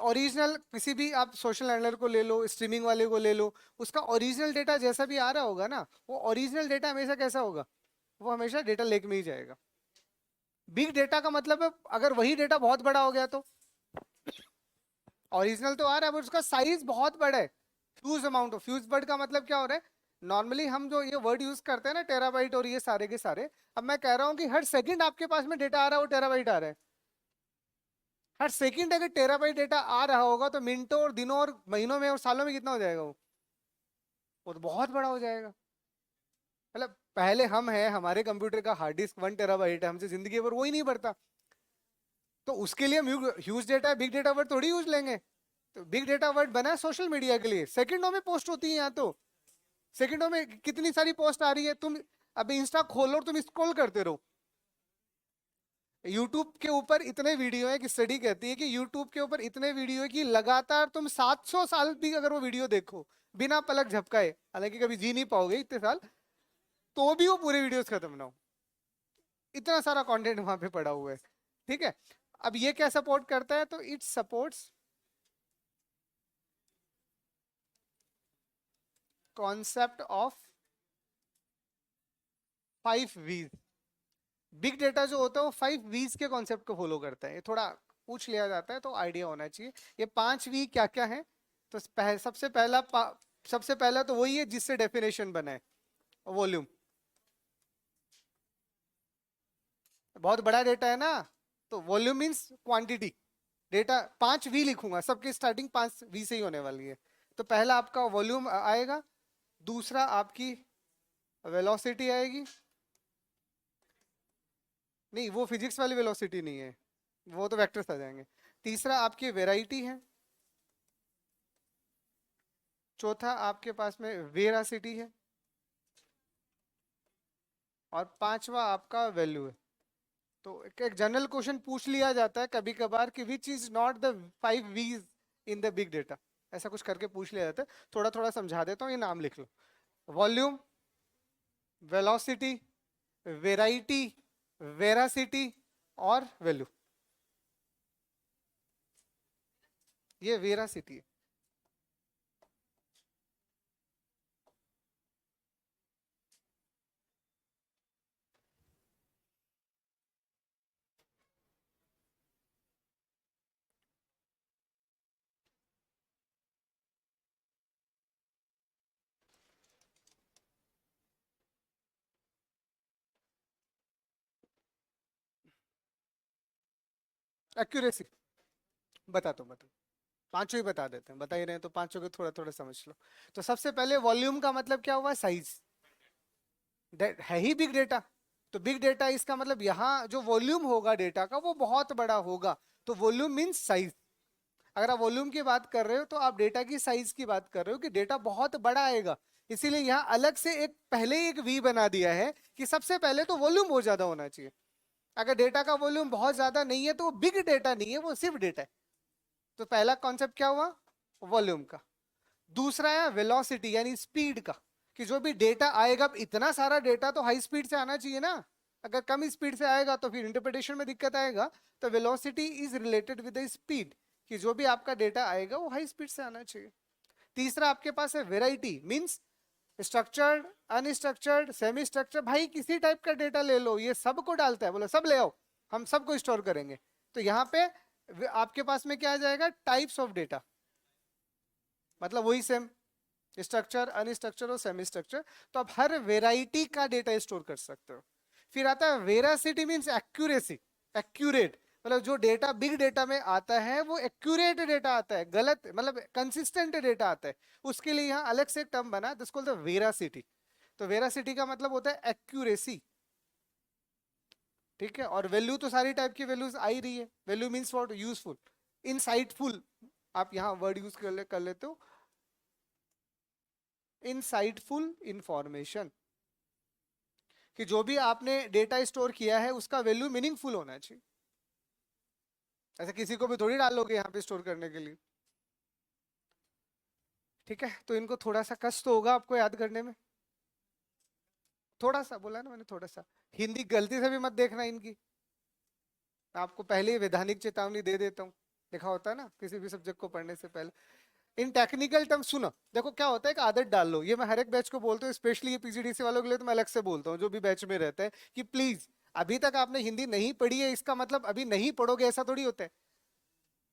ओरिजिनल किसी भी आप सोशल हैंडलर को ले लो, स्ट्रीमिंग वाले को ले लो, उसका ओरिजिनल डेटा जैसा भी आ रहा होगा ना, वो ओरिजिनल डेटा हमेशा कैसा होगा, वो हमेशा डेटा लेक में ही जाएगा। बिग डेटा का मतलब है अगर वही डेटा बहुत बड़ा हो गया तो, ओरिजिनल तो आ रहा है बट उसका साइज बहुत बड़ा है, fuse amount of, fuse word का मतलब क्या हो रहा है, नॉर्मली हम जो ये वर्ड यूज करते हैं ना, टेराबाइट और ये सारे के सारे, अब मैं कह रहा हूँ कि हर सेकंड आपके पास में डेटा आ रहा है, वो टेराबाइट आ रहा है। हर सेकंड अगर टेराबाइट डेटा आ रहा होगा तो मिनटों और दिनों और महीनों में और सालों में कितना हो जाएगा वो तो बहुत बड़ा हो जाएगा। मतलब पहले हम हैं, हमारे कंप्यूटर का हार्ड डिस्क 1 टेराबाइट है, हमसे जिंदगी भर वो ही नहीं बढ़ता, तो उसके लिए हम huge data big data word थोड़ी यूज लेंगे। तो बिग डेटा वर्ड बना है सोशल मीडिया के लिए, सेकंडों में पोस्ट होती है यहाँ तो, सेकंडों में कितनी सारी पोस्ट आ रही है। तुम अभी इंस्टा खोलो और तुम स्क्रॉल करते रहो, यूट्यूब के ऊपर इतने वीडियो है कि स्टडी कहती है कि यूट्यूब के ऊपर इतने वीडियो है कि लगातार तुम 700 साल भी अगर वो वीडियो देखो बिना पलक झपकाए, हालांकि कभी जी नहीं पाओगे इतने साल, तो भी वो पूरे वीडियोस खत्म ना हो, इतना सारा कंटेंट वहां पे पड़ा हुआ है। ठीक है, अब ये क्या सपोर्ट करता है, तो इट सपोर्ट्स कॉन्सेप्ट ऑफ 5 वीज। बिग डेटा जो होता है वो 5 वीज के कॉन्सेप्ट को फॉलो करता है, ये थोड़ा पूछ लिया जाता है तो आइडिया होना चाहिए। ये 5 वी क्या क्या है, तो सबसे पहला तो वही है जिससे डेफिनेशन बना है, वॉल्यूम। बहुत बड़ा डेटा है ना, तो volume means quantity. Data 5 V लिखूंगा, सबकी स्टार्टिंग 5 वी से ही होने वाली है। तो पहला आपका वॉल्यूम आएगा, दूसरा आपकी वेलोसिटी आएगी, नहीं वो फिजिक्स वाली वेलोसिटी नहीं है, वो तो वेक्टर्स आ जाएंगे। तीसरा आपकी वेराइटी है, चौथा आपके पास में वेरासिटी है, और पांचवा आपका वैल्यू है। तो एक जनरल क्वेश्चन पूछ लिया जाता है कभी कभार कि विच इज नॉट द 5 वीज इन द बिग डेटा, ऐसा कुछ करके पूछ लिया जाता है। थोड़ा थोड़ा समझा देता हूँ, ये नाम लिख लो, वॉल्यूम, वेलोसिटी, वेराइटी, वेरासिटी और वैल्यू, ये वेरासिटी है। एक्यूरेसी बता, पांचों ही बता देते हैं, बता ही रहे हैं तो पांचों को थोड़ा थोड़ा समझ लो। तो सबसे पहले वॉल्यूम का मतलब क्या हुआ, साइज, है ही बिग डेटा। तो बिग डेटा इसका मतलब यहाँ जो वॉल्यूम होगा डेटा का वो बहुत बड़ा होगा, तो वॉल्यूम मीन्स साइज। अगर आप वॉल्यूम की बात कर रहे हो तो आप डेटा की साइज की बात कर रहे हो कि डेटा बहुत बड़ा आएगा, इसीलिए यहाँ अलग से एक पहले ही एक वी बना दिया है कि सबसे पहले तो वॉल्यूम बहुत ज्यादा होना चाहिए। अगर डेटा का वॉल्यूम बहुत ज्यादा नहीं है तो वो बिग डेटा नहीं है, वो सिर्फ डेटा है। तो पहला कॉन्सेप्ट क्या हुआ, वॉल्यूम का। दूसरा है वेलोसिटी यानी स्पीड का, कि जो भी डेटा आएगा, अब इतना सारा डेटा तो हाई स्पीड से आना चाहिए ना, अगर कम स्पीड से आएगा तो फिर इंटरप्रिटेशन में दिक्कत आएगा। तो velocity is related with the speed, कि जो भी आपका डेटा आएगा वो हाई स्पीड से आना चाहिए। तीसरा आपके पास है variety, means structured, unstructured, semi structured, भाई किसी टाइप का डेटा ले लो, ये सबको डालता है, बोलो सब ले आओ, हम सबको स्टोर करेंगे। तो यहाँ पे आपके पास में क्या आ जाएगा, टाइप्स ऑफ डेटा, मतलब वही सेम स्ट्रक्चर, अनस्ट्रक्चर और सेमी स्ट्रक्चर। तो आप हर वेराइटी का डेटा स्टोर कर सकते हो। फिर आता है वेरासिटी, मींस एक्यूरेसी, एक्यूरेट, मतलब जो डेटा बिग डेटा में आता है वो एक्यूरेट डेटा आता है, गलत मतलब कंसिस्टेंट डेटा आता है। उसके लिए यहाँ अलग से टर्म बना जिसको बोलते हैं वेरासिटी। तो वेरासिटी का मतलब होता है एक्यूरेसी, ठीक है। और वैल्यू तो सारी टाइप की वैल्यूज आ ही रही है, value means what, useful, insightful, आप यहाँ वर्ड यूज कर लेते हो, इनसाइटफुल इंफॉर्मेशन, कि जो भी आपने डेटा स्टोर किया है उसका वैल्यू मीनिंगफुल होना चाहिए। ऐसे किसी को भी थोड़ी डाल लोगे यहाँ पे स्टोर करने के लिए, ठीक है। तो इनको थोड़ा सा कष्ट तो होगा आपको याद करने में, थोड़ा सा बोला ना मैंने, थोड़ा सा। हिंदी गलती से भी मत देखना इनकी, आपको पहले ही वैधानिक चेतावनी दे देता हूँ, लिखा होता है ना किसी भी सब्जेक्ट को पढ़ने से पहले। इन टेक्निकल टर्म सुनो, देखो क्या होता है, एक आदत डाल लो, ये मैं हर एक बैच को बोलता हूँ, स्पेशली ये पीजीडीसी वालों के लिए तो मैं अलग से बोलता हूँ, जो भी बैच में रहता है, कि प्लीज अभी तक आपने हिंदी नहीं पढ़ी है इसका मतलब अभी नहीं पढ़ोगे ऐसा थोड़ी होता है।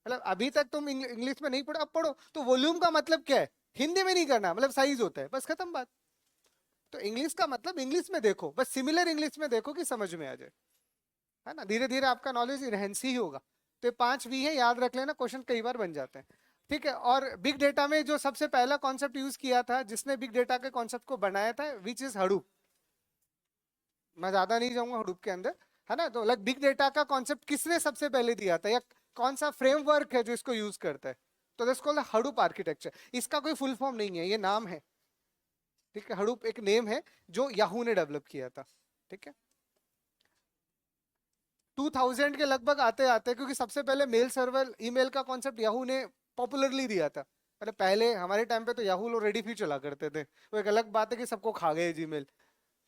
मतलब अभी तक तुम इंग्लिश में नहीं पढ़ो, अब पढ़ो। तो वॉल्यूम का मतलब क्या है, हिंदी में नहीं करना, मतलब साइज होता है, बस खत्म बात। तो इंग्लिश का मतलब इंग्लिश में देखो, बस सिमिलर इंग्लिश में देखो कि समझ में आ जाए, है ना। धीरे धीरे आपका नॉलेज इनहेंस ही होगा। तो ये 5 वी है, याद रख लेना, क्वेश्चन कई बार बन जाते हैं, ठीक है। और बिग डेटा में जो सबसे पहला कॉन्सेप्ट यूज किया था, जिसने बिग डेटा के कॉन्सेप्ट को बनाया था, विच इज हडूप। मैं ज्यादा नहीं जाऊंगा हडूप के अंदर, है ना। तो लाइक बिग डेटा का कॉन्सेप्ट किसने सबसे पहले दिया था, या कौन सा फ्रेमवर्क है जो इसको यूज करता है, तो दिस कॉल्ड हडूप आर्किटेक्चर। इसका कोई फुल फॉर्म नहीं है, ये नाम है, ठीक है। हडूप एक नेम है जो याहू ने डेवलप किया था, ठीक है। 2000 के लगभग आते आते, क्योंकि सबसे पहले मेल सर्वर ईमेल का कॉन्सेप्ट याहू ने पॉपुलरली दिया था। अरे पहले हमारे टाइम पे तो याहू लोग रेडी फ्री चला करते थे, वो एक अलग बात है कि सबको खा गए जीमेल,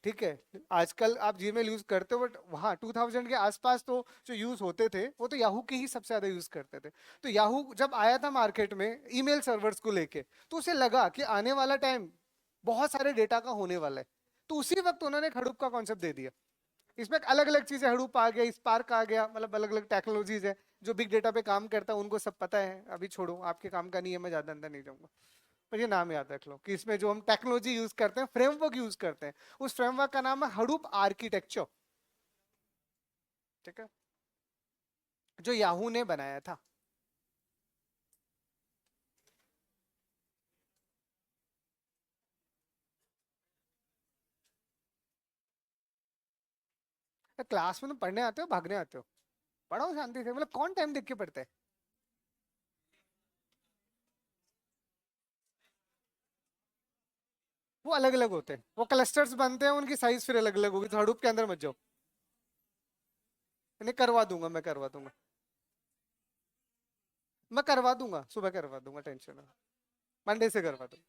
ठीक है। आजकल आप जीमेल यूज करते हो, बट वहाँ 2000 के आसपास तो जो यूज होते थे वो तो याहू के ही सबसे ज्यादा यूज करते थे। तो याहू जब आया था मार्केट में ईमेल सर्वर्स को लेके, तो उसे लगा कि आने वाला टाइम बहुत सारे डेटा का होने वाला है, तो उसी वक्त उन्होंने हडूप का कॉन्सेप्ट दे दिया। इसमें अलग अलग चीजें, हडूप आ गया, स्पार्क आ गया, मतलब अलग अलग टेक्नोलॉजीज है जो बिग डेटा पे काम करता है, उनको सब पता है, अभी छोड़ो, आपके काम का नहीं है, मैं ज्यादा अंदर नहीं जाऊंगा। पर ये नाम याद रख लो कि इसमें जो हम टेक्नोलॉजी यूज करते हैं, फ्रेमवर्क यूज करते हैं, उस फ्रेमवर्क का नाम है हडूप आर्किटेक्चर, ठीक है, जो याहू ने बनाया था। तो क्लास में तुम पढ़ने आते हो भागने आते हो, पढ़ो शांति से, मतलब कौन टाइम देख के पढ़ता है। वो अलग अलग होते हैं, वो क्लस्टर्स बनते हैं, उनकी साइज फिर अलग अलग होगी, तो हडूप के अंदर मत जाओ। नहीं, करवा दूंगा, मैं करवा दूंगा, मैं करवा दूंगा, सुबह करवा दूंगा, टेंशन ना, मंडे से करवा दूंगा,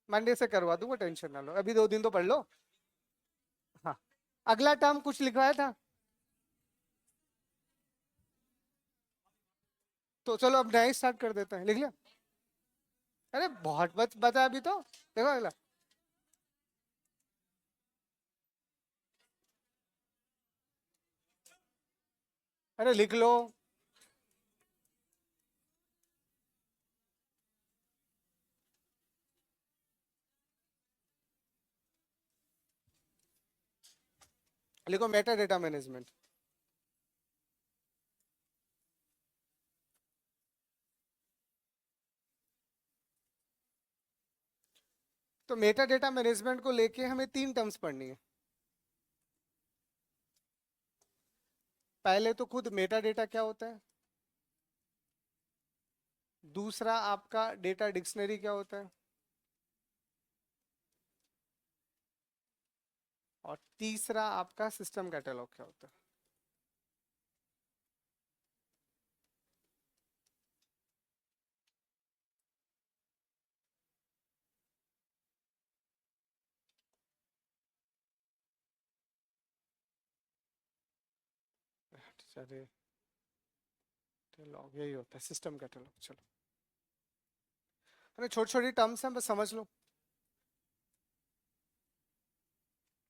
मंडे से करवा दूंगा, टेंशन ना लो, अभी 2 दिन तो पढ़ लो। हाँ, अगला टर्म कुछ लिखवाया था, तो चलो अब नया स्टार्ट कर देते हैं, लिख लिया। अरे बहुत बच बता अभी तो, देखो अगला, अरे लिख लो। लिखो मेटा डेटा मैनेजमेंट, तो मेटा डेटा मैनेजमेंट को लेके हमें 3 टर्म्स पढ़नी है। पहले तो खुद मेटा डेटा क्या होता है, दूसरा आपका डेटा डिक्शनरी क्या होता है, और तीसरा आपका सिस्टम कैटलॉग क्या होता है। चलिए, कैटलॉग यही होता है, सिस्टम कैटलॉग। चलो, अरे छोटी छोटी टर्म्स हैं, बस समझ लो।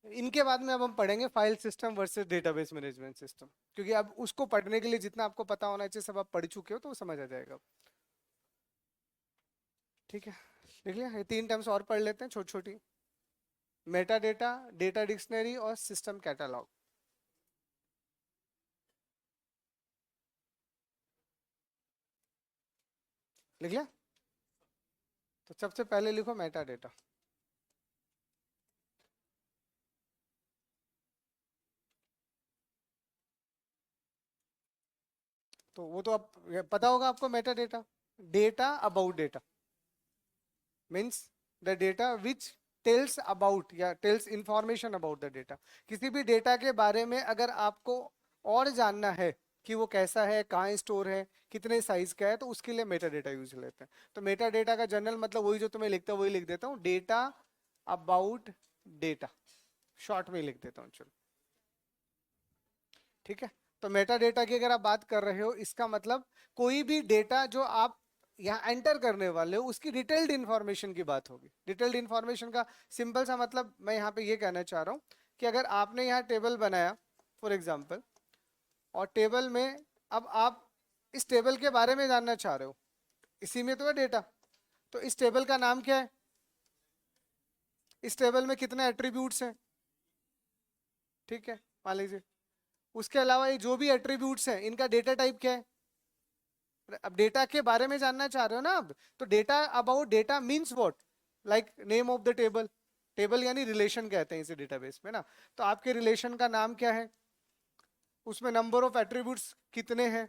इनके बाद में अब हम पढ़ेंगे file system versus database management system, क्योंकि अब उसको पढ़ने के लिए जितना आपको पता होना चाहिए सब आप पढ़ चुके हो, तो वो समझ आ जाएगा। ठीक है, देख लिया, ये 3 टर्म्स और पढ़ लेते हैं छोटी छोटी। मेटा डेटा, डेटा डिक्शनरी और सिस्टम कैटलॉग। लिख लिया? तो सबसे पहले लिखो मेटा डेटा। तो वो तो आप पता होगा आपको, meta data, data about data means the data which tells about या tells information about the data. किसी भी डेटा के बारे में अगर आपको और जानना है कि वो कैसा है, कहाँ स्टोर है, कितने साइज का है, तो उसके लिए मेटा डेटा यूज लेते हैं। तो मेटा डेटा का जनरल मतलब वही जो तुम्हें लिखता है वही लिख देता हूँ, डेटा अबाउट डेटा, शॉर्ट में लिख देता हूँ। चलो ठीक है। तो मेटा डेटा की अगर आप बात कर रहे हो, इसका मतलब कोई भी डेटा जो आप यहाँ एंटर करने वाले हो उसकी डिटेल्ड इंफॉर्मेशन की बात होगी। डिटेल्ड इंफॉर्मेशन का सिंपल सा मतलब मैं यहाँ पे ये कहना चाह रहा हूँ कि अगर आपने यहाँ टेबल बनाया फॉर एग्जाम्पल, और टेबल में अब आप इस टेबल के बारे में जानना चाह रहे हो, इसी में तो है डेटा। तो इस टेबल का नाम क्या है, इस टेबल में कितने एट्रीब्यूट्स हैं, ठीक है, मान लीजिए। उसके अलावा ये जो भी एट्रीब्यूट्स हैं इनका डेटा टाइप क्या है। अब डेटा के बारे में जानना चाह रहे हो ना अब, तो data about data means what, like name of the table. Table यानी रिलेशन कहते हैं इसे डेटाबेस में ना। तो आपके रिलेशन का नाम क्या है, उसमें नंबर ऑफ एट्रीब्यूट्स कितने हैं,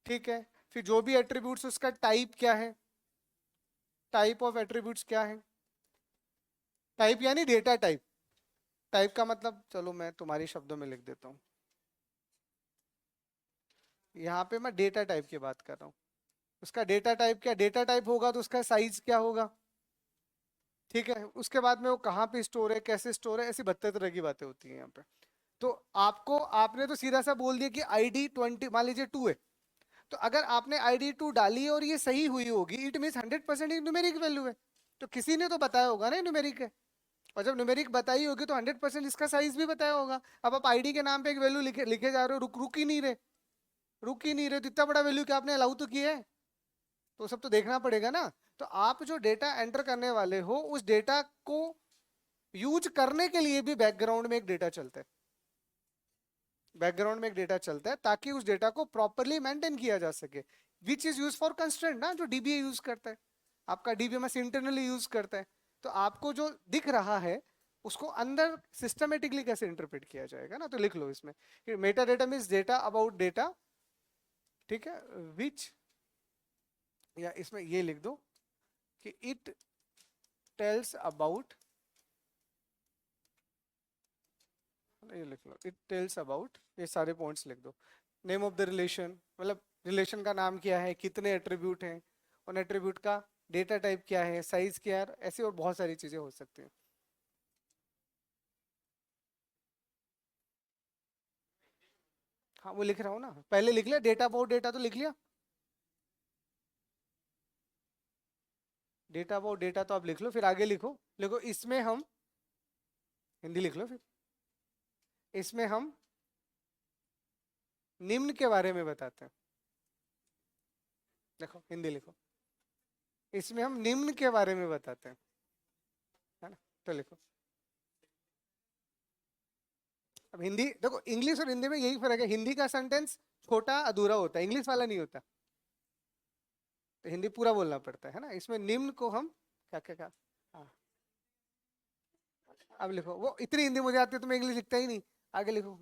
ठीक है। फिर जो भी एट्रीब्यूट्स उसका टाइप क्या है, टाइप ऑफ एट्रीब्यूट्स क्या है। टाइप यानी डेटा टाइप। टाइप का मतलब चलो मैं तुम्हारी शब्दों में लिख देता हूँ, यहाँ पे मैं डेटा टाइप की बात कर रहा हूँ। उसका डेटा टाइप क्या, डेटा टाइप होगा तो उसका साइज क्या होगा, ठीक है। उसके बाद में वो कहाँ पे स्टोर है, कैसे स्टोर है, ऐसी 72 तरह की बातें होती हैं यहाँ पे। तो आपको, आपने तो सीधा सा बोल दिया कि आईडी 20 मान लीजिए 2 है, तो अगर आपने आईडी 2 डाली और ये सही हुई होगी, इट मीन 100% न्यूमेरिक वैल्यू है। तो किसी ने तो बताया होगा ना न्यूमेरिक है, और जब न्यूमेरिक बताई होगी तो 100% इसका साइज भी बताया होगा। अब आप आईडी के नाम पे एक वैल्यू लिखे लिखे जा रहे हो, रुक ही नहीं रहे, रुक ही नहीं रहे, तो इतना बड़ा वैल्यू क्या आपने अलाउ तो किया है, तो सब तो देखना पड़ेगा ना। तो आप जो डेटा एंटर करने वाले हो उस डेटा को यूज करने के लिए भी बैकग्राउंड में एक डेटा चलता है, बैकग्राउंड में एक डेटा चलता है ताकि उस डेटा को प्रॉपरली मेंटेन किया जा सके, which is use for constraint ना, जो डीबीए यूज करता है, आपका डीबीएमएस इंटरनली यूज करता है। तो आपको जो दिख रहा है उसको अंदर सिस्टमेटिकली कैसे इंटरप्रेट किया जाएगा ना, तो लिख लो इसमें Meta data means data about data, ठीक है, विच, या इसमें ये लिख दो कि इट टेल्स अबाउट, ये लिख लो, इट टेल्स अबाउट, ये सारे पॉइंट्स लिख दो। नेम ऑफ द रिलेशन मतलब रिलेशन का नाम क्या है, कितने एट्रीब्यूट हैं, उन एट्रीब्यूट का डेटा टाइप क्या है, साइज क्या है, ऐसी और बहुत सारी चीजें हो सकती हैं। हाँ वो लिख रहा हूँ ना, पहले लिख लिया डेटा अबाउट डेटा, तो लिख लिया डेटा अबाउट डेटा, तो आप लिख लो, फिर आगे लिखो, लिखो इसमें हम, हिंदी लिख लो फिर, इसमें हम निम्न के बारे में बताते हैं। देखो हिंदी लिखो, इसमें हम निम्न के बारे में बताते हैं, है ना। तो लिखो, अब हिंदी देखो, इंग्लिश और हिंदी में यही फर्क है, हिंदी का सेंटेंस छोटा अधूरा होता है, इंग्लिश वाला नहीं होता, तो हिंदी पूरा बोलना पड़ता है ना। इसमें निम्न को हम क्या क्या क्या? हाँ, अब लिखो। वो इतनी हिंदी मुझे आती है तो मैं इंग्लिश लिखता ही नहीं। आगे लिखो।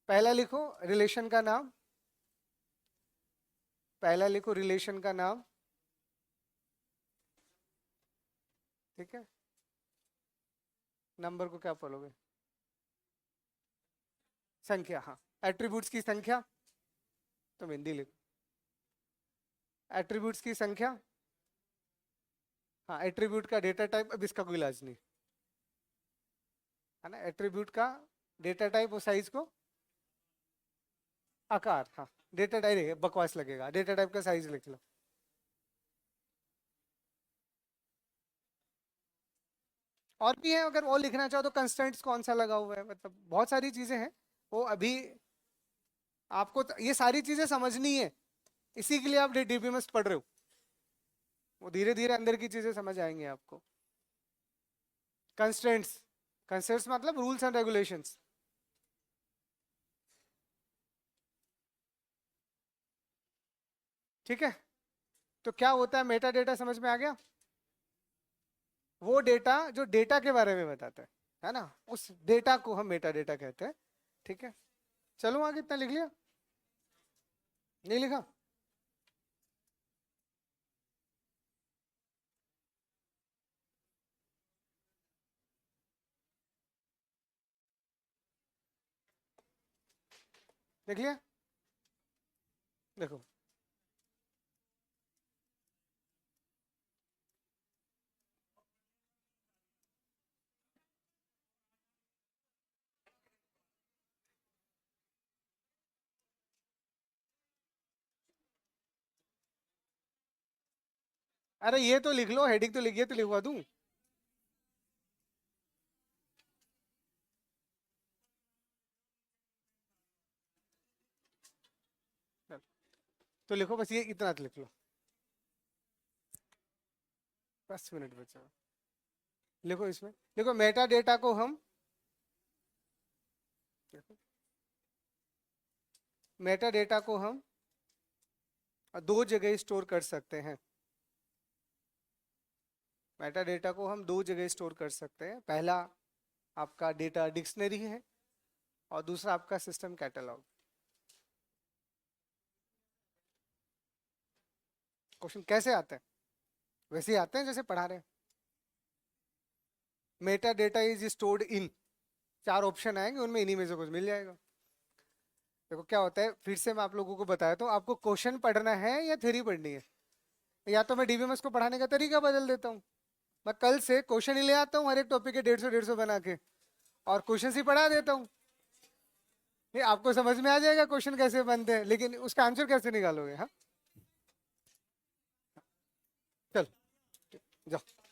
पहला लिखो रिलेशन का नाम। पहला लिखो रिलेशन का नाम। ठीक है। नंबर को क्या बोलोगे? संख्या, हाँ। एट्रीब्यूट्स की संख्या। तुम हिंदी लिखो। एट्रीब्यूट्स की संख्या। हाँ, एट्रीब्यूट का डेटा टाइप, अब इसका कोई इलाज नहीं है ना। एट्रीब्यूट का डेटा टाइप और साइज को आकार, हाँ। डेटा टाइप बकवास लगेगा, डेटा टाइप का साइज लिख लो। और भी है, अगर वो लिखना चाहो तो कंस्टेंट्स कौन सा लगा हुआ है, मतलब बहुत सारी चीजें हैं। वो अभी आपको ये सारी चीजें समझनी है, इसी के लिए आप डीबीएमएस पढ़ रहे हो। वो धीरे धीरे अंदर की चीजें समझ आएंगे आपको। कंस्टेंट्स, कंस्टेंट्स मतलब रूल्स एंड रेगुलेशंस। ठीक है। तो क्या होता है मेटा डेटा, समझ में आ गया? वो डेटा जो डेटा के बारे में बताता है ना, उस डेटा को हम मेटा डेटा कहते हैं। ठीक है। चलो आगे, इतना लिख लिया? नहीं लिखा? लिख लिया? देखो, अरे ये तो लिख लो, हेडिंग तो लिखिए तो लिखवा दूं। तो लिखो बस, ये इतना तो लिख लो। 10 मिनट बचा। लिखो इसमें, देखो मेटा डेटा को हम, मेटा डेटा को हम दो जगह स्टोर कर सकते हैं। मेटा डेटा को हम दो जगह स्टोर कर सकते हैं। पहला आपका डेटा डिक्शनरी है, और दूसरा आपका सिस्टम कैटलॉग। क्वेश्चन कैसे आते हैं? वैसे ही आते हैं जैसे पढ़ा रहे हैं। Meta data is stored in, चार ऑप्शन आएंगे, उनमें इन्हीं में से कुछ मिल जाएगा। देखो क्या होता है, फिर से मैं आप लोगों को बताया तो आपको क्वेश्चन पढ़ना है या थ्योरी पढ़नी है? या तो मैं डीबीएमएस को पढ़ाने का तरीका बदल देता हूँ। मैं कल से क्वेश्चन ही ले आता हूँ, हर एक टॉपिक के 150 बना के, और क्वेश्चन ही पढ़ा देता हूँ। ये आपको समझ में आ जाएगा क्वेश्चन कैसे बनते हैं, लेकिन उसका आंसर कैसे निकालोगे? हाँ, चल जाओ।